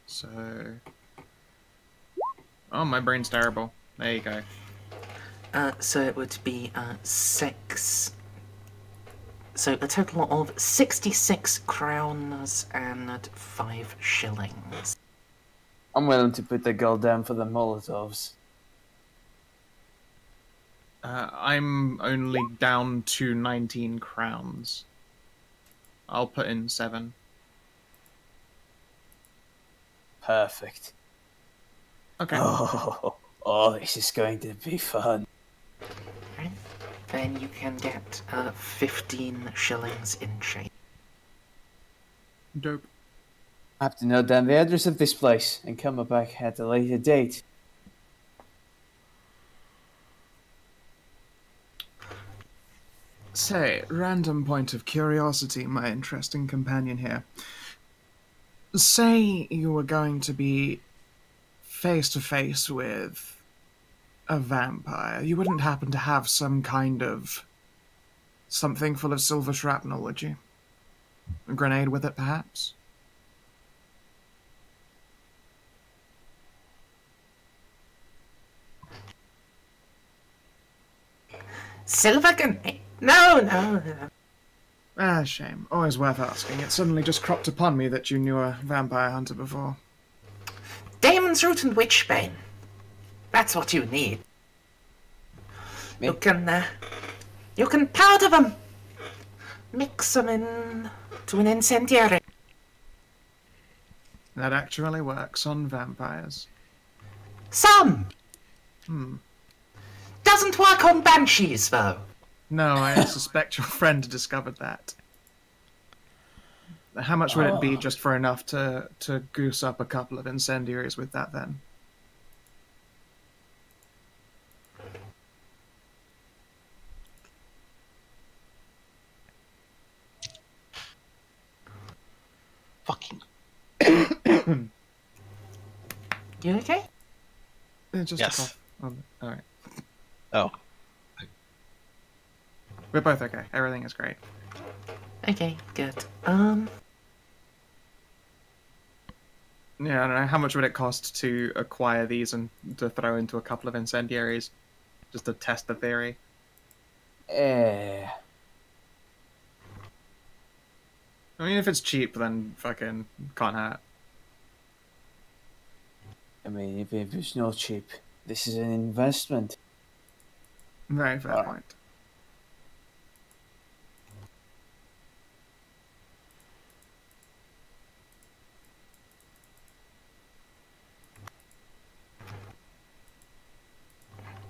So... Oh, my brain's terrible. There you go. So it would be 6. So a total of 66 crowns and 5 shillings. I'm willing to put the gold down for the Molotovs. I'm only down to 19 crowns. I'll put in 7. Perfect. Okay. Oh, this is going to be fun. Right. Then you can get 15 shillings in change. Dope. I have to note down the address of this place and come back at a later date. Say, random point of curiosity, my interesting companion here. Say you were going to be face to face with a vampire. You wouldn't happen to have some kind of something full of silver shrapnel, would you? A grenade with it, perhaps? Silver grenade? No. Ah, shame. Always worth asking. It suddenly just cropped upon me that you knew a vampire hunter before. Demon's root and witchbane. That's what you need. Me? You can powder them. Mix them in to an incendiary. That actually works on vampires. Some. Hmm. Doesn't work on banshees, though. No, I suspect your friend discovered that. How much would it be just for enough to goose up a couple of incendiaries with that, then? Fucking. You okay? Just Yes. a cough. Oh, alright. Oh. We're both okay. Everything is great. Okay, good. Yeah, I don't know. How much would it cost to acquire these and to throw into a couple of incendiaries? Just to test the theory. Eh. I mean, if it's cheap, then fucking can't hurt. I mean, if it's not cheap, this is an investment. Very fair point.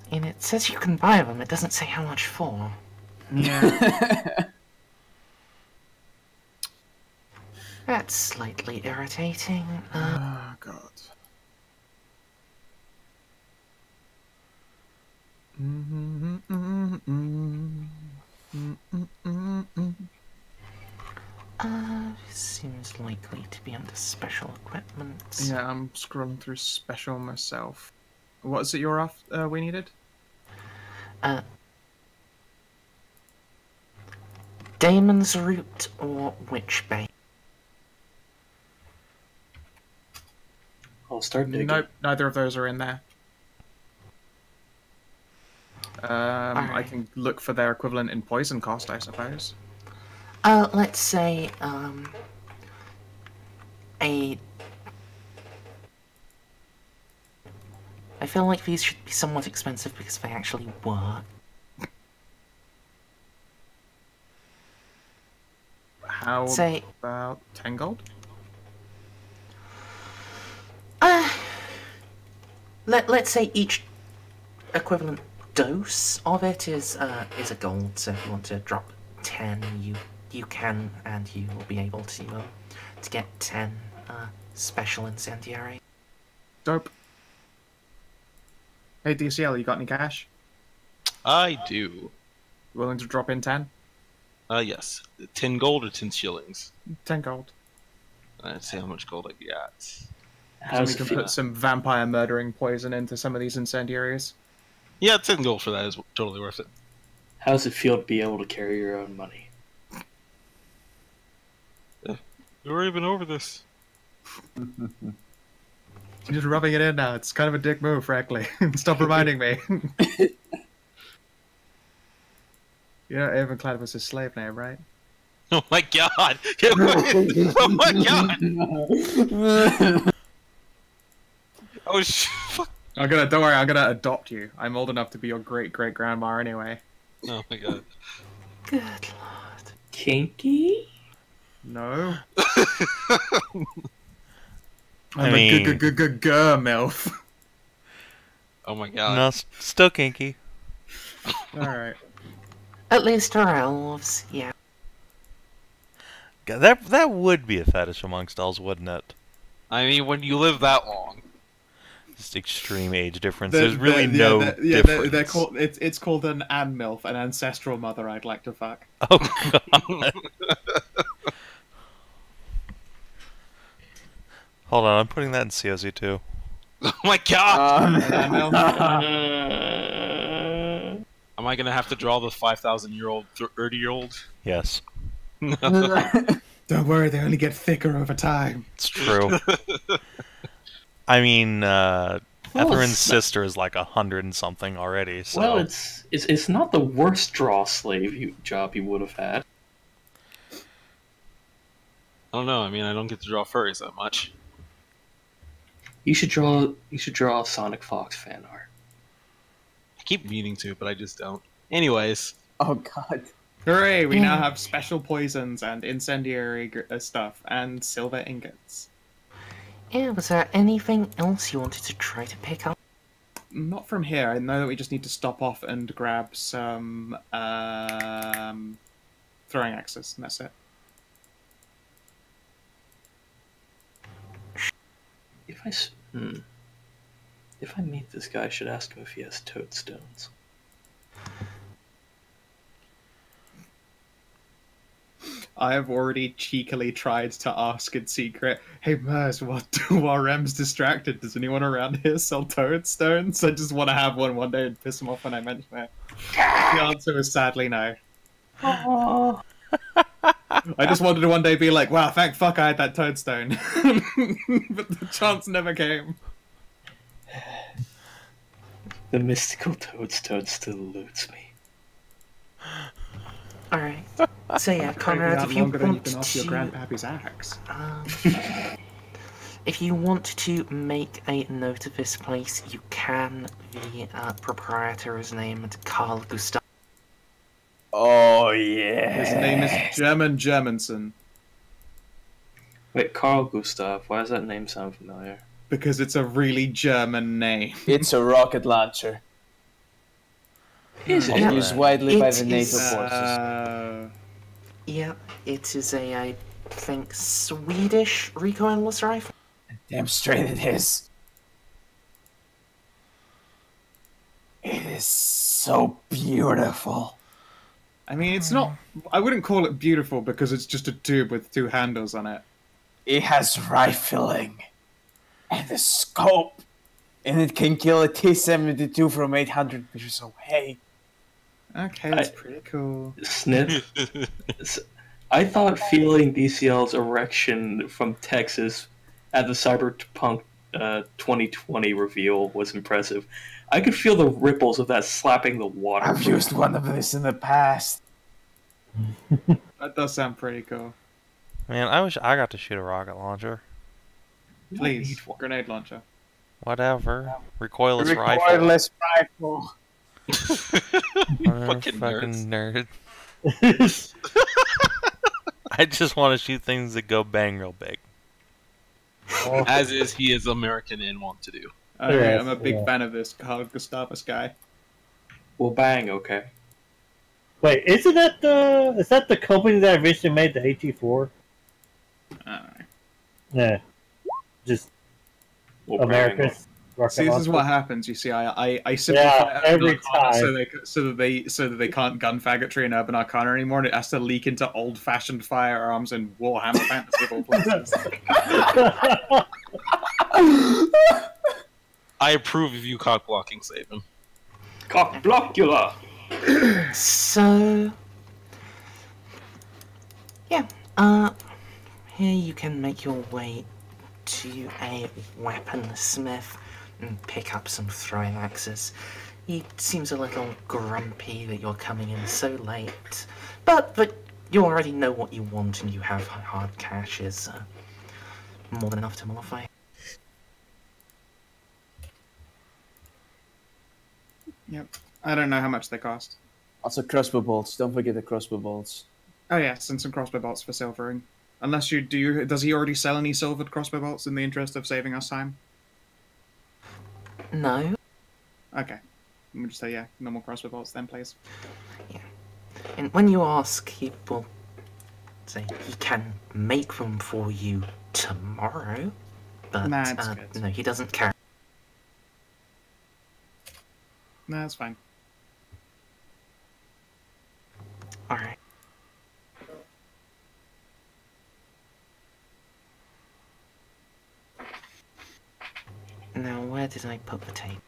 And it says you can buy them, it doesn't say how much for. Yeah. That's slightly irritating. Oh, God. Seems likely to be under special equipment. Yeah, I'm scrolling through special myself. What is it you're off? We needed? Damon's Root or Witchbane? I'll start digging. Nope, neither of those are in there. I can look for their equivalent in poison cost, I suppose. Let's say, I feel like these should be somewhat expensive because they actually work. How Say, about 10 gold? let's say each equivalent dose of it is a gold. So if you want to drop 10, you can, and you will be able to get 10 special incendiary. Dope. Hey DCL, you got any cash? I do. Willing to drop in 10? Yes. 10 gold or 10 shillings? 10 gold. Let's see how much gold I got. So How's we it can feel? put some vampire murdering poison into some of these incendiaries. Yeah, 10 gold for that is totally worth it. How does it feel to be able to carry your own money? We've already been over this. You're just rubbing it in now. It's kind of a dick move, frankly. Stop reminding me. You know, Avenclad was his slave name, right? Oh my god! Oh my god! Oh fuck! Don't worry, I'm gonna adopt you. I'm old enough to be your great-great-grandma anyway. Oh my god. Good lord. Kinky? No. I I'm mean- a MILF. Oh my god. No, still kinky. Alright. At least for elves, yeah. God, that would be a fetish amongst elves, wouldn't it? I mean, when you live that long. Just extreme age difference. There's really no difference. They're called, it's called an MILF, an ancestral mother I'd like to fuck. Oh god. Hold on, I'm putting that in COZ too. Oh my god! An MILF? Am I gonna have to draw the 5,000-year-old, 30-year-old? Yes, Don't worry, they only get thicker over time. it's true. I mean, Etherin's it's- sister is like 100 and something already. So. Well, it's not the worst draw slave job you would have had. I don't know. I mean, I don't get to draw furries that much. You should draw Sonic Fox fan art. I keep meaning to, but I just don't. Anyways, Oh god. Hooray, we now have special poisons and incendiary stuff, and silver ingots. Yeah, was there anything else you wanted to try to pick up? Not from here. I know that we just need to stop off and grab some throwing axes, and that's it. If I meet this guy, I should ask him if he has toadstones. I have already cheekily tried to ask in secret, hey Merz, while Rem's distracted, does anyone around here sell toadstones? I just want to have one day and piss him off when I mention it. The answer is sadly no. Oh. I just wanted to one day be like, wow, thank fuck I had that toadstone. But the chance never came. The mystical toadstone still eludes me. Alright. So yeah, Crazy Konrad, out if you longer than you want can off your to... grandpappy's axe. If you want to make a note of this place, you can. The proprietor is named Carl Gustav. Oh yeah. His name is German Germanson, Wait, Carl Gustav, why does that name sound familiar? because it's a really German name. It's a rocket launcher. Is Yeah. Used widely by It the NATO is, forces. Yeah, it is a, I think, Swedish recoilless rifle. Damn straight it is. It is so beautiful. I mean, it's not. I wouldn't call it beautiful because it's just a tube with two handles on it. It has rifling and a scope, and it can kill a T-72 from 800 meters away. Okay, that's pretty cool. Sniff. I thought feeling DCL's erection from Texas at the Cyberpunk 2020 reveal was impressive. I could feel the ripples of that slapping the water. I've used one of this in the past. That does sound pretty cool. Man, I wish I got to shoot a rocket launcher. Please, grenade launcher. Whatever. Recoilless rifle. Recoilless rifle. Fucking nerd. I just want to shoot things that go bang real big. As is, he is American and want to do. I'm a big fan of this Carl Gustavus guy. Well, bang, okay. Wait, isn't that the company that originally made the AT4? Yeah, just Well, America's rocket See, this is launcher. what happens. You see, I simplify Yeah, every Arcana time. so that they can't gun faggotry in Urban Arcana anymore, and it has to leak into old-fashioned firearms and Warhammer fantasy of all places. I approve of you cock blocking, Savin. Cock blockula! So, yeah, here you can make your way to a weaponsmith and pick up some throwing axes. He seems a little grumpy that you're coming in so late, but you already know what you want and you have hard cash is more than enough to mollify. Yep. I don't know how much they cost. Also, crossbow bolts. Don't forget the crossbow bolts. Oh yes, and some crossbow bolts for silvering. Unless does he already sell any silvered crossbow bolts in the interest of saving us time? No. Okay. Let me just say, yeah, normal crossbow bolts then, please. Yeah. And when you ask, he will say he can make them for you tomorrow, but Nah, it's good. no, he doesn't carry. No, that's fine. Alright. Now, where did I put the tape?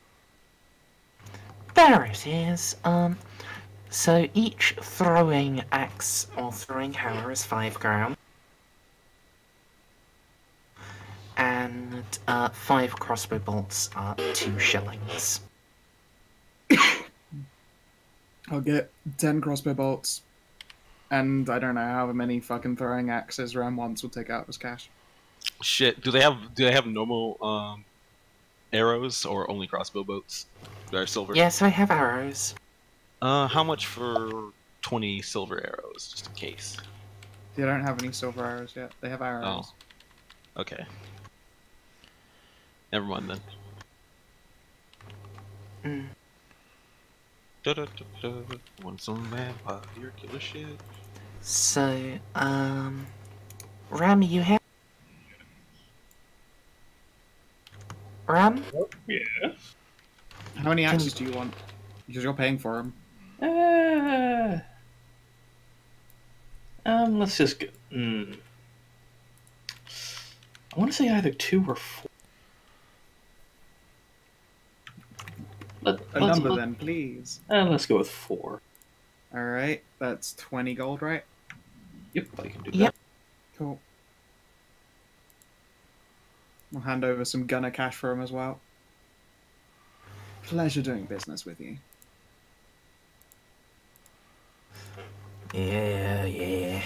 There it is. So each throwing axe or throwing hammer is 5 ground. And 5 crossbow bolts are 2 shillings. I'll get 10 crossbow bolts, and I don't know however many fucking throwing axes round once will take out as cash. Shit, do they have normal arrows or only crossbow bolts that are silver? Yes, I have arrows. How much for 20 silver arrows, just in case? They don't have any silver arrows yet. They have arrows. Oh. Okay. Never mind then. Mm. Want some vampire killer shit? So, Ram, you have? Ram? Yeah. How many axes do you want? Because you're paying for them. Let's just go. I want to say either 2 or 4. A number then, please. Let's go with 4. Alright, that's 20 gold, right? Yep, I can do Yep. Cool. We'll hand over some Gunnar cash for him as well. Pleasure doing business with you. Yeah.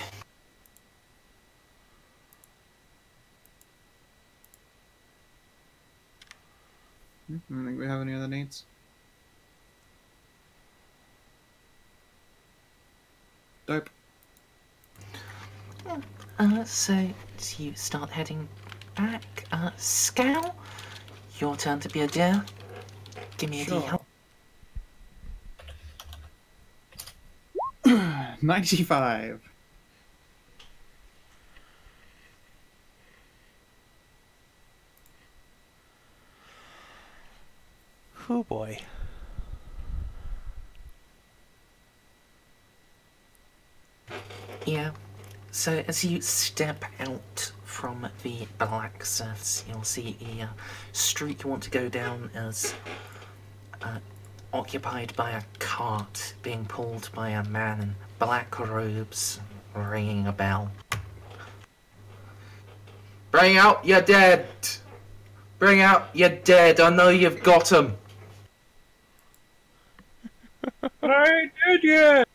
I don't think we have any other needs. Dope. So you start heading back. Skow, your turn to be a deer. Give me a Sure. D-help. 95. Oh boy. Yeah. So as you step out from the blacksmiths, you'll see a street you want to go down as occupied by a cart being pulled by a man in black robes, ringing a bell. Bring out your dead! Bring out your dead, I know you've got 'em! But I ain't dead yet!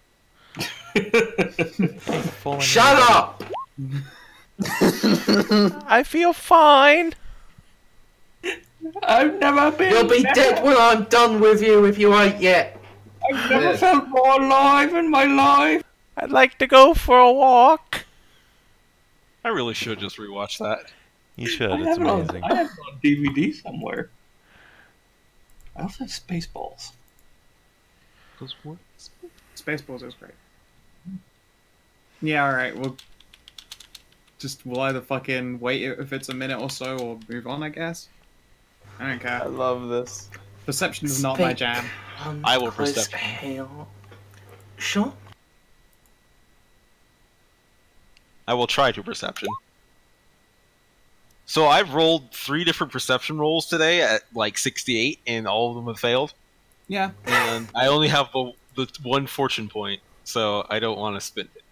Shut up! I feel fine. I've never been. You'll be dead when I'm done with you if you ain't yet. I've never felt more alive in my life. I'd like to go for a walk. I really should just rewatch that. You should. I It's have amazing. it on DVD somewhere. I also have Spaceballs. Those what? Spaceballs is great. Yeah, alright, we'll either fucking wait if it's a minute or so or move on, I guess. I don't I care. love this. Perception is not my jam. I will Close perception. hail. Sure. I will try to perception. So I've rolled 3 different perception rolls today at like 68, and all of them have failed. Yeah. And I only have the 1 fortune point, so I don't want to spend it.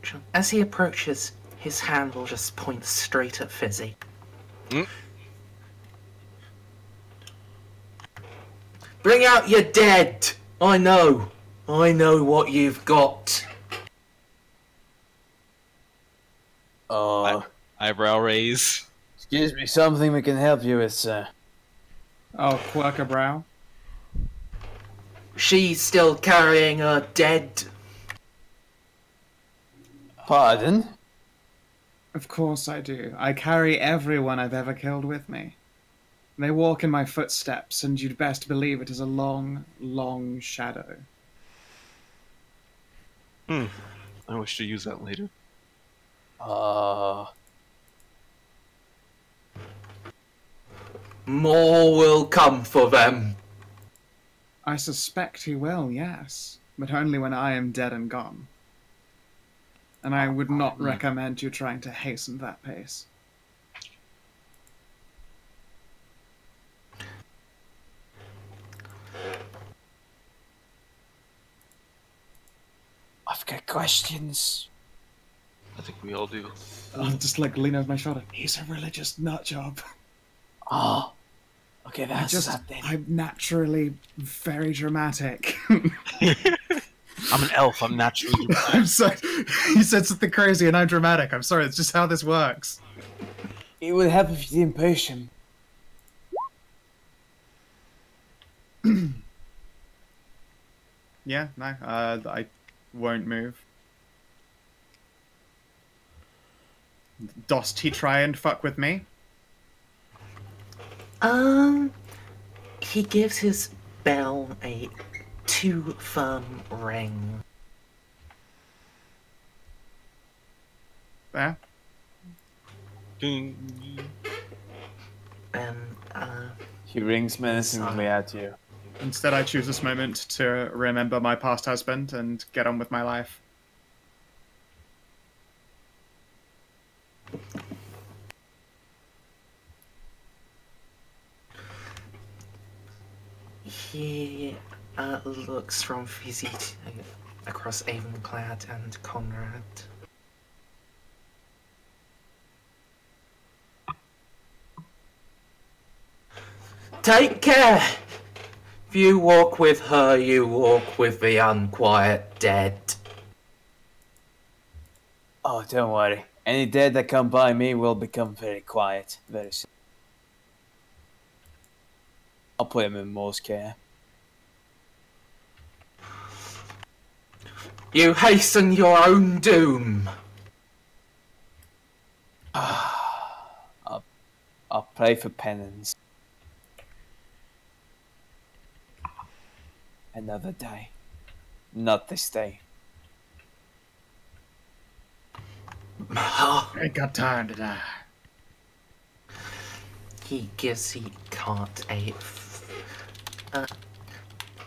Sure. As he approaches, his hand will just point straight at Fizzy. Mm. Bring out your dead! I know what you've got. Eyebrow raise. Excuse me, something we can help you with, sir. Oh, quirk a brow. She's still carrying her dead. Pardon? Of course I do. I carry everyone I've ever killed with me. They walk in my footsteps, and you'd best believe it is a long, long shadow. I wish to use that later. More will come for them. I suspect he will, yes, but only when I am dead and gone. And I would not recommend you trying to hasten that pace. I've got questions. I think we all do. I'll just like lean over my shoulder. He's a religious nutjob. Oh. Okay, that's that then. I'm naturally very dramatic. I'm an elf. I'm naturally. I'm sorry. You said something crazy and I'm dramatic. I'm sorry. It's just how this works. It would help if you didn't push him. Yeah, no. I won't move. Dost he try and fuck with me? He gives his bell a too firm ring. There. And, He rings menacingly at you. Instead, I choose this moment to remember my past husband and get on with my life. he looks from Fisi across Avenclad and Konrad. Take care! If you walk with her, you walk with the unquiet dead. Oh, don't worry. Any dead that come by me will become very quiet very soon. I'll put him in most care. You hasten your own doom. I'll pray for penance. Another day. Not this day. I got time to die. He gives the cart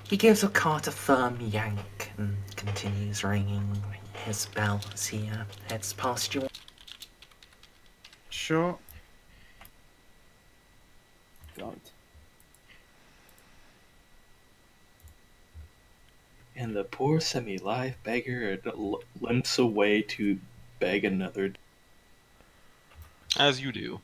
he gives a cart a firm yank and continues ringing his bell as he heads past you. Sure. God. And the poor semi-live beggar limps away to beg another. As you do.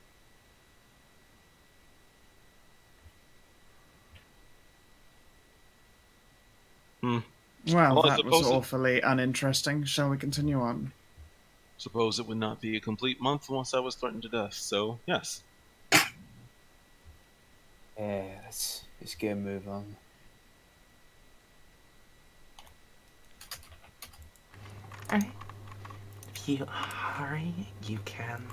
Well, Well, I that was suppose it- awfully uninteresting. Shall we continue on? Suppose it would not be a complete month once I was threatened to death, so yes. Yeah, let's get a move on. Alright. If you hurry, you can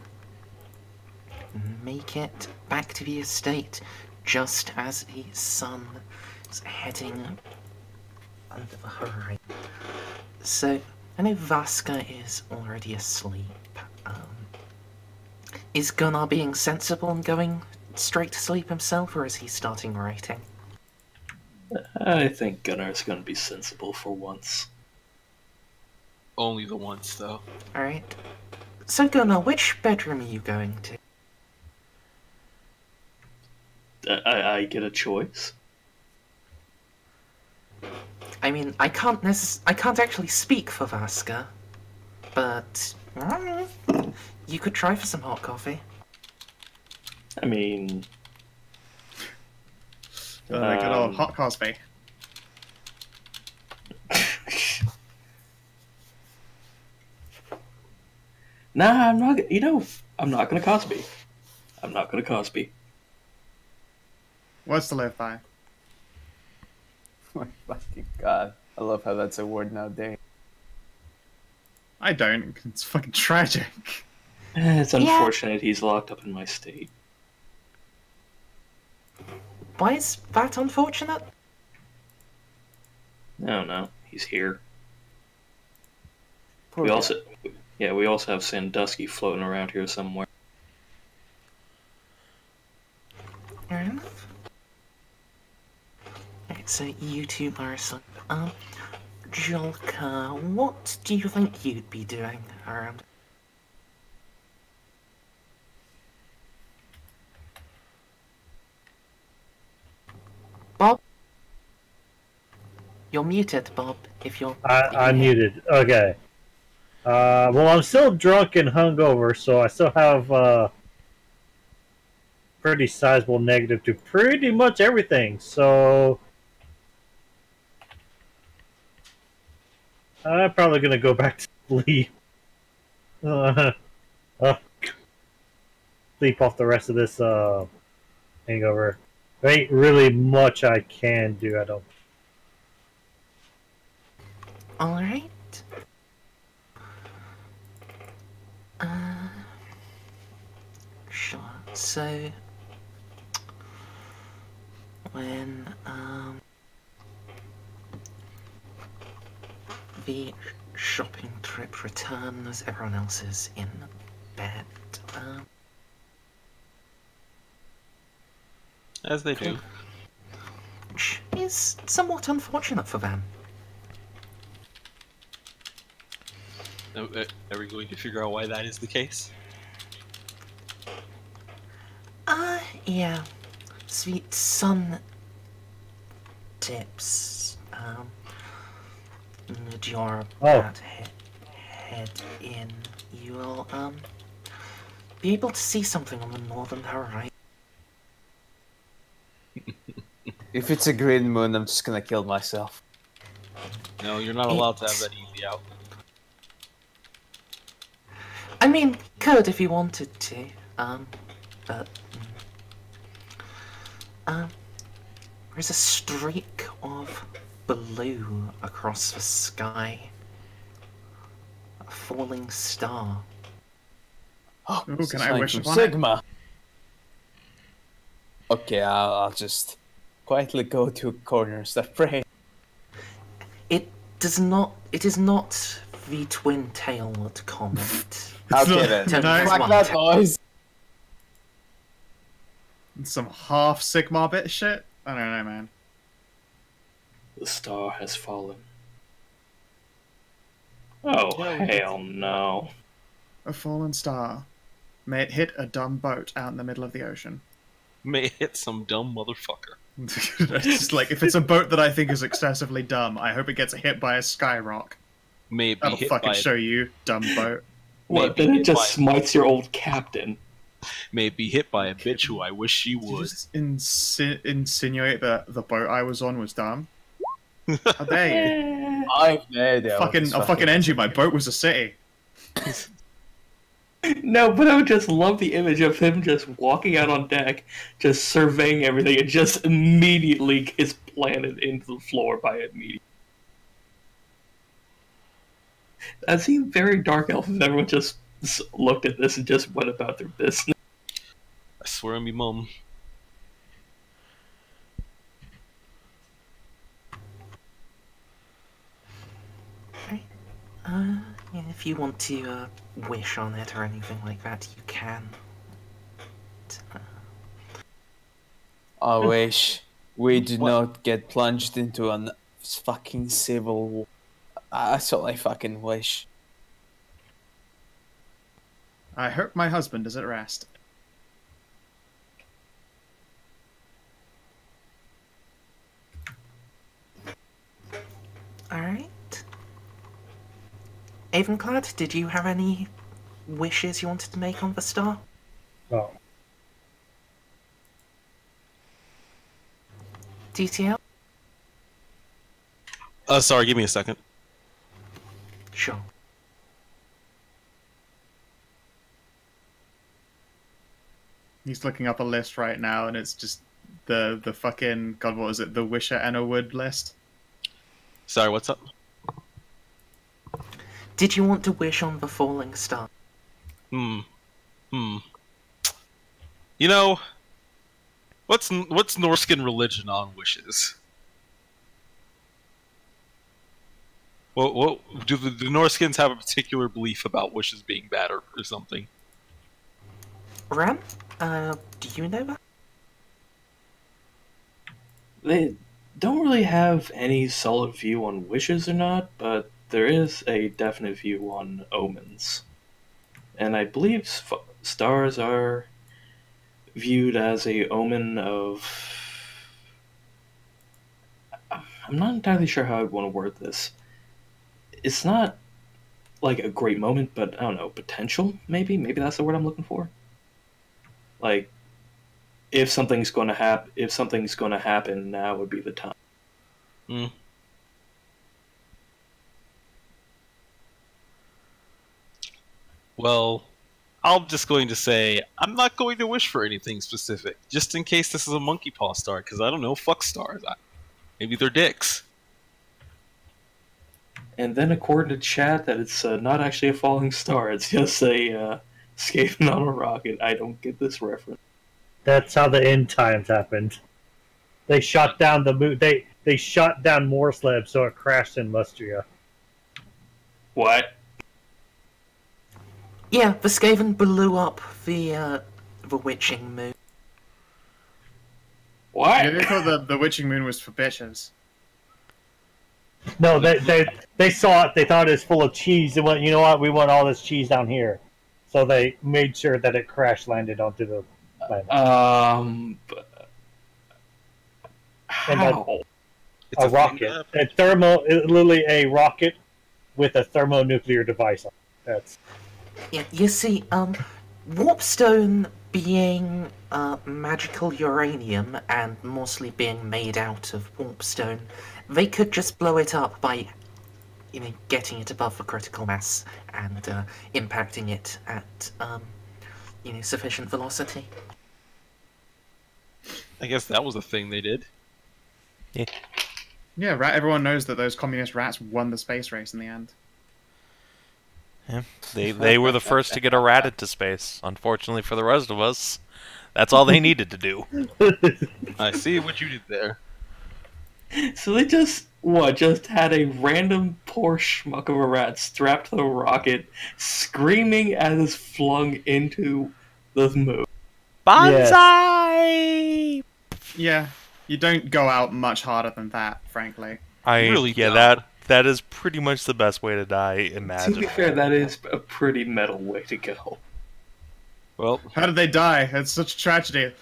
make it back to the estate just as the sun is heading under the horizon. So, I know Vaska is already asleep. Is Gunnar being sensible and going straight to sleep himself, or is he starting writing? I think Gunnar's gonna be sensible for once. Only the once, though. Alright. So Gunnar, which bedroom are you going to? I get a choice. I mean, I can't actually speak for Vaska, but you could try for some hot coffee. I mean, Good old Hot Cosby. nah, I'm not. You know, I'm not gonna Cosby. I'm not gonna Cosby. What's to live by? My fucking god. I love how that's a word nowadays. I don't. It's fucking tragic. It's unfortunate he's locked up in my state. Why is that unfortunate? I don't know. He's here. Poor We guy. also have Sandusky floating around here somewhere. Fair enough. Right, so you two are asleep. Jolka, what do you think you'd be doing around? Bob? You're muted, Bob, if you're... I'm muted. Okay. Well, I'm still drunk and hungover, so I still have pretty sizable negative to pretty much everything. So I'm probably gonna go back to sleep. Sleep off the rest of this hangover. There ain't really much I can do. I don't. Alright. Sure. So, when the shopping trip returns, everyone else is in bed. As they do. Which is somewhat unfortunate for them. Are we going to figure out why that is the case? Yeah. Sweet sun tips. You're about head in. You will, be able to see something on the northern horizon. If it's a green moon, I'm just gonna kill myself. No, you're not allowed to have that easy out. I mean, could if you wanted to, but there's a streak of blue across the sky. A falling star. Oh, Ooh, it's can a I sign wish from upon it? Sigma. Okay, I'll just quietly go to a corner and start praying. It is not the twin-tailed comet. Okay then. Turn No. this Fuck one. that noise. Some half Sigma bit shit? I don't know, man. The star has fallen. Oh, hell no. A fallen star. May it hit a dumb boat out in the middle of the ocean. May hit some dumb motherfucker. It's just like, if it's a boat that I think is excessively dumb, I hope it gets hit by a skyrock. Maybe That'll hit fucking by show you, dumb boat. What? Maybe Then it hit just by- smites your old captain. maybe hit by a bitch who I wish she Did you would. just insinuate that the boat I was on was dumb? How dare you? I've no idea. what this I'll fucking end you. My boat was a city. No, but I would just love the image of him just walking out on deck, just surveying everything, and just immediately gets planted into the floor by a meteor. That seemed very dark elf if everyone just looked at this and just went about their business. I swear on me mum. Yeah, if you want to wish on it or anything like that, you can. I wish we do What? not get plunged into a fucking civil war. That's all I fucking wish. I hope my husband is at rest. Alright. Avenclad, did you have any wishes you wanted to make on the star? Oh. DTL? Sorry, give me a second. Sure. He's looking up a list right now, and it's just the fucking, God, what was it? The Wisher Ennerwood list. Sorry, what's up? Did you want to wish on the falling star? You know, what's Norskin religion on wishes? Well, do the Norskins have a particular belief about wishes being bad or something? Ram? Do you know that? They don't really have any solid view on wishes or not, but there is a definite view on omens. And I believe stars are viewed as a omen of... I'm not entirely sure how I'd want to word this. It's not like a great moment, but I don't know, potential, maybe? Maybe that's the word I'm looking for. Like, if something's going to happen, now would be the time. Well, I'm just going to say I'm not going to wish for anything specific, just in case this is a monkey paw star, because I don't know, fuck stars. Maybe they're dicks. And then according to chat, that it's not actually a falling star, it's just a skating on a rocket. I don't get this reference. That's how the end times happened. They shot down the moon. They shot down Morsleb, so it crashed in Mustria. What? Yeah, the Skaven blew up the witching moon. What? Yeah, they thought the witching moon was for bitches. No, they saw it. They thought it was full of cheese. They went, you know what? We want all this cheese down here. So they made sure that it crash landed onto the planet. And How? It's a rocket, literally a rocket with a thermonuclear device on it. That's Yeah, you see, warpstone being magical uranium and mostly being made out of warpstone, they could just blow it up by, getting it above the critical mass and impacting it at, sufficient velocity. I guess that was a thing they did. Yeah, everyone knows that those communist rats won the space race in the end. Yeah, they were the first to get a rat into space. Unfortunately for the rest of us, that's all they needed to do. I see what you did there. So they just had a random poor schmuck of a rat strapped to the rocket, screaming as it's flung into the moon. Bonsai! Yeah, you don't go out much harder than that, frankly. That is pretty much the best way to die To imaginable. be fair, that is a pretty metal way to go. Well, How did they die? It's such a tragedy.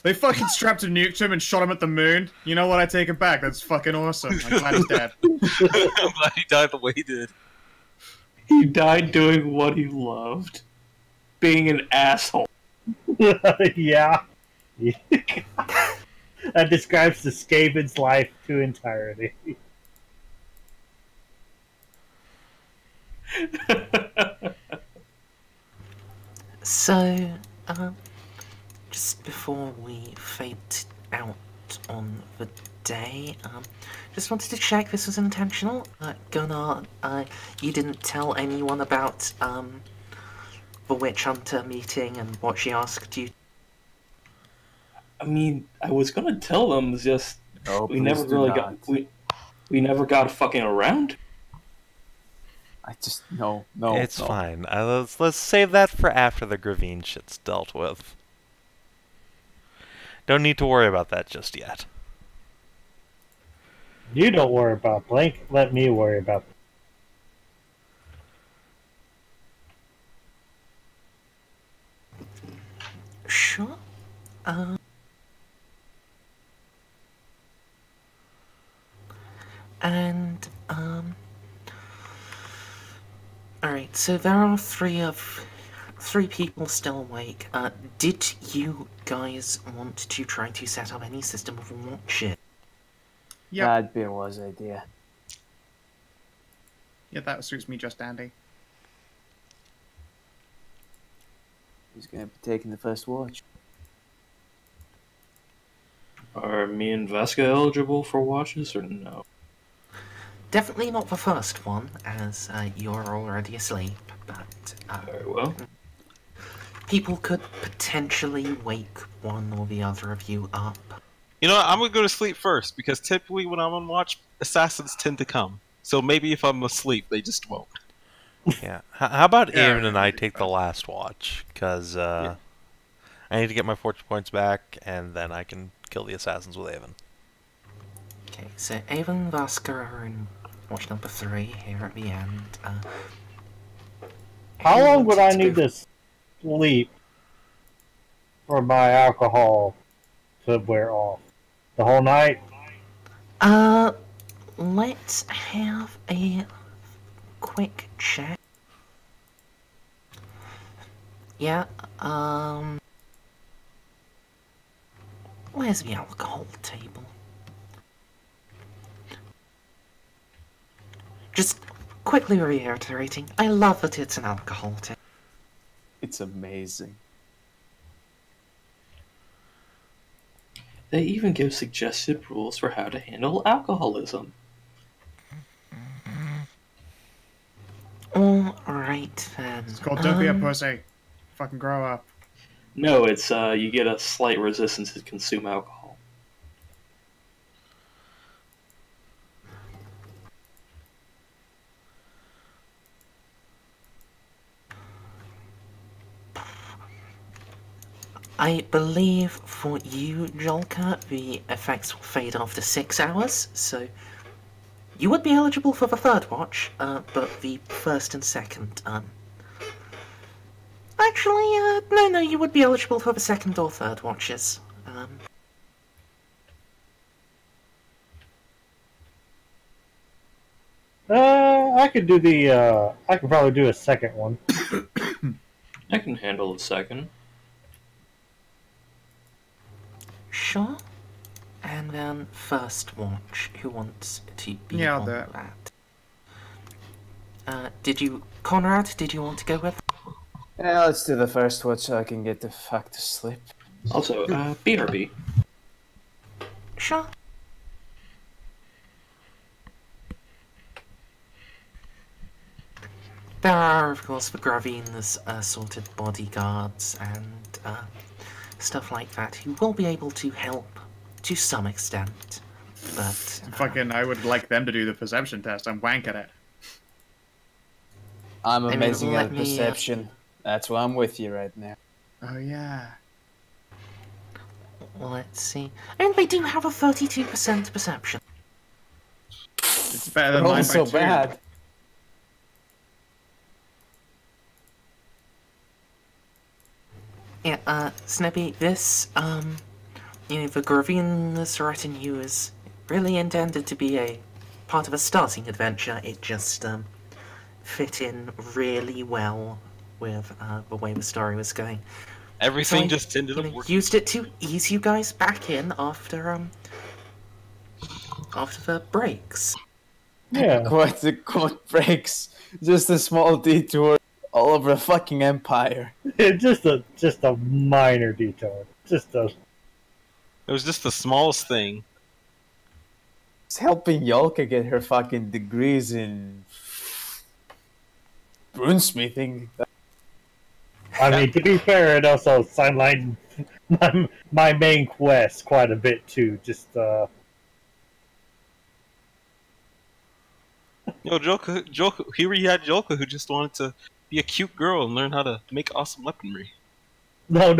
They fucking strapped a nuke to him and shot him at the moon. You know what? I take it back. That's fucking awesome. I'm glad he's dead. I'm glad he died the way he did. He died doing what he loved. Being an asshole. Yeah. That describes the Skaven's life to entirety. So, just before we fade out on the day, just wanted to check this was intentional. Gunnar, you didn't tell anyone about the witch hunter meeting and what she asked you. I mean, I was gonna tell them, just Oh, we never really got we never got fucking around. I just no. It's fine. Let's save that for after the gravien shit's dealt with. Don't need to worry about that just yet. You don't worry about Blink. Let me worry about. Sure. And, alright, so there are three people still awake. Did you guys want to try to set up any system of watches? Yep. That'd be a wise idea. Yeah, that suits me just dandy. Who's going to be taking the first watch? Are me and Vaska eligible for watches or no? Definitely not the first one, as you're already asleep, but Very well. people could potentially wake one or the other of you up. You know what? I'm gonna go to sleep first because typically when I'm on watch, assassins tend to come. So maybe if I'm asleep, they just won't. Yeah. How about Yeah, Avon and I that'd be take the fun. last watch? Because I need to get my fortune points back, and then I can kill the assassins with Avon. Okay, so Avon, Vaska are in watch number 3 here at the end. How who long would I wanted need go- to sleep for my alcohol to wear off? The whole night? Let's have a quick check. Yeah, where's the alcohol table? Just quickly reiterating, I love that it's an alcohol table. It's amazing. They even give suggested rules for how to handle alcoholism. Alright then. It's called Don't Be a Pussy. Fucking grow up. No, it's you get a slight resistance to consume alcohol. I believe for you, Jolka, the effects will fade after 6 hours, so you would be eligible for the third watch, but the first and second, actually, no, you would be eligible for the second or third watches. I could do the, I could probably do a second one. I can handle the second. Sure. And then first watch, who wants to be Yeah, I'll on do it. that? Konrad, did you want to go with? Yeah, let's do the first watch so I can get the fuck to sleep. Also, BRB. Sure. There are, of course, the Graveen's assorted bodyguards and stuff like that who will be able to help to some extent. But Fucking, I would like them to do the perception test. I'm wank at it. I'm mean, amazing let at me, perception. That's why I'm with you right now. Oh yeah. let's see. And they do have a 32% perception. It's better than They're all mine so by 2. bad. Yeah, Snippy, this, the Gravine's retinue is really intended to be a part of a starting adventure. It just fit in really well with the way the story was going. Everything So I, just ended up working. used it to ease you guys back in after the breaks. Yeah. Quite breaks. Just a small detour all over a fucking empire. Just a minor detour. Just a It was just the smallest thing. It's helping Jolka get her fucking degrees in runesmithing. I mean, to be fair, it also sidelined my main quest quite a bit too. Just Jolka, here we had Jolka who just wanted to be a cute girl and learn how to make awesome weaponry. no.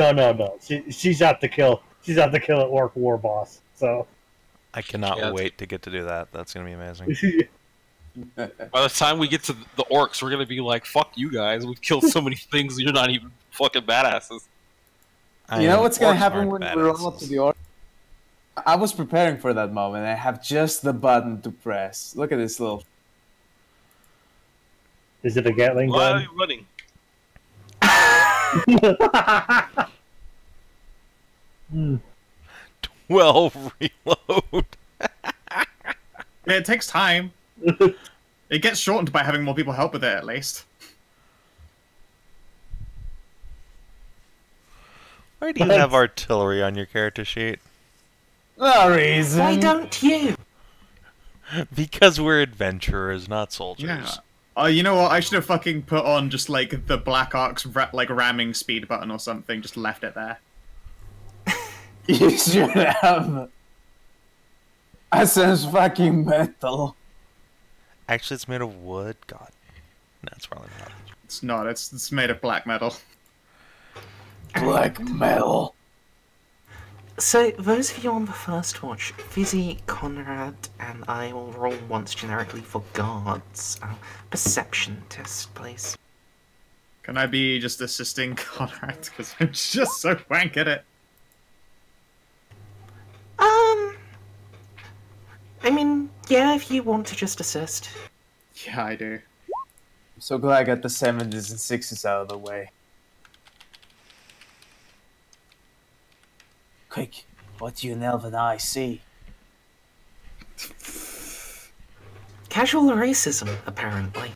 She's out to kill. She's out to kill an orc war boss. So I cannot Yeah. wait to get to do that. That's gonna be amazing. By the time we get to the orcs, we're gonna be like, "Fuck you guys! We've killed so many things. You're not even fucking badasses." You know what's gonna Orcs happen aren't when we roll up to badasses. the orc? I was preparing for that moment. I have just the button to press. Look at this little. is it a Gatling Why are gun? you running? Hmm. 12 reload. Yeah, it takes time. It gets shortened by having more people help with it, at least. Why do you have artillery on your character sheet? No reason. Why don't you? Because we're adventurers, not soldiers. Yeah. Oh, you know what? I should have fucking put on just like the Black Ark's like ramming speed button or something. Just left it there. You should have. That sounds fucking metal. Actually, it's made of wood. God, no, it's probably not. It's not. It's made of black metal. Black metal. So, those of you on the first watch, Fisi, Konrad, and I will roll once generically for guards. Perception test, please. Can I be just assisting Konrad? Because I'm just so wank at it. I mean, yeah, if you want to just assist. Yeah, I do. I'm so glad I got the 7s and 6s out of the way. Quick, what do you and Elven eye see? Casual racism, apparently.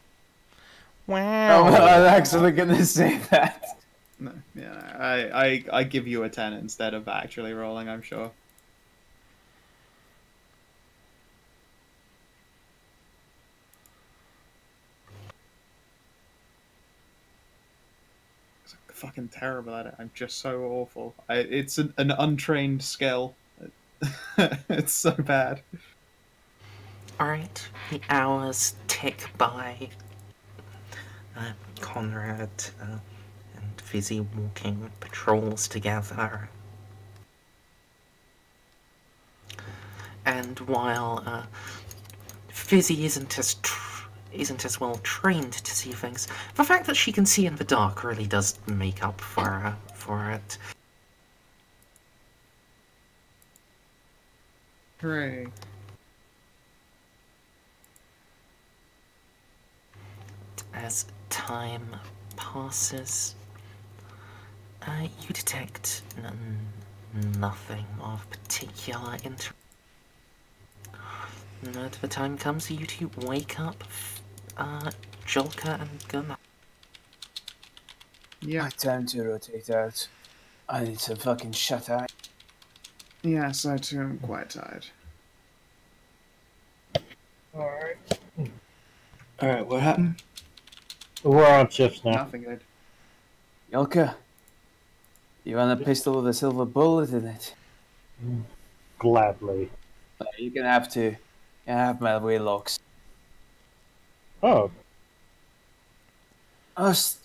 Wow. Oh, I'm actually gonna say that. No, yeah, I give you a 10 instead of actually rolling, I'm sure. I'm fucking terrible at it. I'm just so awful. It's an untrained skill. It's so bad. Alright, the hours tick by. Konrad and Fizzy walking patrols together. And while Fizzy isn't as well trained to see things, the fact that she can see in the dark really does make up for it. Hooray. As time passes, you detect nothing of particular interest. The time comes for you to wake up Jolka and Gunnar. Yeah. Time to rotate out. I need some fucking shut eye. Yes, I too am quite tired. Alright. Alright, what happened? We're on shifts now. Nothing good. Jolka, you want a pistol with a silver bullet in it? Gladly. You're gonna have to. You have my wheellocks. Oh, Just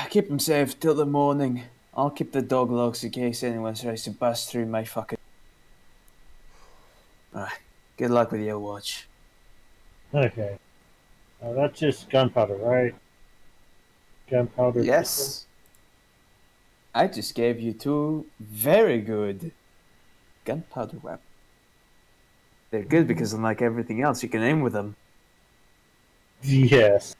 keep them safe till the morning. I'll keep the dog logs in case anyone tries to bust through my fucking. Alright, good luck with your watch. okay. That's just gunpowder, right? Gunpowder. Yes. I just gave you 2 very good gunpowder weapon. They're good because, unlike everything else, you can aim with them. Yes.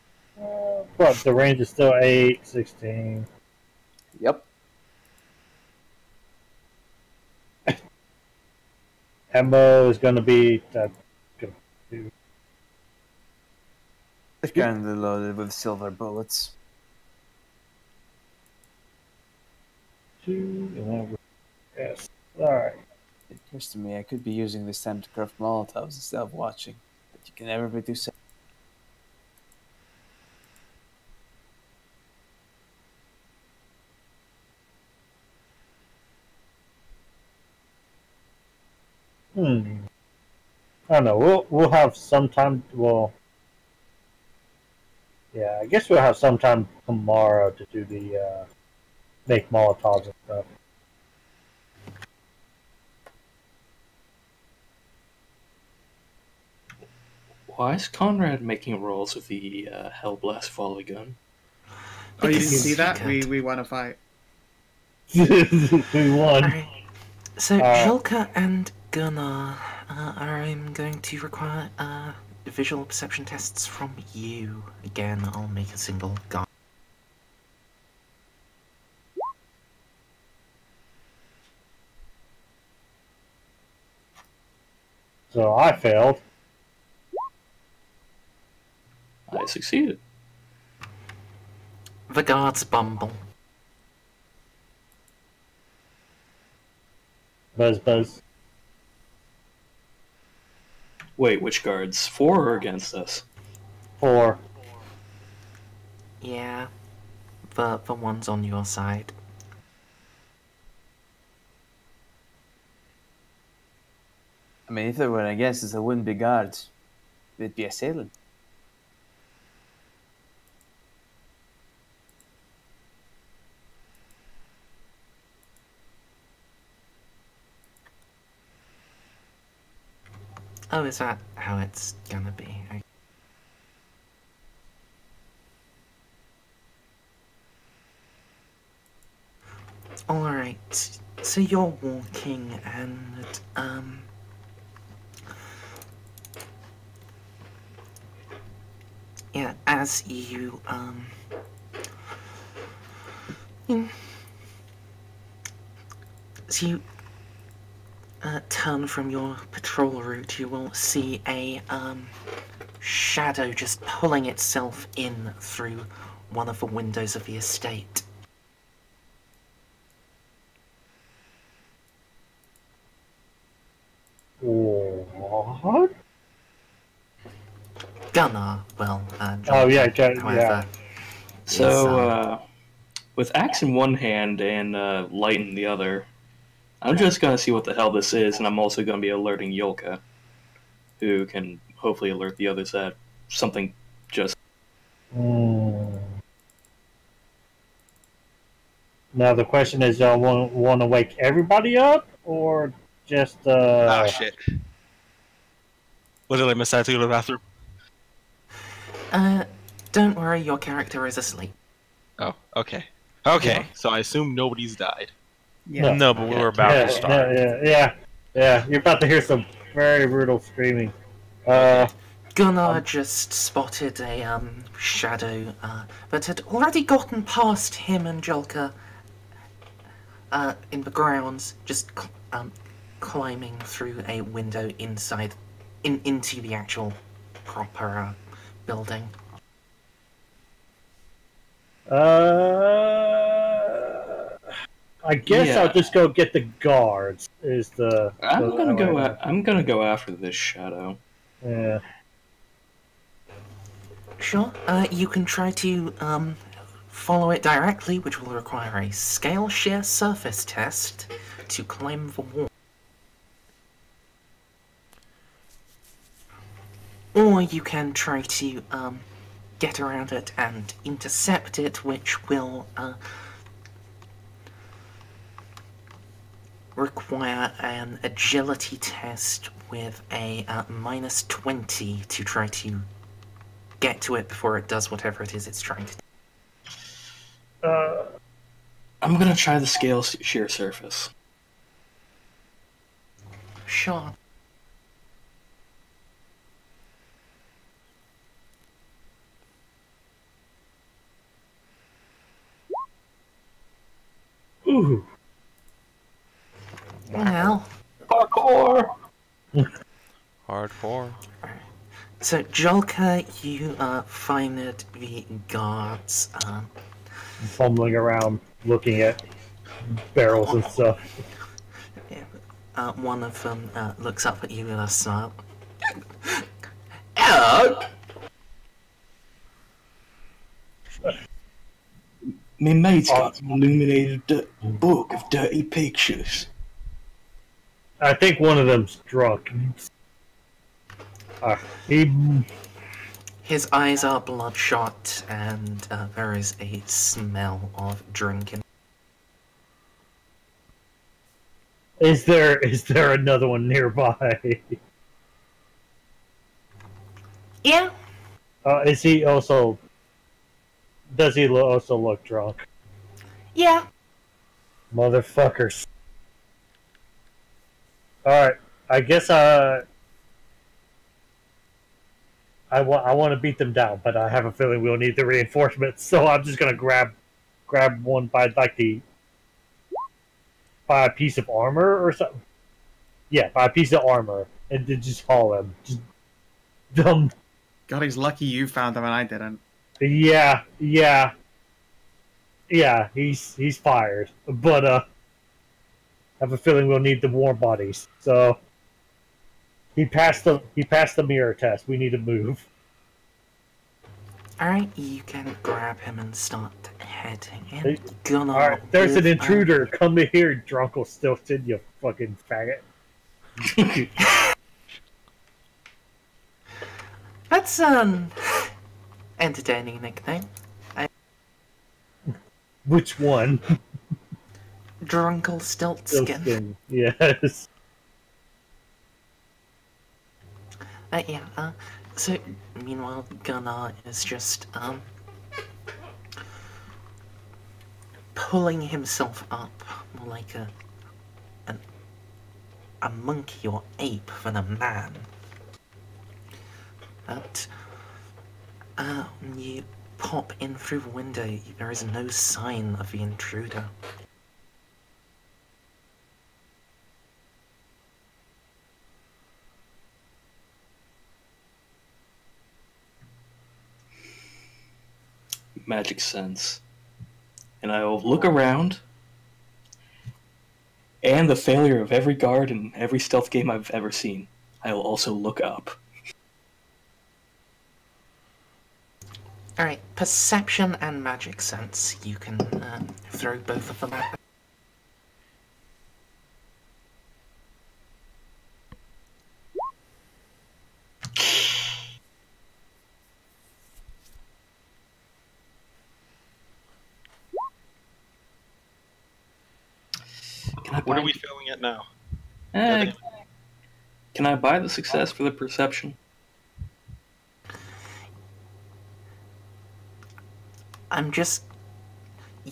But the range is still 8, 16. Yep. Ammo is going to be... They're currently loaded with silver bullets. 2, and then... Yes. Alright. It occurs to me I could be using this time to craft Molotovs instead of watching, but you can never be too safe. I don't know. We'll have some time. Well, yeah, I guess we'll have some time tomorrow to do the make Molotovs and stuff. Why is Konrad making rolls with the Hellblast volley gun? Oh, you didn't Because see that? we We won a fight. We won. Alright. So, Jolka and Gunnar, I'm going to require visual perception tests from you. Again, I'll make a single guy. So I failed. I succeeded. The guards bumble. Buzz. Wait, which guards? For or against us? 4. Yeah, the ones on your side. I mean, if they were against us, they wouldn't be guards. They'd be assailant. Oh, is that how it's gonna be? Okay. Alright, so you're walking and, yeah, as you, as you turn from your patrol route, you will see a shadow just pulling itself in through one of the windows of the estate. What? Gunnar, well, Oh yeah, however, yeah. So, with axe in one hand and light in the other, I'm just gonna see what the hell this is, and I'm also gonna be alerting Jolka, who can hopefully alert the others that something just... Now the question is, y'all want to wake everybody up, or just Ah, shit. What did I miss? I had to go to the bathroom. don't worry, your character is asleep. Oh, okay. Okay, so I assume nobody's died. Yeah. No, but we were about to start. Yeah. You're about to hear some very brutal screaming. Gunnar just spotted a shadow that had already gotten past him and Jolka in the grounds, just climbing through a window inside, into the actual proper building. I guess Yeah. I'll just go get the guards. I'm gonna go after this shadow. Yeah. Sure, you can try to follow it directly, which will require a scale shear surface test to climb the wall. Or you can try to get around it and intercept it, which will require an agility test with a -20 to try to get to it before it does whatever it is it's trying to do. I'm gonna try the scale shear surface. Sure. Ooh. Well, Parkour! Hardcore. so Jolka, you find that the guards Fumbling around, looking at barrels and stuff. one of them looks up at you with a smile. Hello! My mate's got an illuminated book of dirty pictures. I think one of them's drunk. He His eyes are bloodshot, and there is a smell of drinking. is there another one nearby? Yeah, Is he also? Does he also look drunk? yeah. Motherfuckers. Alright, I guess I want to beat them down, but I have a feeling we'll need the reinforcements, so I'm just gonna grab one by by a piece of armor or something. Yeah, by a piece of armor, and then just haul him. Just dumb. God, he's lucky you found him and I didn't. Yeah, he's fired, but I have a feeling we'll need the warm bodies. So he passed the mirror test. We need to move. Alright, you can grab him and start heading in. Gunnar, All right, there's an with, intruder. Come here, Drunkle Stilton, you fucking faggot. That's an entertaining nickname. Which one? Drunkle Stiltskin. Stiltskin. Yes. So meanwhile, Gunnar is just pulling himself up more like a monkey or ape than a man. But when you pop in through the window, there is no sign of the intruder. Magic sense. And I'll look around, and the failure of every guard in every stealth game I've ever seen, I will also look up. Alright, perception and magic sense. You can throw both of them at. What are we feeling at now? Can I buy the success for the perception?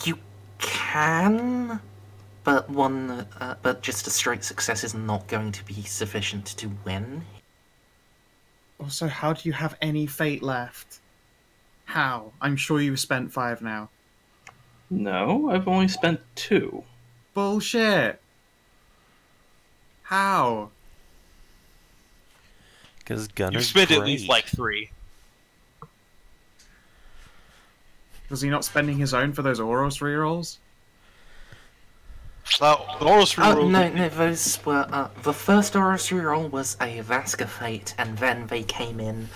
You can, but but just a straight success is not going to be sufficient to win. Also, how do you have any fate left? How? I'm sure you've spent 5 now. No, I've only spent 2. Bullshit! How? Because Gunner's You've spent great. at least like 3. Was he not spending his own for those Oros rerolls? The Oros Oh, reroll. no, those were, the first Oros reroll was a Vaska fate, and then they came in,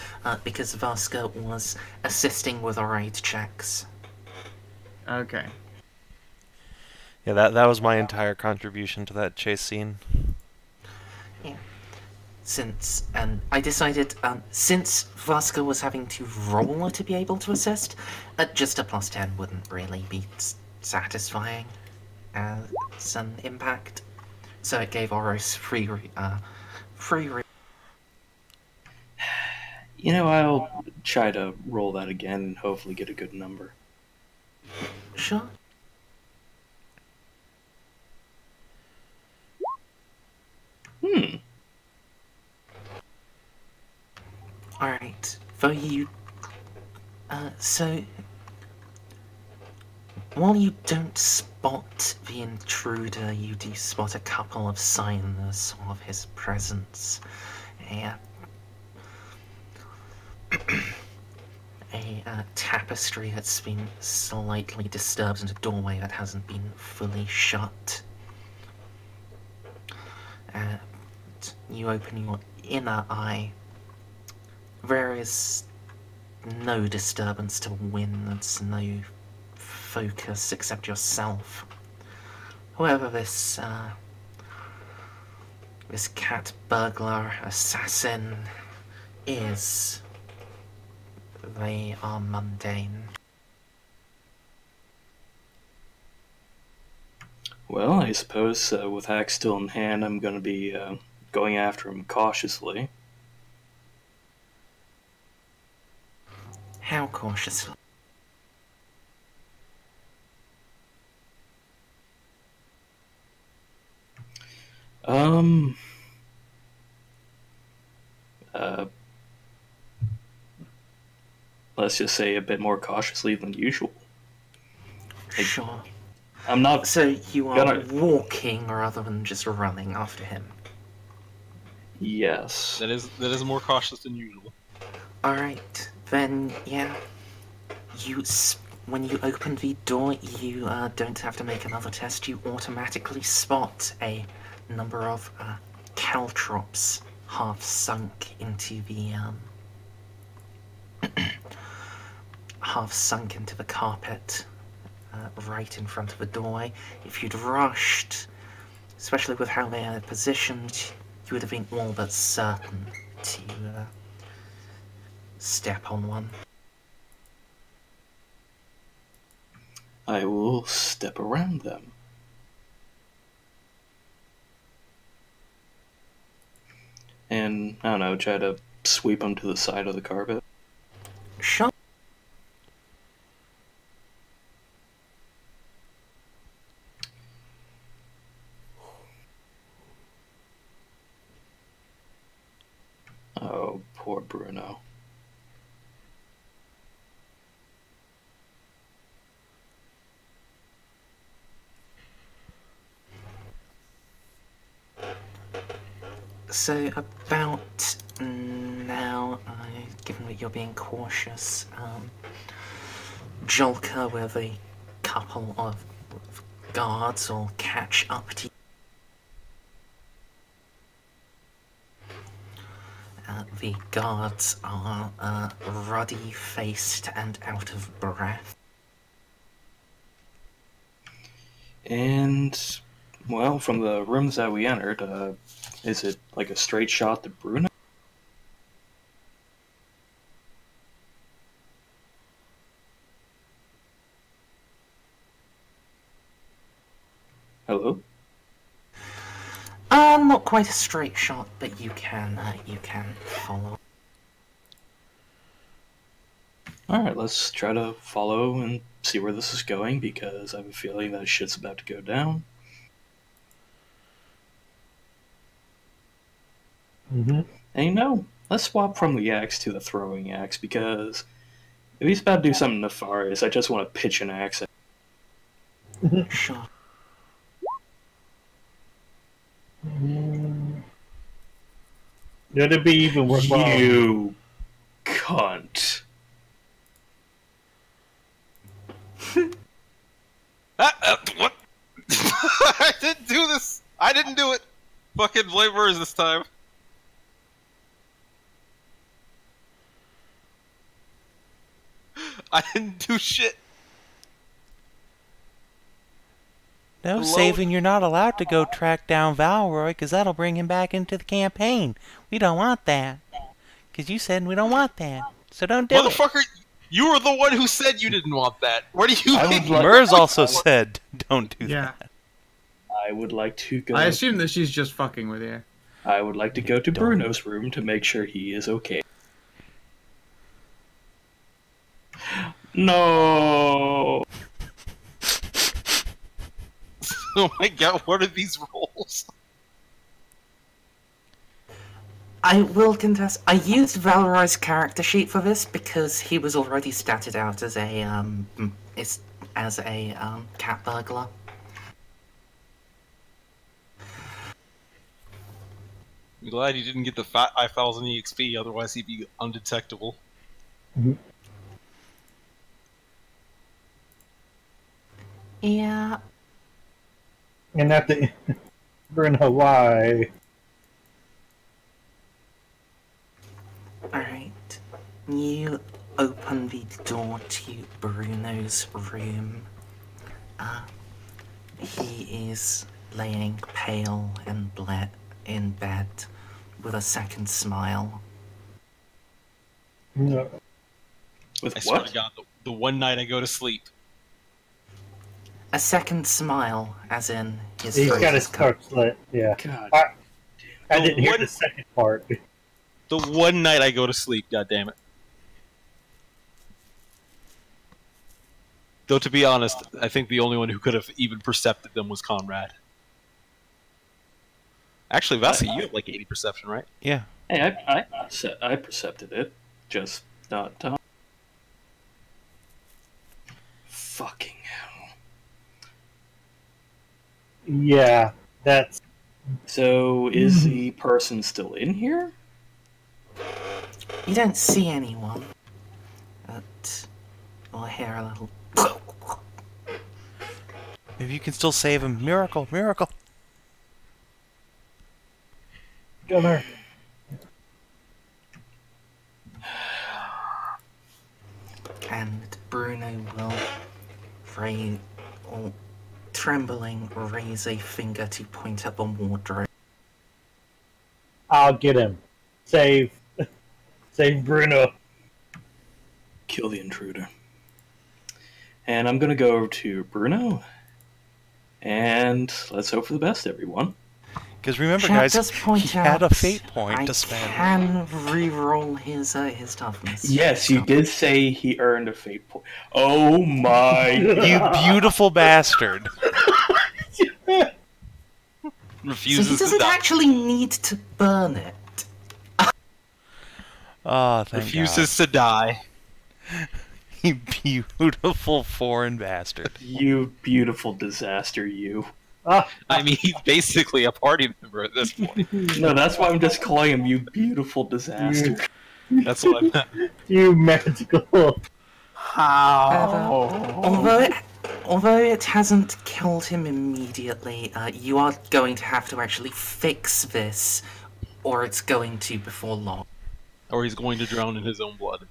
because Vaska was assisting with our raid checks. Okay. Yeah, that was my entire contribution to that chase scene. Yeah. And I decided, since Vaska was having to roll to be able to assist, just a +10 wouldn't really be satisfying as an impact. So it gave Oros free You know, I'll try to roll that again and hopefully get a good number. Sure. Alright, though you... so... While you don't spot the intruder, you do spot a couple of signs of his presence. A tapestry that's been slightly disturbed and a doorway that hasn't been fully shut. You open your inner eye. There is no disturbance to winds, no focus except yourself. However, this cat burglar assassin is... They are mundane. Well, I suppose with axe still in hand, I'm going to be going after him cautiously. How cautiously? Let's just say a bit more cautiously than usual. Sure. I'm not... So you are gonna... walking rather than just running after him? Yes. That is more cautious than usual. Alright, then, yeah. When you open the door, you don't have to make another test. You automatically spot a number of caltrops half sunk into the carpet right in front of the doorway. If you'd rushed, especially with how they are positioned, you would have been all but certain to step on one. I will step around them. And, I don't know, try to sweep them to the side of the carpet. Sure. Oh, poor Bruno. So about now, given that you're being cautious, Jolka with a couple of guards will catch up to you. The guards are ruddy-faced and out of breath. And, well, from the rooms that we entered, is it like a straight shot to Bruno? Hello? Not quite a straight shot, but you can follow. Alright, let's try to follow and see where this is going, because I have a feeling that shit's about to go down. Mm-hmm. And you know, let's swap from the axe to the throwing axe, because if he's about to do something nefarious, I just want to pitch an axe at him. Sure. It'd be even worse. You cunt. What? I didn't do this! I didn't do it! Fucking blame Merz this time. I didn't do shit. No, Hello? Savin, you're not allowed to go track down Valroy, because that'll bring him back into the campaign. We don't want that. Because you said we don't want that. So don't do it. Motherfucker, you were the one who said you didn't want that. Where do you think? Merz also said don't do Yeah. that. I would like to go. I assume that she's just fucking with you. I would like to go to Bruno's room to make sure he is okay. No. Oh my god, what are these rolls? I will contest. I used Valorai's character sheet for this because he was already statted out as a cat burglar. I'm glad he didn't get the 5,000 EXP, otherwise he'd be undetectable. Yeah. And at the we're in Hawaii. Alright. You open the door to Bruno's room. He is laying pale and in bed with a second smile. No. With I swear what? to God, the one night I go to sleep. A second smile, as in his He's throat got is his throat slit, yeah. God. I didn't hear What? the second part. The one night I go to sleep, God damn it. Though to be honest, I think the only one who could have even percepted them was Konrad. Actually, Vaska, you have like 80 perception, right? Yeah. Hey, I percepted it, just not Tom. Fucking hell. Yeah, that's So, is the person still in here? You don't see anyone, but you'll hear a little. If you can still save him, miracle, miracle. Gunnar. And Bruno will, trembling, raise a finger to point at the wardrobe. I'll get him. Save Bruno. Kill the intruder. And I'm gonna go to Bruno. And let's hope for the best, everyone. Because remember, Chat guys, does point he had a out fate point I to spend. can re-roll his toughness. Yes, you did say he earned a fate point. Oh my You beautiful bastard. So Refuses he to doesn't die. actually need to burn it. Oh, thank Refuses to die. God. You beautiful foreign bastard. You beautiful disaster, you. I mean, he's basically a party member at this point. No, that's why I'm just calling him you beautiful disaster. That's what I meant. You magical. Although it hasn't killed him immediately, you are going to have to actually fix this, or it's going to before long. Or he's going to drown in his own blood.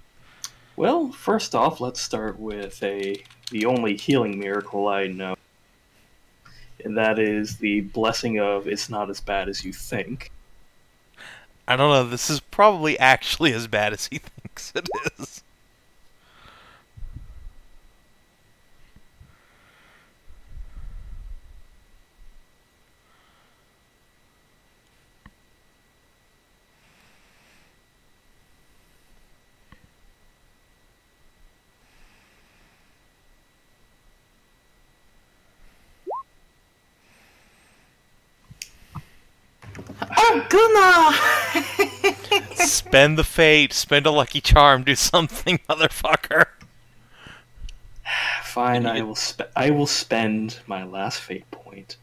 Well, first off, let's start with the only healing miracle I know. And that is the blessing of it's not as bad as you think. I don't know, this is probably actually as bad as he thinks it is. Oh, Gunnar! Spend the fate, spend a lucky charm, do something, motherfucker. Fine, I will spend my last fate point.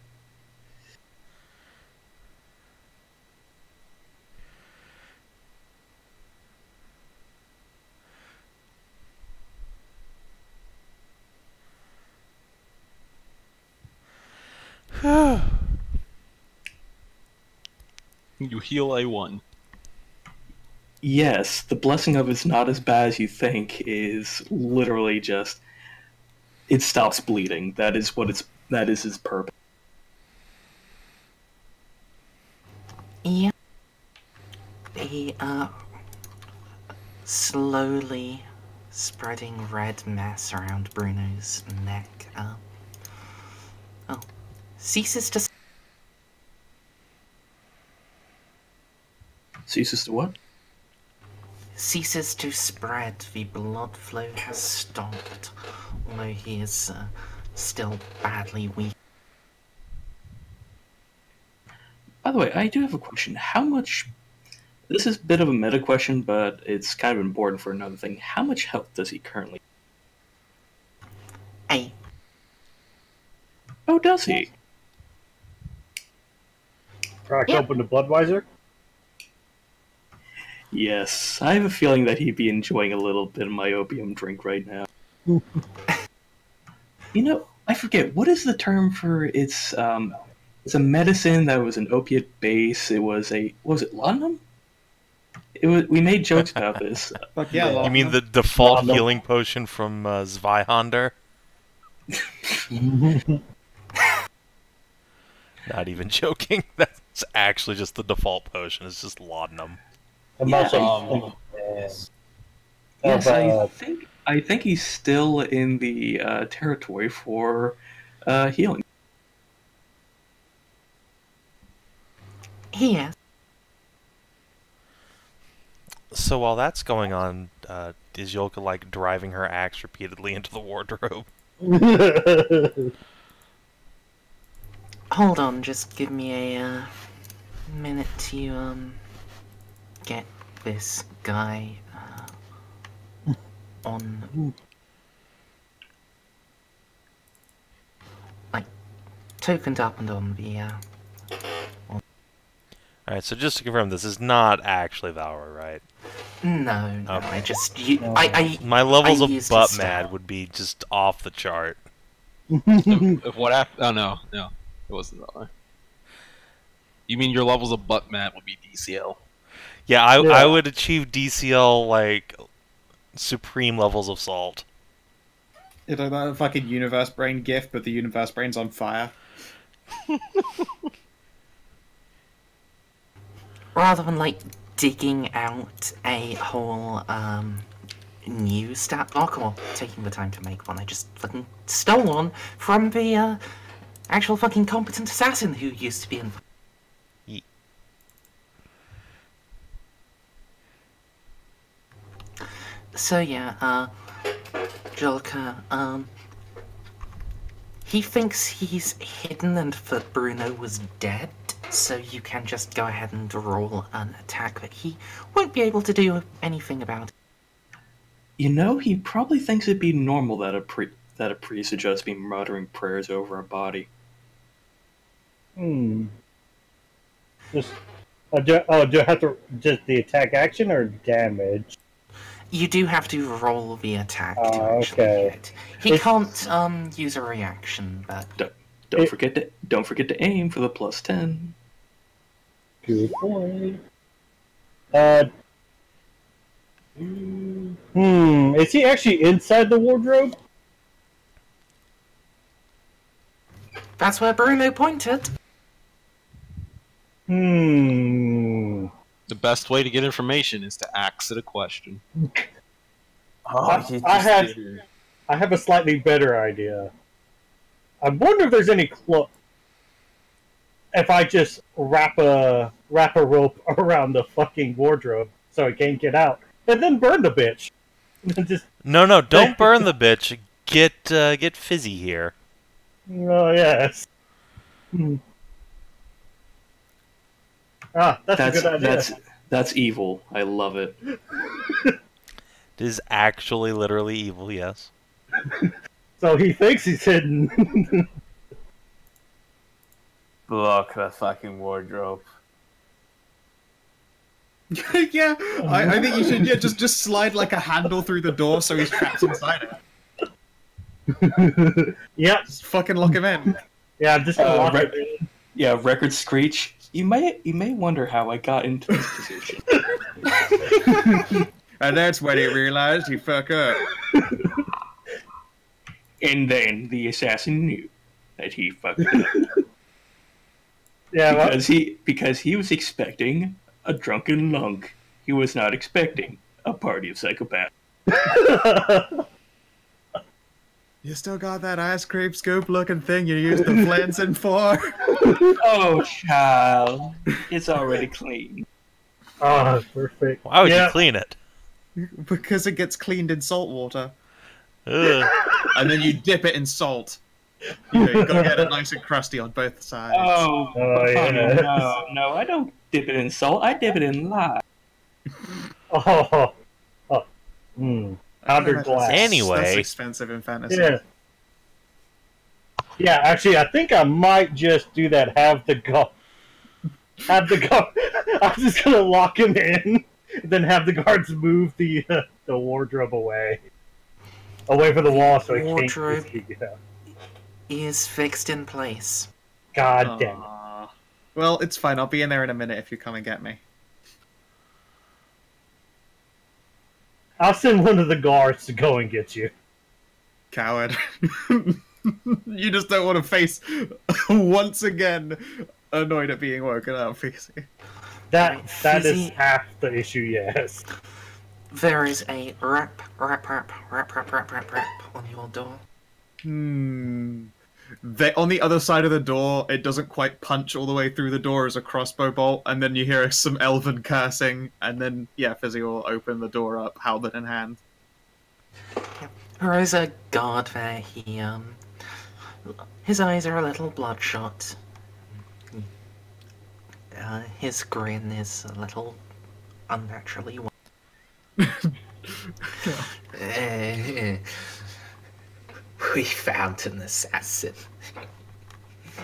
You heal A1. Yes, the blessing of it's not as bad as you think is literally just it stops bleeding. That is his purpose. Yeah. The, slowly spreading red mess around Bruno's neck, ceases to... Ceases to what? Ceases to spread. The blood flow has stopped, although he is, still badly weak. By the way, I do have a question. How much This is a bit of a meta question, but it's kind of important for another thing. How much health does he currently? 8. Oh, does he? Crack Yeah. open the Bloodweiser. Yes, I have a feeling that he'd be enjoying a little bit of my opium drink right now. You know, I forget, what is the term for it's a medicine that was an opiate base. It was what was it, laudanum? We made jokes about this. Fuck yeah, You mean the default No. healing potion from Zweihander? Not even joking. That's actually just the default potion. It's just laudanum. I'm Yeah, also Yes. Yes, of, I think he's still in the territory for healing. He is. So while that's going on, is Jolka like driving her axe repeatedly into the wardrobe? Hold on, just give me a minute to get this guy on, like, tokened up and on the Alright, so just to confirm, this is not actually Valor, right? no, Okay. I just My levels I of used butt his mad style. would be just off the chart. If what happened? Oh no, it wasn't that way. You mean your levels of butt mat would be DCL? Yeah, I Yeah. would achieve DCL, like, supreme levels of salt. You know that fucking universe brain gift, but the universe brain's on fire. Rather than like digging out a whole new stat block or taking the time to make one, I just fucking stole one from the actual fucking competent assassin who used to be in. Ye- So yeah, Jolka, he thinks he's hidden and that Bruno was dead, so you can just go ahead and roll an attack, but he won't be able to do anything about it. You know, he probably thinks it'd be normal that a priest would just be muttering prayers over a body. Just, do I have to just the attack action or damage? You do have to roll the attack to Oh, actually okay. hit. He It's- can't use a reaction, but Don't forget to aim for the +10. Good point. Is he actually inside the wardrobe? that's where Bruno pointed. Hmm. The best way to get information is to ask it a question. Oh, you I just had- did. I have a slightly better idea. I wonder if there's any if I just wrap a rope around the fucking wardrobe so it can't get out, and then burn the bitch. Just, No, don't burn the bitch. Get Fizzy here. oh yes. Ah, that's a good idea. That's evil. I love it. It is actually literally evil, yes. So he thinks he's hidden. Block the fucking wardrobe. Yeah, I think you should just slide like a handle through the door so he's trapped inside it. Yep. Just fucking lock him in. Yeah, I'm just gonna lock right- it in. Yeah, record screech. You may wonder how I got into this position. And that's when he realized he fucked up. And then the assassin knew that he fucked up Yeah, well, because he was expecting a drunken lunk. He was not expecting a party of psychopaths. You still got that ice cream scoop looking thing you used the flensing for? Oh, child, it's already clean. oh, perfect. Why would Yeah. you clean it? Because it gets cleaned in salt water. Ugh. And then you dip it in salt. You gotta get it nice and crusty on both sides. Oh, Oh, yeah. no, I don't dip it in salt. I dip it in lye. Oh, powdered glass. Anyway. That's expensive in fantasy. Yeah. Yeah, actually, I think I might just do that. Have the guard. I'm just gonna lock him in, then have the guards move the wardrobe away from the wall, so he can't. Wardrobe see, is fixed in place. God damn it! Aw. Well, it's fine. I'll be in there in a minute if you come and get me. I'll send one of the guards to go and get you. Coward. You just don't want to face, once again, annoyed at being woken up, Fisi. That is Fizzy- half the issue. Yes. There is a rap on your door. On the other side of the door, it doesn't quite punch all the way through the door as a crossbow bolt, and then you hear some elven cursing, and then, yeah, Fizzy will open the door up, halberd in hand. There is a guard there. His eyes are a little bloodshot. His grin is a little unnaturally wide. We found an assassin.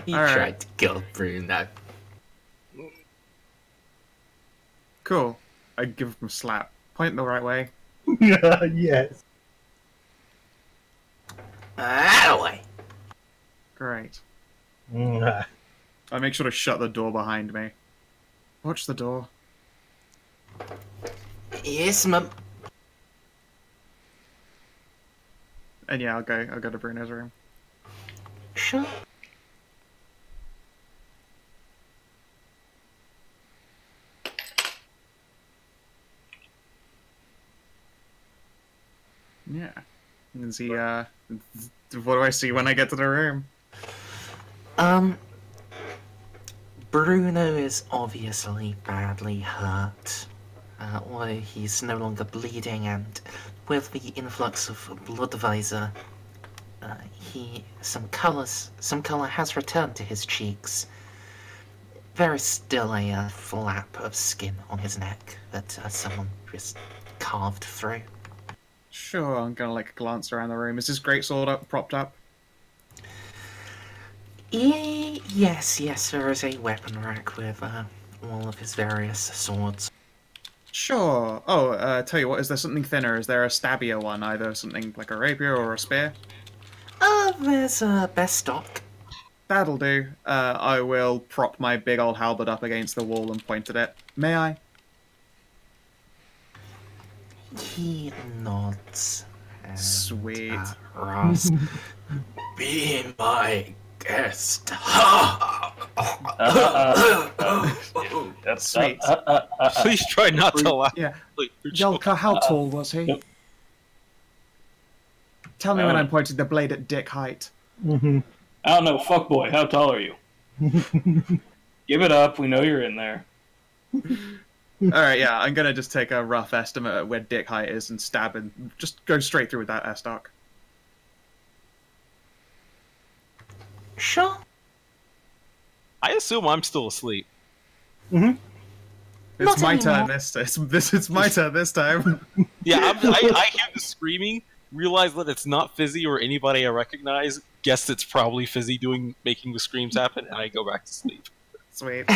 He All right. tried to kill Bruno. Cool. I give him a slap. Point the right way. Yes. That way. Great. Mm. I make sure to shut the door behind me. Watch the door. Yes, ma'am. And yeah, I'll go to Bruno's room. Sure. Yeah. And see, what do I see when I get to the room? Bruno is obviously badly hurt. Although he's no longer bleeding, and with the influx of Bloodvisor, some color has returned to his cheeks. There is still a flap of skin on his neck that someone just carved through. Sure, I'm gonna like glance around the room. Is his greatsword propped up? Yes, there is a weapon rack with all of his various swords. Sure. Oh, tell you what, is there something thinner? Is there a stabbier one? Either something like a rapier or a spear? There's a best stock. That'll do. I will prop my big old halberd up against the wall and point at it. May I? He nods. And, Sweet. Rasp. Be my guest. Sweet. Please try not to laugh. Yeah. You're Jolka, how tall was he? Yep. Tell me when I'm pointing the blade at dick height. Mm-hmm. I don't know, fuckboy, how tall are you? Give it up, we know you're in there. Alright, yeah, I'm gonna just take a rough estimate at where dick height is and stab and just go straight through with that S-Dock. Sure. I assume I'm still asleep. Mm-hmm. It's Not my anymore. turn it's my turn this time. Yeah, I hear the screaming, realize that it's not Fizzy or anybody I recognize, guess it's probably Fizzy making the screams happen, and I go back to sleep. Sweet.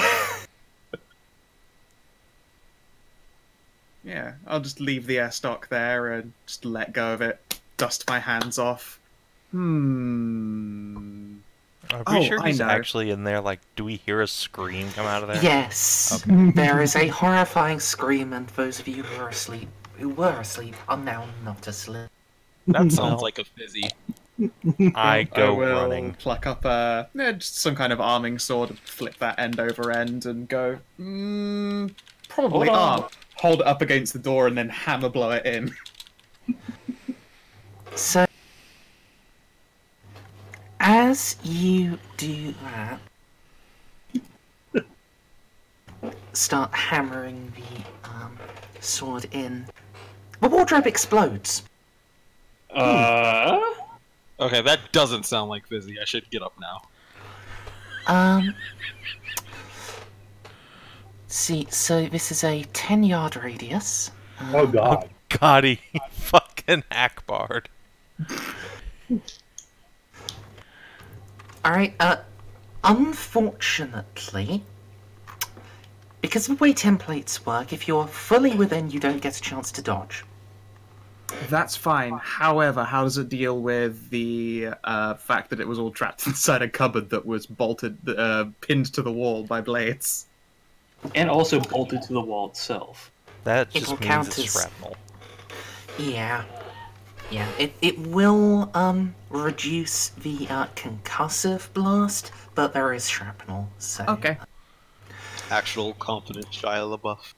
Yeah, I'll just leave the S-Dock there and just let go of it. Dust my hands off. Are we sure I he's know. actually in there? Like, do we hear a scream come out of there? Yes. There is a horrifying scream, and those of you who were asleep, are now not asleep. That sounds like a Fizzy. I I go will running. pluck up just some kind of arming sword and flip that end over end and go, probably Hold on. arm. Hold it up against the door and then hammer blow it in. So, as you do that, start hammering the sword in, the wardrobe explodes. Okay, that doesn't sound like Fizzy. I should get up now. See, so this is a 10-yard radius. Oh god. God, he fucking Akbar'd. Alright, unfortunately, because of the way templates work, if you're fully within, you don't get a chance to dodge. That's fine. However, how does it deal with the fact that it was all trapped inside a cupboard that was bolted, pinned to the wall by blades? And also bolted to the wall itself. That It'll just count means it's as- shrapnel. Yeah. Yeah, it will reduce the concussive blast, but there is shrapnel, so... Okay. Actual confident Shia LaBeouf.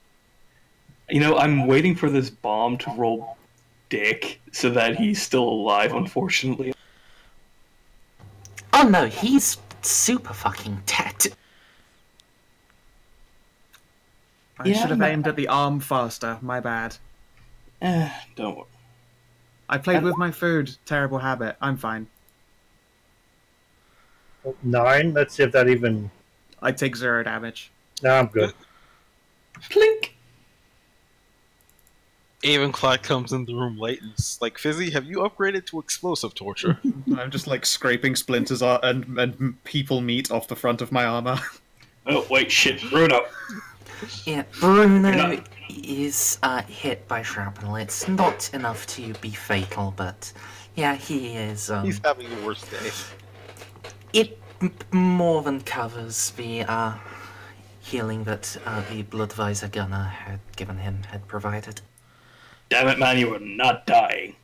You know, I'm waiting for this bomb to roll dick so that he's still alive, unfortunately. Oh no, he's super fucking dead. I should have aimed at the arm faster. My bad. Don't worry. I played with my food. Terrible habit. I'm fine. 9. Let's see if that even... I take 0 damage. No, I'm good. Plink! Avenclad comes in the room late and is like, Fizzy, have you upgraded to explosive torture? I'm just like scraping splinters and people meat off the front of my armor. Oh, wait, shit, Bruno. Yeah, Bruno is hit by shrapnel. It's not enough to be fatal, but yeah, he is... He's having the worst day. It more than covers the healing that the blood visor Gunnar had given him, had provided. Damn it, man, you are not dying.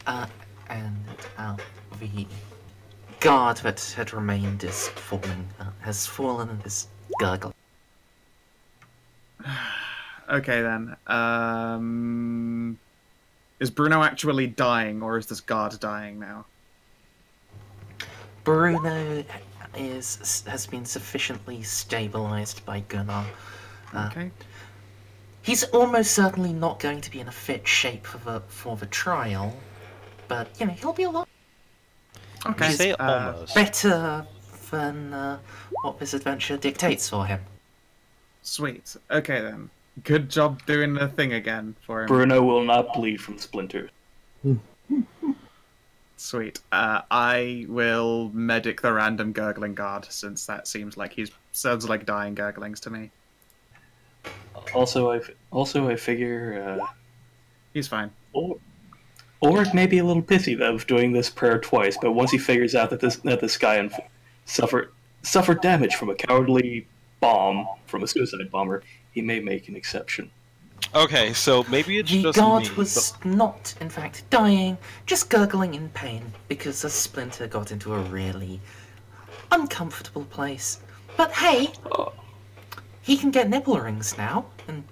And the guard that had remained is falling, has fallen and is gurgling. Okay then. Is Bruno actually dying, or is this guard dying now? Bruno has been sufficiently stabilized by Gunnar. Okay. He's almost certainly not going to be in a fit shape for the trial, but you know he'll be a lot Okay. You say almost. better than what this adventure dictates for him. Sweet. Okay then. Good job doing the thing again for him. Bruno will not bleed from splinters. Sweet. I will medic the random gurgling guard, since that seems like sounds like dying gurglings to me. Also, I figure, He's fine. Ulrich may be a little pissy though of doing this prayer twice, but once he figures out that this guy suffered damage from a cowardly bomb from a suicide bomber, he may make an exception. Okay, so maybe it's The just guard me, was not, in fact, dying, just gurgling in pain because a splinter got into a really uncomfortable place. But hey, he can get nibble rings now, and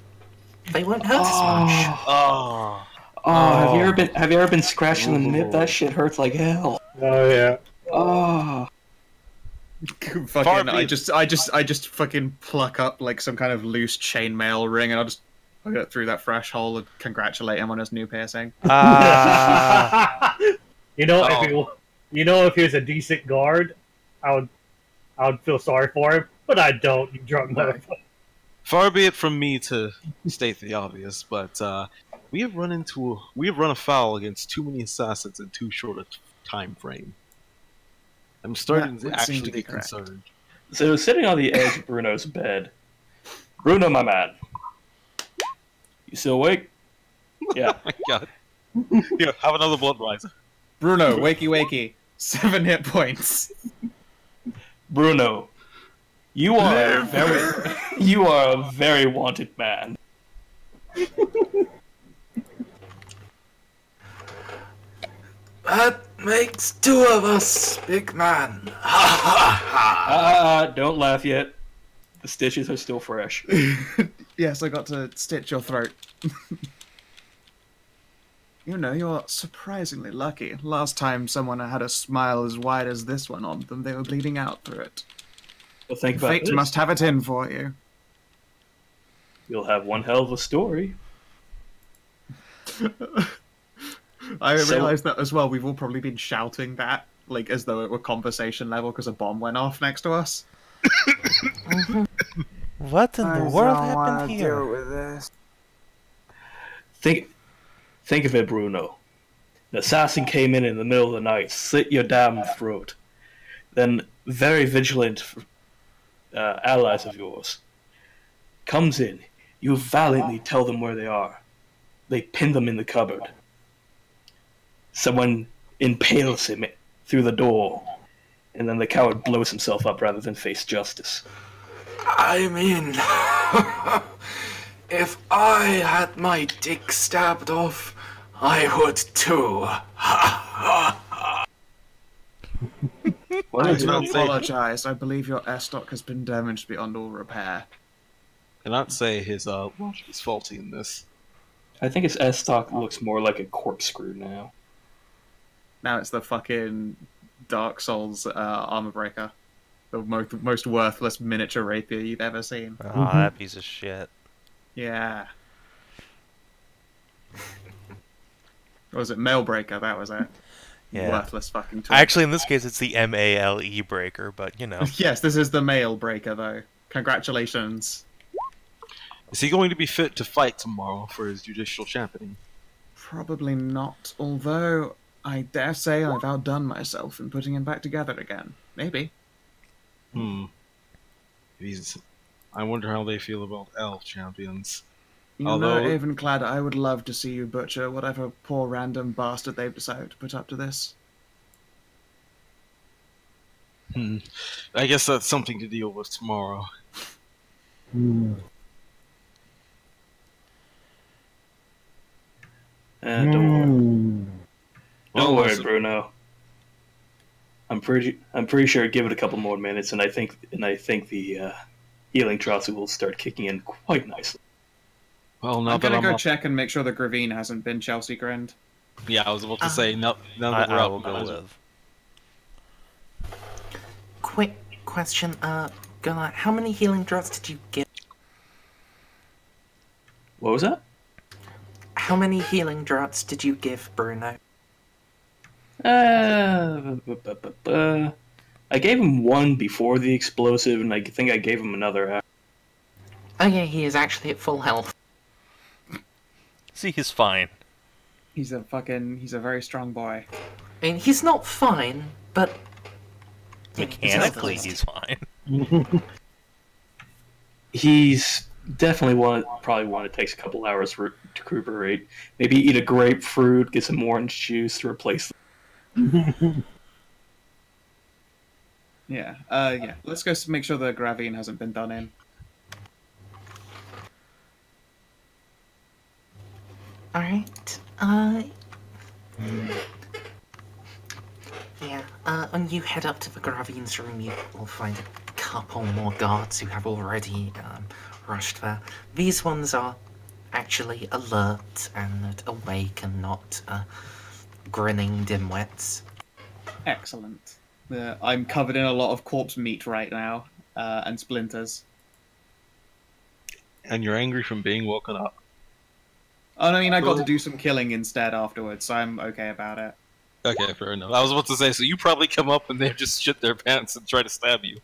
they won't hurt as much. Oh, Have you ever been scratched in the nip? That shit hurts like hell. Oh yeah. Oh. Fucking, I just fucking pluck up like some kind of loose chainmail ring, and I'll just put it through that fresh hole and congratulate him on his new piercing. You know, if he was a decent guard, I would feel sorry for him, but I don't. You drunk motherfucker. far be it from me to state the obvious, but we have run afoul against too many assassins in too short a time frame. I'm starting That would to seem to actually be get correct. concerned. So, sitting on the edge of Bruno's bed, Bruno, my man, you still awake? Yeah. Oh my god. Here, have another blood riser. Bruno, wakey wakey. 7 hit points. Bruno, you are a very wanted man. That makes 2 of us, big man. Ha ha ha. Don't laugh yet. The stitches are still fresh. Yes, I got to stitch your throat. You know, you're surprisingly lucky. Last time someone had a smile as wide as this one on them, they were bleeding out through it. Well, think about Fate this. must have it in for you. You'll have one hell of a story. I So- realised that as well. We've all probably been shouting that, like, as though it were conversation level because a bomb went off next to us. What in the world happened here? With this. think of it, Bruno. An assassin came in the middle of the night, slit your damn throat. Then very vigilant allies of yours comes in. You valiantly tell them where they are. They pin them in the cupboard. Someone impales him through the door, and then the coward blows himself up rather than face justice. I mean, if I had my dick stabbed off, I would too. Well, I it's do not safe. apologize. I believe your S-stock has been damaged beyond all repair. Cannot say his logic is faulty in this. I think his S-stock looks more like a corkscrew now. Now it's the fucking Dark Souls armor breaker. The most worthless miniature rapier you've ever seen. Oh, that piece of shit. Yeah. What was it? Mailbreaker, that was it. Yeah. Worthless fucking tool. Actually, in this case, it's the MALE breaker, but you know. Yes, this is the mail breaker, though. Congratulations. Is he going to be fit to fight tomorrow for his judicial championing? Probably not, although I dare say I've outdone myself in putting him back together again. Maybe. I wonder how they feel about elf champions. You know, Avenclad, I would love to see you butcher whatever poor random bastard they've decided to put up to this. I guess that's something to deal with tomorrow. Don't worry, Bruno. I'm pretty sure. Give it a couple more minutes, and I think the healing draughts will start kicking in quite nicely. Well, I'm gonna go check and make sure the gravien hasn't been Chelsea grinned. Yeah, I was about to say no. I will go with. Quick question, Gunnar, how many healing draughts did you give? What was that? How many healing draughts did you give Bruno? I gave him one before the explosive, and I think I gave him another after. Oh yeah, he is actually at full health. See, he's fine. He's a very strong boy. I mean, he's not fine, but... Mechanically, he's fine. He's definitely probably one that takes a couple hours to recuperate. Maybe eat a grapefruit, get some orange juice to replace Yeah, let's go make sure the gravien hasn't been done in. Alright, yeah, when you head up to the gravien's room, you will find a couple more guards who have already, rushed there. These ones are actually alert and awake and not, grinning dimwits. Excellent. I'm covered in a lot of corpse meat right now, and splinters. And you're angry from being woken up. Oh, I mean, I got to do some killing instead afterwards, so I'm okay about it. Okay, fair enough. I was about to say, so you probably come up and they just shit their pants and try to stab you.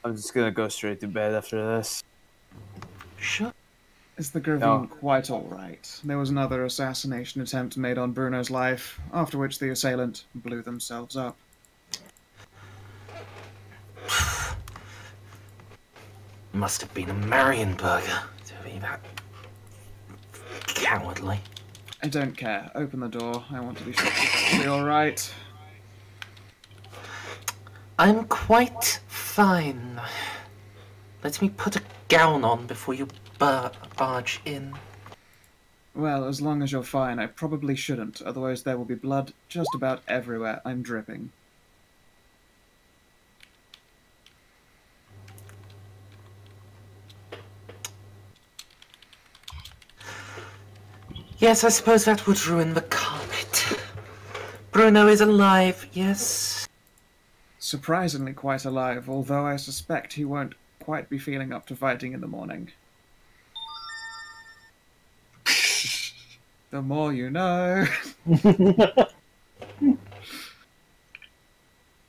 I'm just gonna go straight to bed after this. Sure. Is the gravien quite alright? There was another assassination attempt made on Bruno's life, after which the assailant blew themselves up. Must have been a Marienburger to be that cowardly. I don't care. Open the door. I want to be sure you'll be alright. I'm quite fine. Let me put a gown on before you barge in. Well, as long as you're fine, I probably shouldn't, otherwise there will be blood just about everywhere. I'm dripping. Yes, I suppose that would ruin the carpet. Bruno is alive, yes? Surprisingly quite alive, although I suspect he won't quite be feeling up to fighting in the morning. The more you know.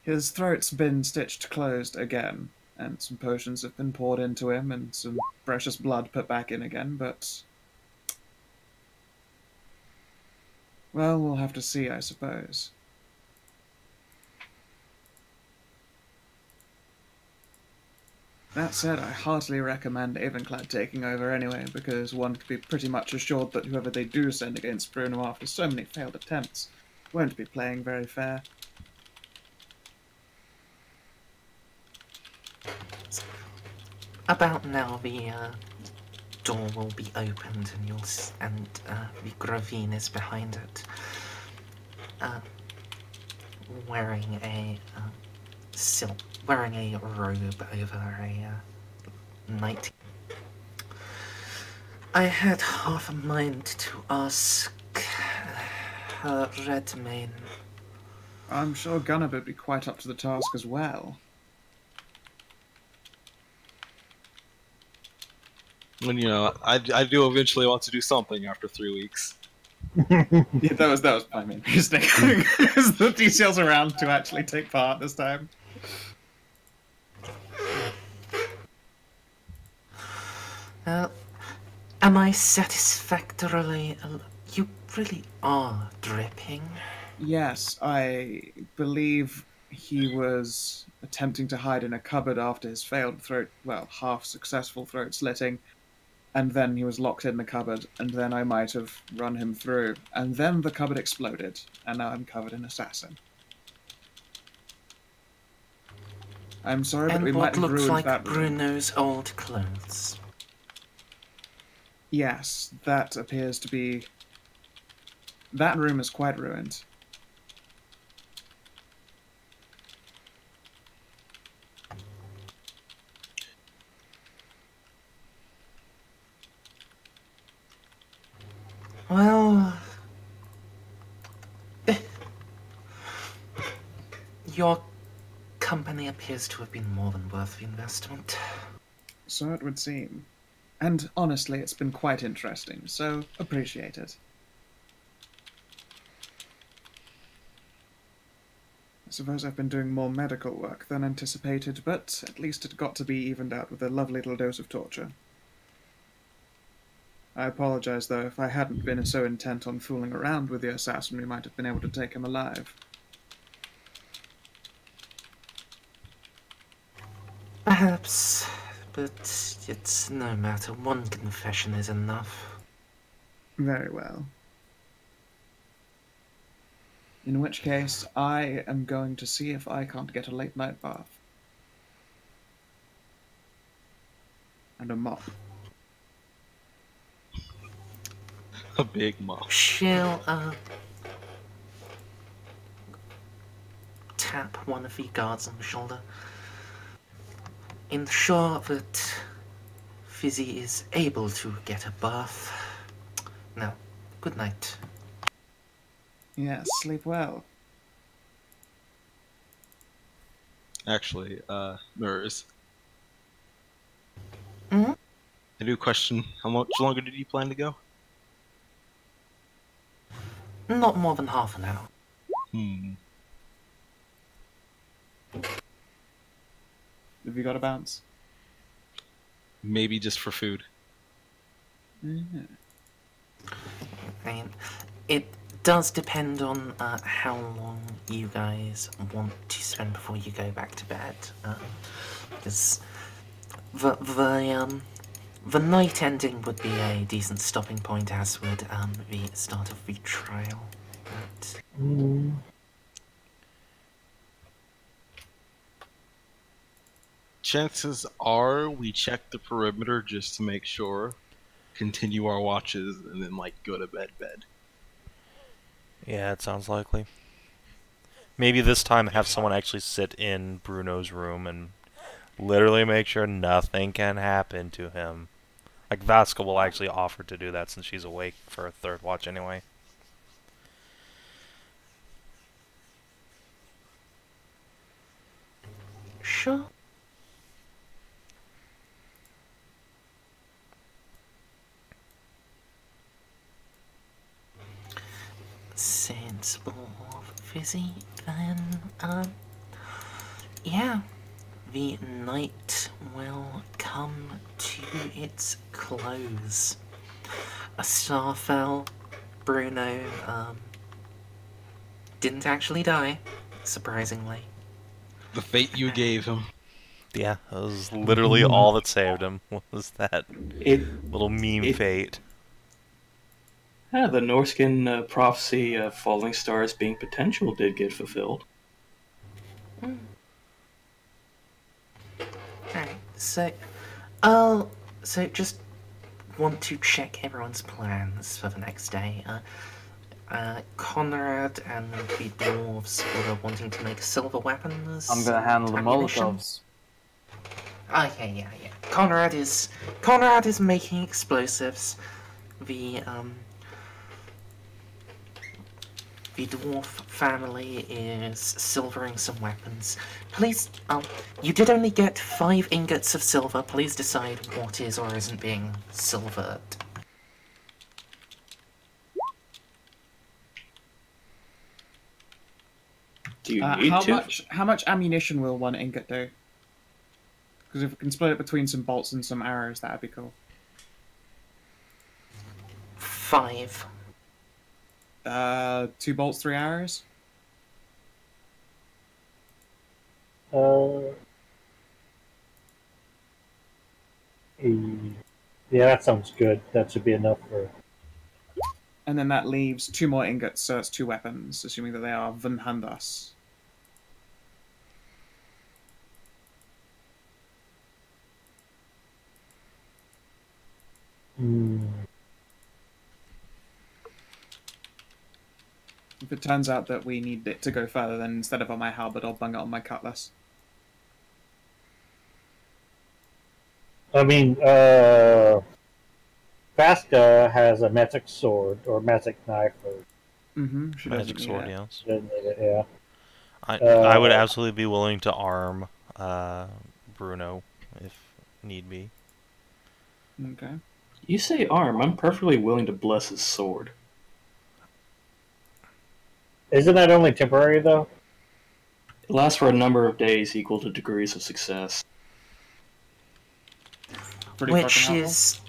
His throat's been stitched closed again, and some potions have been poured into him, and some precious blood put back in again, but Well, we'll have to see, I suppose. That said, I heartily recommend Avenclad taking over anyway, because one could be pretty much assured that whoever they do send against Bruno after so many failed attempts won't be playing very fair. About now, the door will be opened, and the gravien is behind it, wearing a robe over a night. I had half a mind to ask her Redmayne. I'm sure Gunnar would be quite up to the task as well. And I do eventually want to do something after 3 weeks. Yeah, that was my main reasoning. Is the details around to actually take part this time. Am I satisfactorily... You really are dripping. Yes, I believe he was attempting to hide in a cupboard after his failed half-successful throat slitting, and then he was locked in the cupboard, and then I might have run him through, and then the cupboard exploded, and now I'm covered in assassin. I'm sorry, but we might have ruined what that looks like Bruno's old clothes. Yes, that appears to be... That room is quite ruined. Well... Your company appears to have been more than worth the investment. So it would seem. And honestly, it's been quite interesting, so appreciate it. I suppose I've been doing more medical work than anticipated, but at least it got to be evened out with a lovely little dose of torture. I apologize, though. If I hadn't been so intent on fooling around with the assassin, we might have been able to take him alive. Perhaps, but it's no matter. One confession is enough. Very well. In which case, I am going to see if I can't get a late-night bath. And a mop. A big mop. She'll, tap one of the guards on the shoulder. Ensure that Fisi is able to get a bath. Now, good night. Yes, sleep well. Actually, Mers. Hmm? I do question, how much longer did you plan to go? Not more than half an hour. Have you got a bounce? Maybe just for food. Mm-hmm. I mean, it does depend on how long you guys want to spend before you go back to bed. Because the night ending would be a decent stopping point, as would the start of the trial. But... Chances are we check the perimeter just to make sure, continue our watches, and then go to bed. Yeah, it sounds likely. Maybe this time have someone actually sit in Bruno's room and literally make sure nothing can happen to him. Like, Vaska will actually offer to do that since she's awake for a third watch anyway. Sure. Sensible of Fisi, then, yeah. The night will come to its close. A star fell. Bruno, didn't actually die, surprisingly. The fate you gave him. Yeah, that was literally all that saved him, was that little meme fate. Yeah, the Norskin prophecy of falling stars being potential did get fulfilled. Alright, so just want to check everyone's plans for the next day. Konrad and the dwarves were wanting to make silver weapons. I'm gonna handle the ammunition. Molotovs. Okay, yeah. Konrad is making explosives. The dwarf family is silvering some weapons. Please, you did only get 5 ingots of silver. Please decide what is or isn't being silvered. Do you need to? How much ammunition will 1 ingot do? Because if we can split it between some bolts and some arrows, that'd be cool. 5. 2 bolts, 3 arrows? Yeah, that sounds good. That should be enough for... And then that leaves 2 more ingots, so it's 2 weapons, assuming that they are Vunhandas. If it turns out that we need it to go further, then instead of on my halberd, I'll bung it on my cutlass. I mean, Vaska has a magic sword, or magic knife, or... Mm-hmm. Magic sword, yes. Yeah. I would absolutely be willing to arm Bruno if need be. Okay. You say arm, I'm perfectly willing to bless his sword. Isn't that only temporary, though? It lasts for a number of days equal to degrees of success. Which is...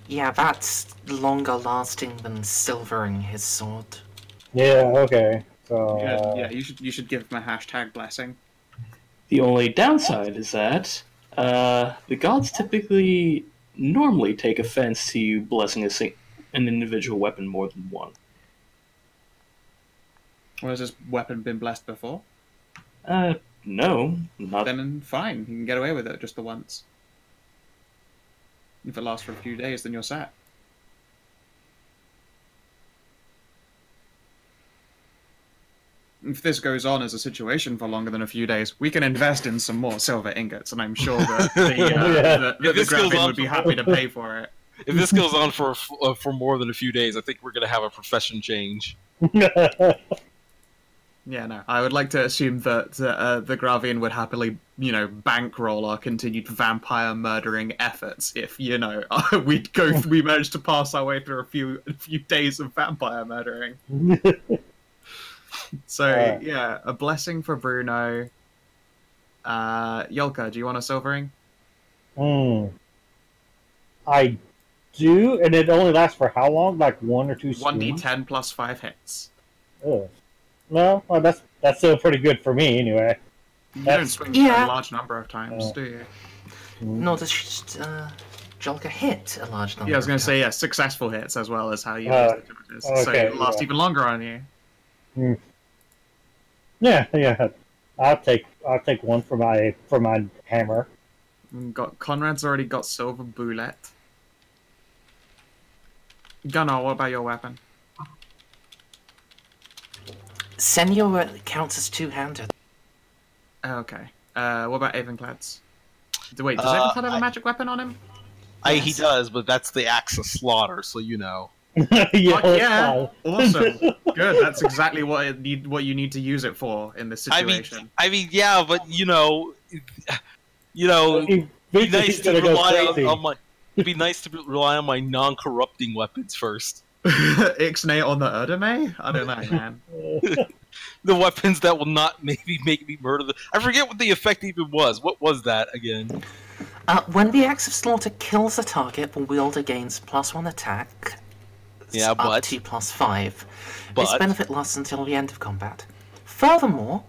Yeah, that's longer lasting than silvering his sword. Yeah, okay. So, yeah, you should give him a hashtag blessing. The only downside is that the gods typically normally take offense to you blessing an individual weapon more than one. Or has this weapon been blessed before? No, not. Then fine, you can get away with it just the once. If it lasts for a few days, then you're set. If this goes on as a situation for longer than a few days, we can invest in some more silver ingots, and I'm sure that the gravien would be happy to pay for it. If this goes on for more than a few days, I think we're going to have a profession change. Yeah, no. I would like to assume that the gravien would happily, bankroll our continued vampire murdering efforts if, we managed to pass our way through a few days of vampire murdering. So, yeah, a blessing for Bruno. Jolka, do you want a silvering? I do, and it only lasts for how long? Like 1 or 2 streams? 1d10 plus 5 hits. Oh. No, well, that's still pretty good for me, anyway. You don't swing a large number of times, do you? Nor does Jolka hit a large number. Yeah, I was going to say, successful hits as well as how you use the damages. Okay, so it lasts even longer on you. Yeah. I'll take one for my hammer. Konrad's already got silver bullet. Gunnar, what about your weapon? Senior counts as two-handed. Okay. What about Avenclad's? Wait, does Avenclad have a magic weapon on him? He does, but that's the Axe of Slaughter, so you know. Yeah, awesome. Good. That's exactly what you need to use it for in this situation. I mean, yeah, but it'd be nice to rely on my non-corrupting weapons first. Ixnay on the Erdeme? I don't know, man. The weapons that will not maybe make me murder the... I forget what the effect even was. What was that again? When the Axe of Slaughter kills a target, the wielder gains +1 attack, Yeah, up but- to +5. This But- benefit lasts until the end of combat. Furthermore,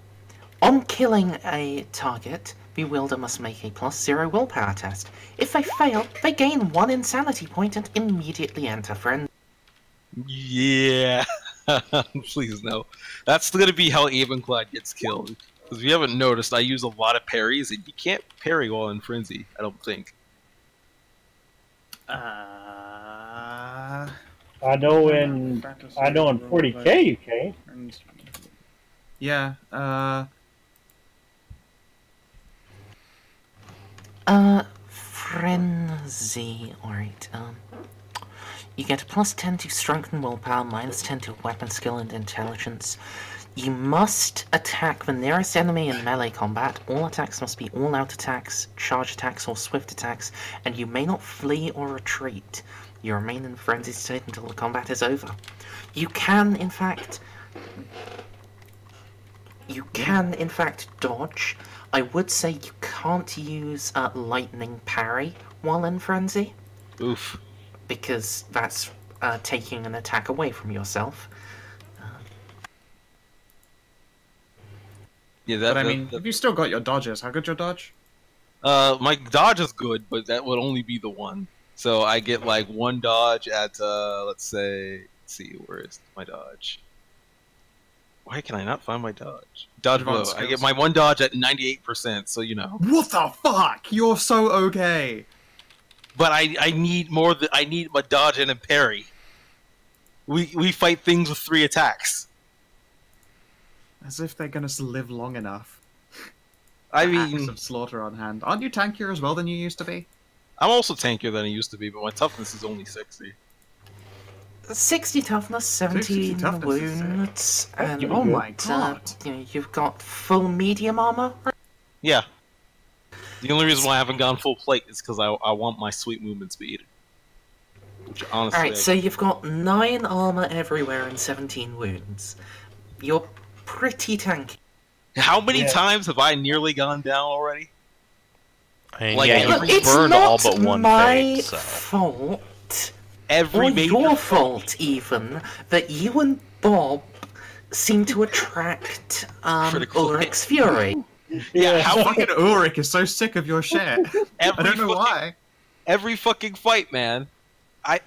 on killing a target, the wielder must make a +0 willpower test. If they fail, they gain 1 insanity point and immediately enter frenzy. Yeah. Please no. That's gonna be how Avenclad gets killed. Because if you haven't noticed, I use a lot of parries, and you can't parry while in frenzy, I don't think. I know in 40k you can. Yeah. Frenzy. Alright, you get a +10 to strength and willpower, -10 to weapon skill and intelligence. You must attack the nearest enemy in melee combat. All attacks must be all-out attacks, charge attacks, or swift attacks, and you may not flee or retreat. You remain in frenzy state until the combat is over. You can, in fact, dodge. I would say you can't use lightning parry while in frenzy, Oof. because that's taking an attack away from yourself. Yeah, But I mean, if you still got your dodges, how good your dodge? my dodge is good, but that would only be the one. So I get like 1 dodge at, let's see, where is my dodge? Why can I not find my dodge? Dodge blow. Advanced I get skills. my 1 dodge at 98%, so you know. What the fuck? You're so okay. But I need more. I need my dodge and a parry. We fight things with 3 attacks. As if they're gonna live long enough. I Acts mean, of slaughter on hand. Aren't you tankier as well than you used to be? I'm also tankier than I used to be, but my toughness is only 60. 60 toughness, 17 toughness is sick. wounds, and Oh my god. you've got full medium armor. Yeah. The only reason why I haven't gone full plate is because I want my sweet movement speed. Which honestly, Alright, so you've got 9 armor everywhere and 17 wounds. You're pretty tanky. how many Yeah. times have I nearly gone down already? I mean, Like, yeah, look, you It's burned not all but one my fade, so. fault, Every or major your fight. fault even, that you and Bob seem to attract Critical Ulrich's fury. Yeah, how Fucking Ulrich is so sick of your shit. I every don't know fucking, why. Every fucking fight, man. I read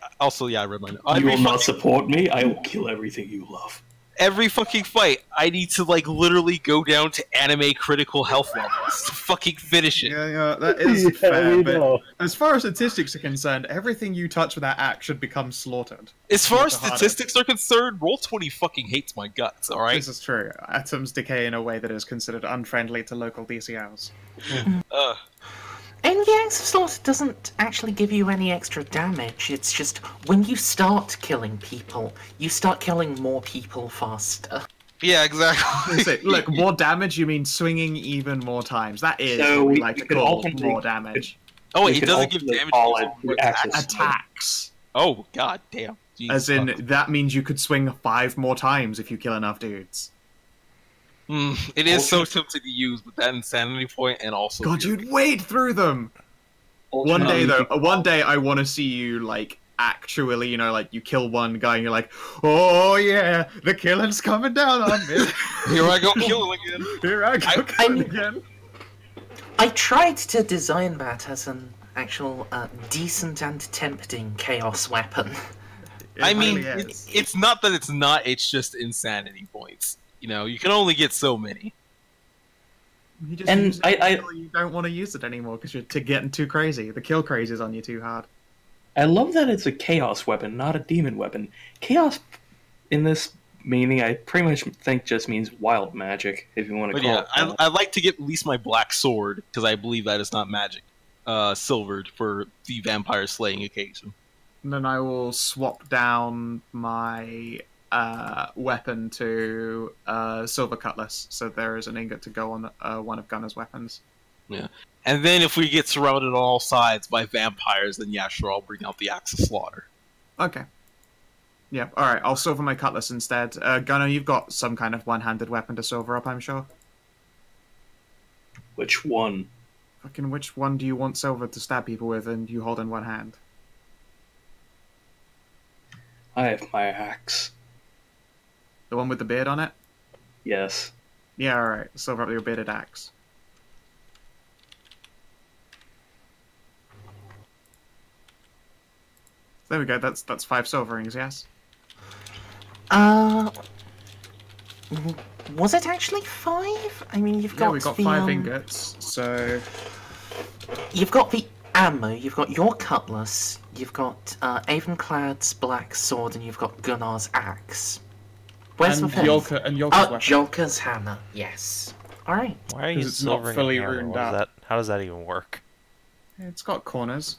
my note. You will Every not fucking- support me. I will kill everything you love. Every fucking fight, I need to like literally go down to anime critical health levels to fucking finish it. Yeah, that is Yeah, fair, we but know. as far as statistics are concerned, everything you touch with that axe should become slaughtered. As far as It's harder. statistics are concerned, Roll20 fucking hates my guts. All right. This is true. Atoms decay in a way that is considered unfriendly to local DCLs. Uh, And the Axe of Slaughter doesn't actually give you any extra damage. It's just when you start killing people, you start killing more people faster. yeah, exactly. That's it. Look, more damage, you mean swinging even more times. That is So what we we- like we to could call alternately- more damage. Oh We wait, it could doesn't give ultimately damage. call to it more the actual attacks. Attacks. Oh god damn. Jesus As in, fuck. that means you could swing 5 more times if you kill enough dudes. It is so tempting to use, but that insanity point and also. God, you'd wade through them! One day, Ultimately, though, one day I want to see you, like, actually, you know, like, you kill one guy and you're like, oh yeah, the killing's coming down on me. Here I go killing again. Here I go I killing mean- again. I tried to design that as an actual decent and tempting chaos weapon. It I mean, really is. it's not that it's not. It's just insanity points. You know, you can only get so many. You just And use it I- until you don't want to use it anymore because you're getting too crazy. The kill craze is on you too hard. I love that it's a chaos weapon, not a demon weapon. Chaos, in this meaning, I pretty much think just means wild magic, if you want to But call yeah, it that. I like to get at least my black sword because I believe that is not magic. Silvered for the vampire slaying occasion. And then I will swap down my weapon to silver cutlass, so there is an ingot to go on one of Gunnar's weapons. And then if we get surrounded on all sides by vampires, then yeah, sure, I'll bring out the axe of slaughter. Okay. Yeah, alright, I'll silver my cutlass instead. Gunnar, you've got some kind of one-handed weapon to silver up, I'm sure. Which one? Fucking which one do you want silver to stab people with and you hold in one hand? I have my axe. The one with the beard on it? Yes. Yeah, alright. Silver up your bearded axe. There we go, that's 5 silver rings, yes? Was it actually 5? I mean, you've got Yeah, we got the, 5 ingots, so... You've got the ammo, you've got your cutlass, you've got Avenclad's black sword, and you've got Gunnar's axe. Where's and the fifth? Jolka's Oh, weapon. Jolka's hammer, yes. Alright. Why are you 'Cause it's not silvering fully a hammer? runed What is up. that? How does that even work? It's got corners.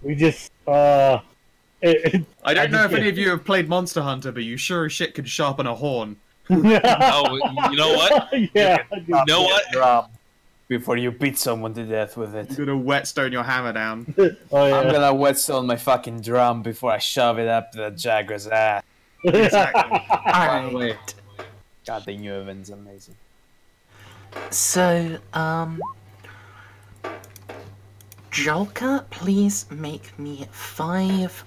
We just I don't I know just if any of you have played Monster Hunter, but you sure as shit could sharpen a horn. Oh, you know what? Yeah. You know what? Drum before you beat someone to death with it. You're gonna whetstone your hammer down. Oh I'm yeah. gonna whetstone my fucking drum before I shove it up the Jagger's ass. Exactly. Alright. God, the new event's amazing. So, Jolka, please make me 5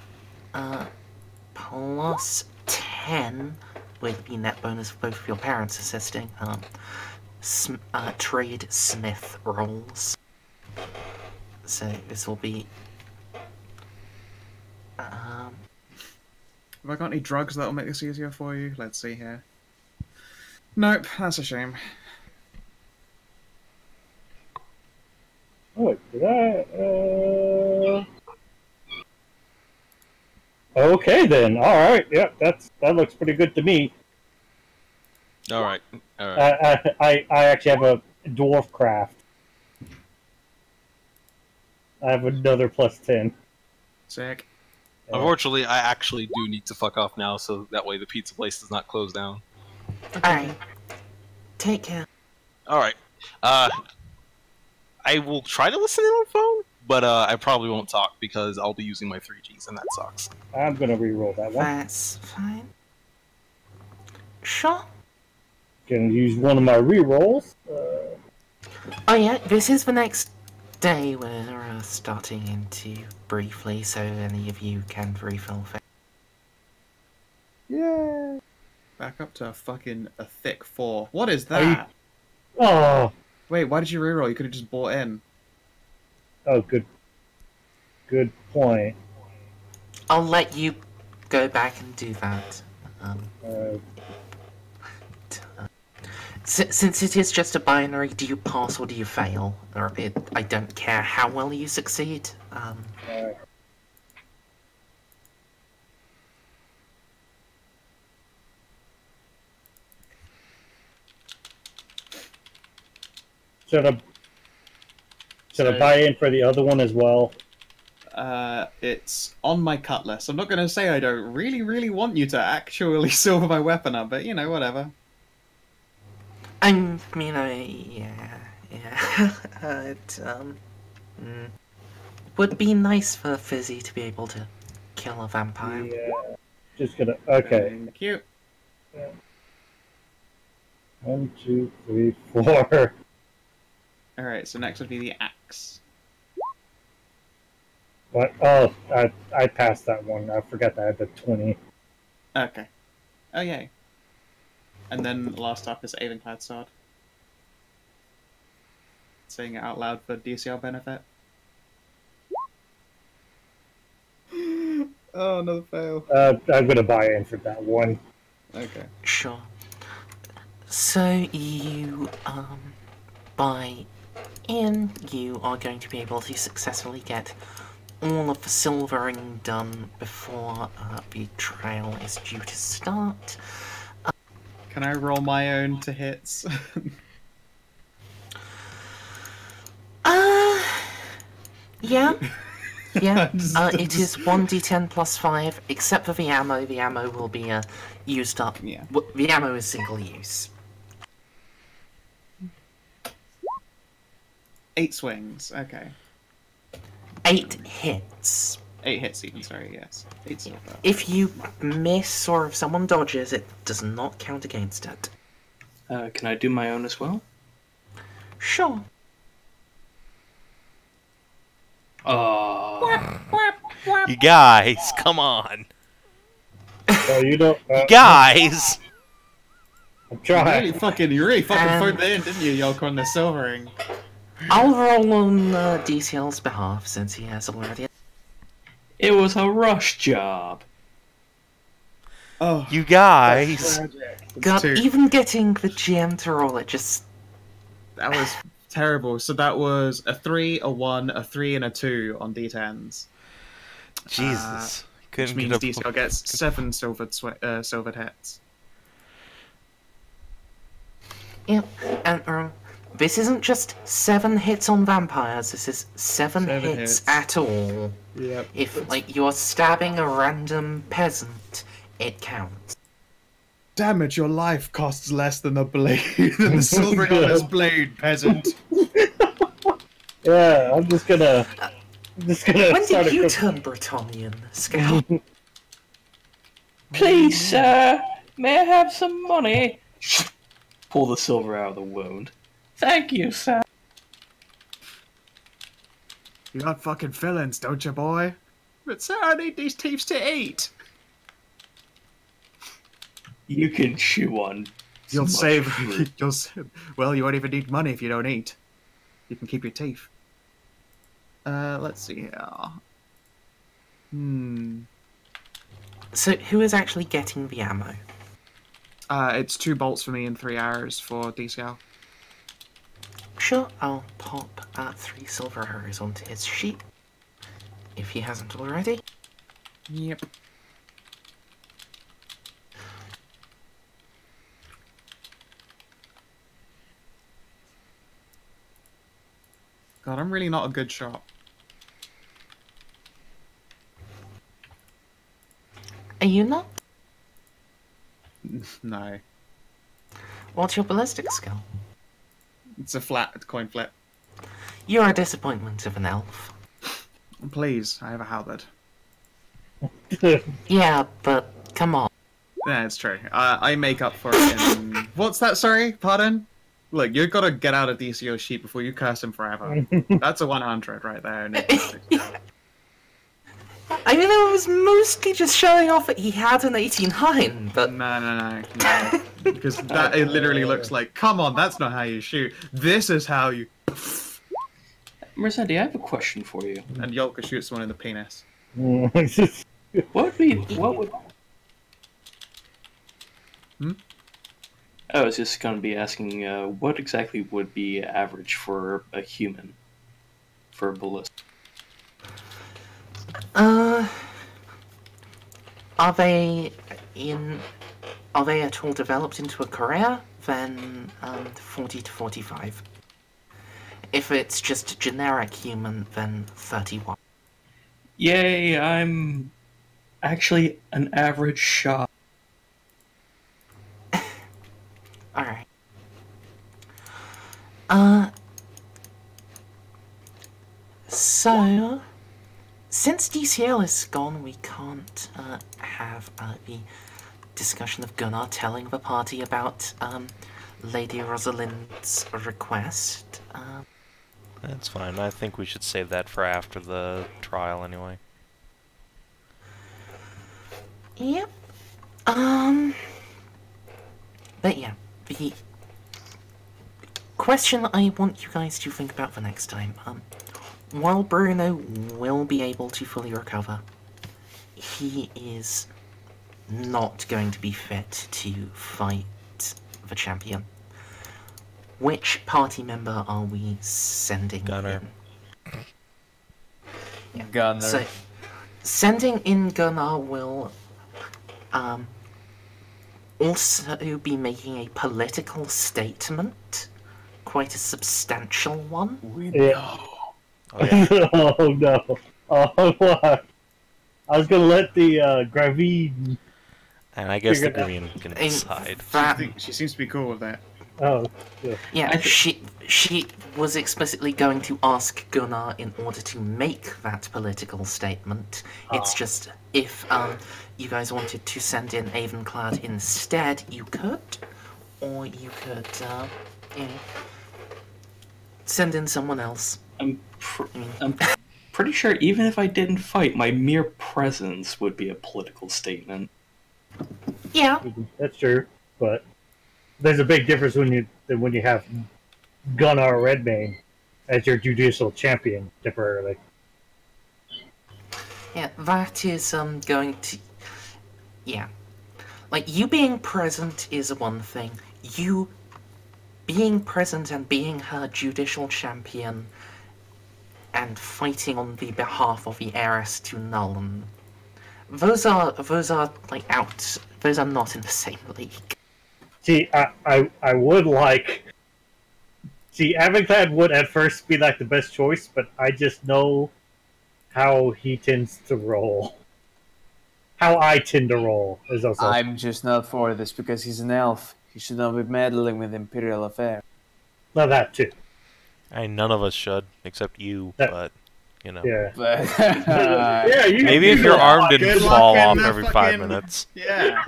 plus 10 with the net bonus of both of your parents assisting. Trade Smith rolls. So this will be. Have I got any drugs that'll make this easier for you? Let's see here. Nope, that's a shame. Oh, did I? Okay then. All right. Yep. That looks pretty good to me. All right. All right. I actually have a dwarf craft. I have another plus 10. Sick. Unfortunately, I actually do need to fuck off now, so that way the pizza place does not close down. Alright. Take care. All right. I will try to listen in on phone, but I probably won't talk because I'll be using my 3Gs, and that sucks. I'm gonna re-roll that one. That's fine. Sure. Gonna use one of my re-rolls. Oh yeah, this is the next day we're starting into briefly, so any of you can refill. Yeah. Back up to a thick 4. What is Are you- that? Oh, Wait, why did you reroll? You could have just bought in. oh, good point. I'll let you go back and do that. Since it is just a binary, do you pass or do you fail? Or I don't care how well you succeed. Should I buy in for the other one as well? It's on my cutlass. I'm not going to say I don't really want you to actually silver my weapon up, but you know, whatever. I mean, yeah. Would be nice for Fisi to be able to kill a vampire. Yeah. Just gonna. Okay. Thank you. 1, 2, 3, 4. Alright, so next would be the axe. What? Oh, I passed that one. I forgot that I had the 20. Okay. Oh, yay. And then last up is Avenclad sword. Saying it out loud for DCL benefit. Oh, another fail. I'm gonna buy in for that one. Okay. Sure. So you buy in, you are going to be able to successfully get all of the silvering done before the trial is due to start. Can I roll my own to hits? Yeah. Yeah, it is 1d10 plus 5, except for the ammo. The ammo will be used up. Yeah. The ammo is single use. 8 swings, okay. 8 hits. 8 hits even, sorry, yes. 8 silver. If you miss or if someone dodges, it does not count against it. Can I do my own as well? Sure. You guys, come on. So you don't. You guys! I'm You trying. really fucking Um, phoned it in, didn't you, Jolka, on the silvering? I'll roll on DCL's behalf since he has already. It was a rush job. Oh, You guys! God, two. even getting the GM to roll it just. That was terrible. So that was a 3, a 1, a 3, and a 2 on D10s. Jesus. Which Couldn't means get DCL gets 7 silvered hits. Yeah, and this isn't just 7 hits on vampires, this is 7 7 hits hits. at all. Yep. If, like, you're stabbing a random peasant, it counts. Damn it, your life costs less than the blade, than the silvering on his blade, peasant. Yeah, I'm just gonna. When start did you a turn Bretonian, Skow? Please, sir, may I have some money? Pull the silver out of the wound. Thank you, sir. You got fucking fillings, don't you, boy? But sir, I need these teeth to eat. You can chew on. You'll much save. fruit. Well, you won't even need money if you don't eat. You can keep your teeth. Let's see here. So, who is actually getting the ammo? It's 2 bolts for me and 3 arrows for DCL. Sure, I'll pop 3 silver arrows onto his sheet, if he hasn't already. Yep. God, I'm really not a good shot. Are you not? No. What's your ballistic skill? It's a flat coin flip. You're a disappointment of an elf. Please, I have a halberd. Yeah, but come on. Yeah, it's true. I make up for it in... What's that, sorry? Pardon? Look, you've got to get out of DCO's sheet before you curse him forever. That's a 100 right there. I mean, it was mostly just showing off that he had an 89, but... No. Because that it literally looks like, come on, that's not how you shoot. This is how you... Merzendi, I have a question for you. And Jolka shoots one in the penis. What would... I was just going to be asking, what exactly would be average for a human for a ballista? Are they at all developed into a career? Then 40 to 45. If it's just generic human, then 31. Yay, I'm actually an average shot. Alright. So, since DCL is gone, we can't have the discussion of Gunnar telling the party about Lady Rosalind's request. That's fine. I think we should save that for after the trial anyway. Yep. But yeah, the question I want you guys to think about for next time, while Bruno will be able to fully recover, he is not going to be fit to fight the champion. Which party member are we sending Gunnar. in? Yeah. Gunnar. So, sending in Gunnar will also be making a political statement, quite a substantial one. Yeah. Oh, yeah. Oh no. Oh what? I was gonna let the gravien. And I guess the Figure it out. green can In decide. fact, She seems to be cool with that. Oh yeah. yeah, she was explicitly going to ask Gunnar in order to make that political statement. It's just if you guys wanted to send in Avenclad instead, you could, or you could send in someone else. I'm pretty sure even if I didn't fight, my mere presence would be a political statement. Yeah. That's true, but there's a big difference when you have Gunnar Redmane as your judicial champion temporarily. Yeah, that is going to... Yeah. Like, you being present is one thing. You being present and being her judicial champion and fighting on the behalf of the heiress to Nuln. Those are like out. Those are not in the same league. See, I would like... See, Avenclad would at first be like the best choice, but I just know how he tends to roll. How I tend to roll is also... I'm just not for this because he's an elf. He should not be meddling with imperial affairs. Well, that too. None of us should, except you, but, you know. Yeah. But Yeah, Maybe if your arm Good didn't luck fall in off the every 5 fucking- minutes. Yeah.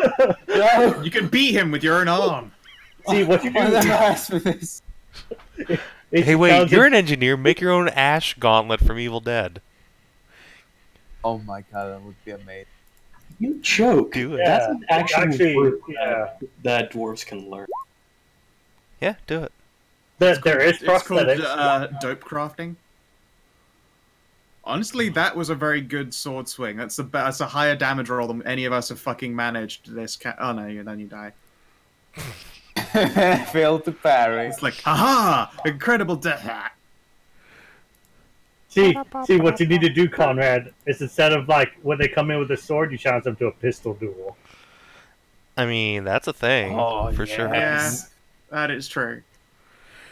You can beat him with your own arm. See, what you do... Why did I ask for this? Hey, wait, you're an engineer. Make your own ash gauntlet from Evil Dead. Oh my god, that would be amazing. You joke. Do it. Yeah, That's an actual actually, word yeah. that dwarves can learn. Yeah, do it. There is It's called prosthetics. dope crafting. Honestly, that was a very good sword swing. That's a higher damage roll than any of us have fucking managed this. Oh no, then you die. Failed to parry. It's like, haha, incredible death. See, what you need to do, Konrad, is instead of like when they come in with a sword, you challenge them to a pistol duel. I mean, that's a thing, Oh, for sure. Yeah, that is true.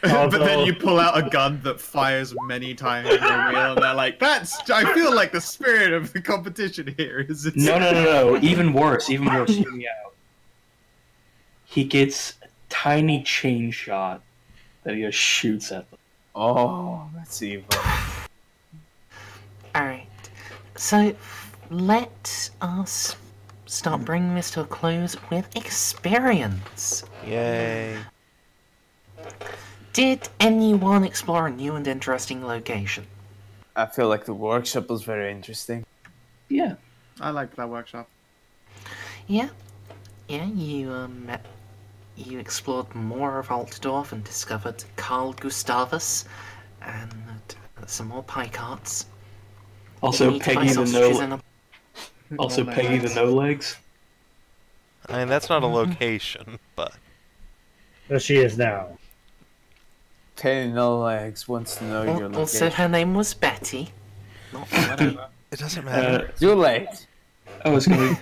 Although- But then you pull out a gun that fires many times in the wheel, and they're like, I feel like the spirit of the competition here is... No. Even worse. Hear me out. He gets a tiny chain shot that he just shoots at them. Oh, that's evil. Alright. So, let us start bringing this to a close with experience. Yay. Did anyone explore a new and interesting location? I feel like the workshop was very interesting. Yeah. I liked that workshop. Yeah, you explored more of Altdorf and discovered Carl Gustavus and some more pie carts. Also, You need to buy Peggy the sausages and no. a- Also, No Peggy the legs. no legs. I mean, that's not a location, but... There she is now. Khaine no legs wants to know your Also, location. her name was Betty. Not whatever. It doesn't matter. Too late. I was gonna.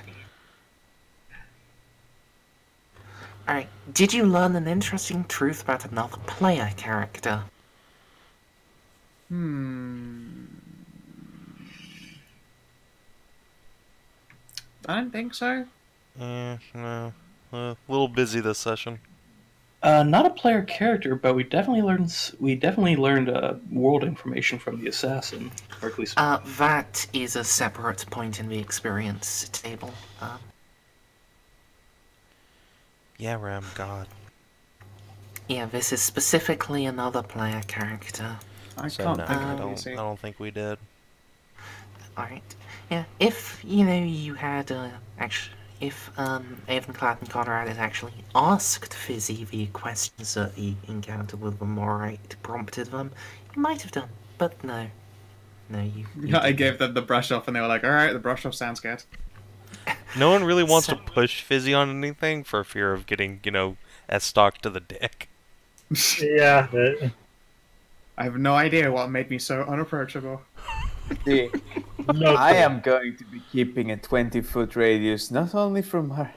Alright, did you learn an interesting truth about another player character? I don't think so. No. A little busy this session. Not a player character, but we definitely learned world information from the assassin, or at least That is a separate point in the experience table. Yeah, Ram, God. Yeah, this is specifically another player character. I So can't no, think I of don't. I it. don't think we did. Alright. Yeah, if, you had, if, Avenclad and Konrad had actually asked Fisi the questions that the encounter with the Morite prompted them, you might have done, but no. No, you Yeah, I didn't. gave them the brush off, and they were like, "All right, the brush off sounds good." No one really wants to So- push Fizzy on anything for fear of getting, S-stock to the dick. Yeah. I have no idea what made me so unapproachable. See, No. I am going to be keeping a 20-foot radius, not only from her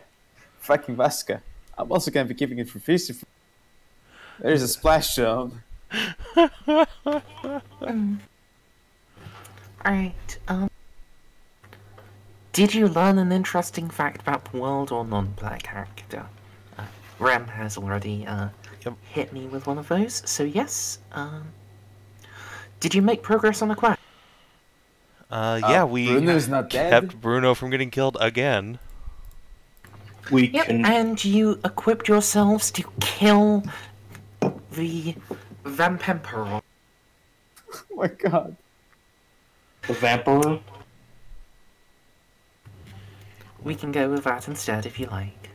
fucking Vaska. I'm also going to be keeping it from Fisi. There's a splash zone. Alright, did you learn an interesting fact about the world or non-player character? Rem has already, Yep. hit me with one of those, so yes, did you make progress on the quest? Yeah, we Bruno's not dead. kept Bruno from getting killed again. we Yep, can. and you equipped yourselves to kill the Vampemperor. Oh my god. The vampire? We can go with that instead if you like.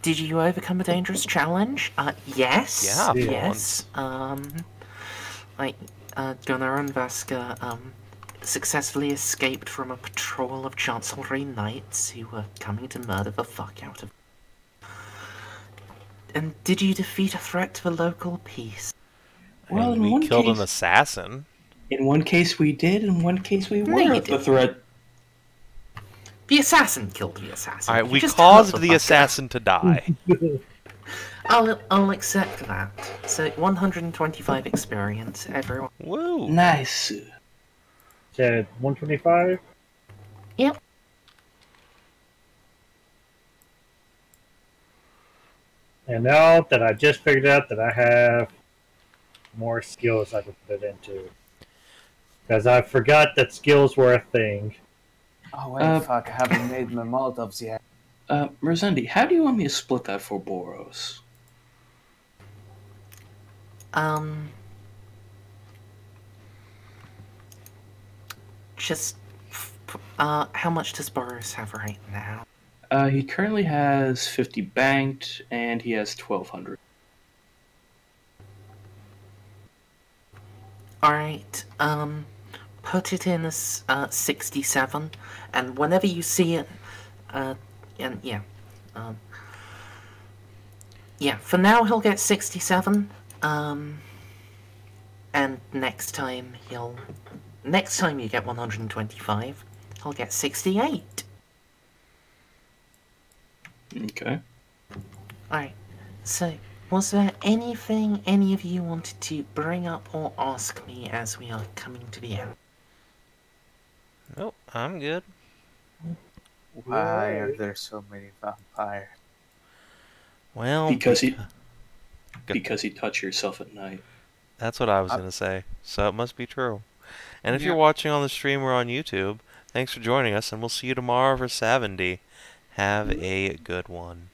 Did you overcome a dangerous challenge? Yes. Yeah, for Yes. Gunnar and Vaska, successfully escaped from a patrol of Chancellery Knights who were coming to murder the fuck out of. And did you defeat a threat to the local peace? Well, And in we one killed case, an assassin. In one case we did, in one case we No, were you the didn't. threat. The assassin killed the assassin. Alright, You we just caused hurt the fucker. assassin to die. I'll accept that. So 125 experience, everyone. Woo! Nice. Said 125. Yep. And now that I just figured out that I have more skills I can put into. Because I forgot that skills were a thing. Oh wait, fuck! I haven't made my Molotovs yet. Merzendi, how do you want me to split that for Boros? Just, how much does Boris have right now? He currently has 50 banked, and he has 1,200. Alright, put it in as, 67, and whenever you see it, for now he'll get 67, and next time you get 125, he'll get 68. Okay. Alright, so, was there anything any of you wanted to bring up or ask me as we are coming to the end? Nope, I'm good. Why are there so many vampires? Well, Because he Good. touch yourself at night. That's what I was going to say. So it must be true. And if Yeah. you're watching on the stream or on YouTube, thanks for joining us, and we'll see you tomorrow for Savin. Have a good one.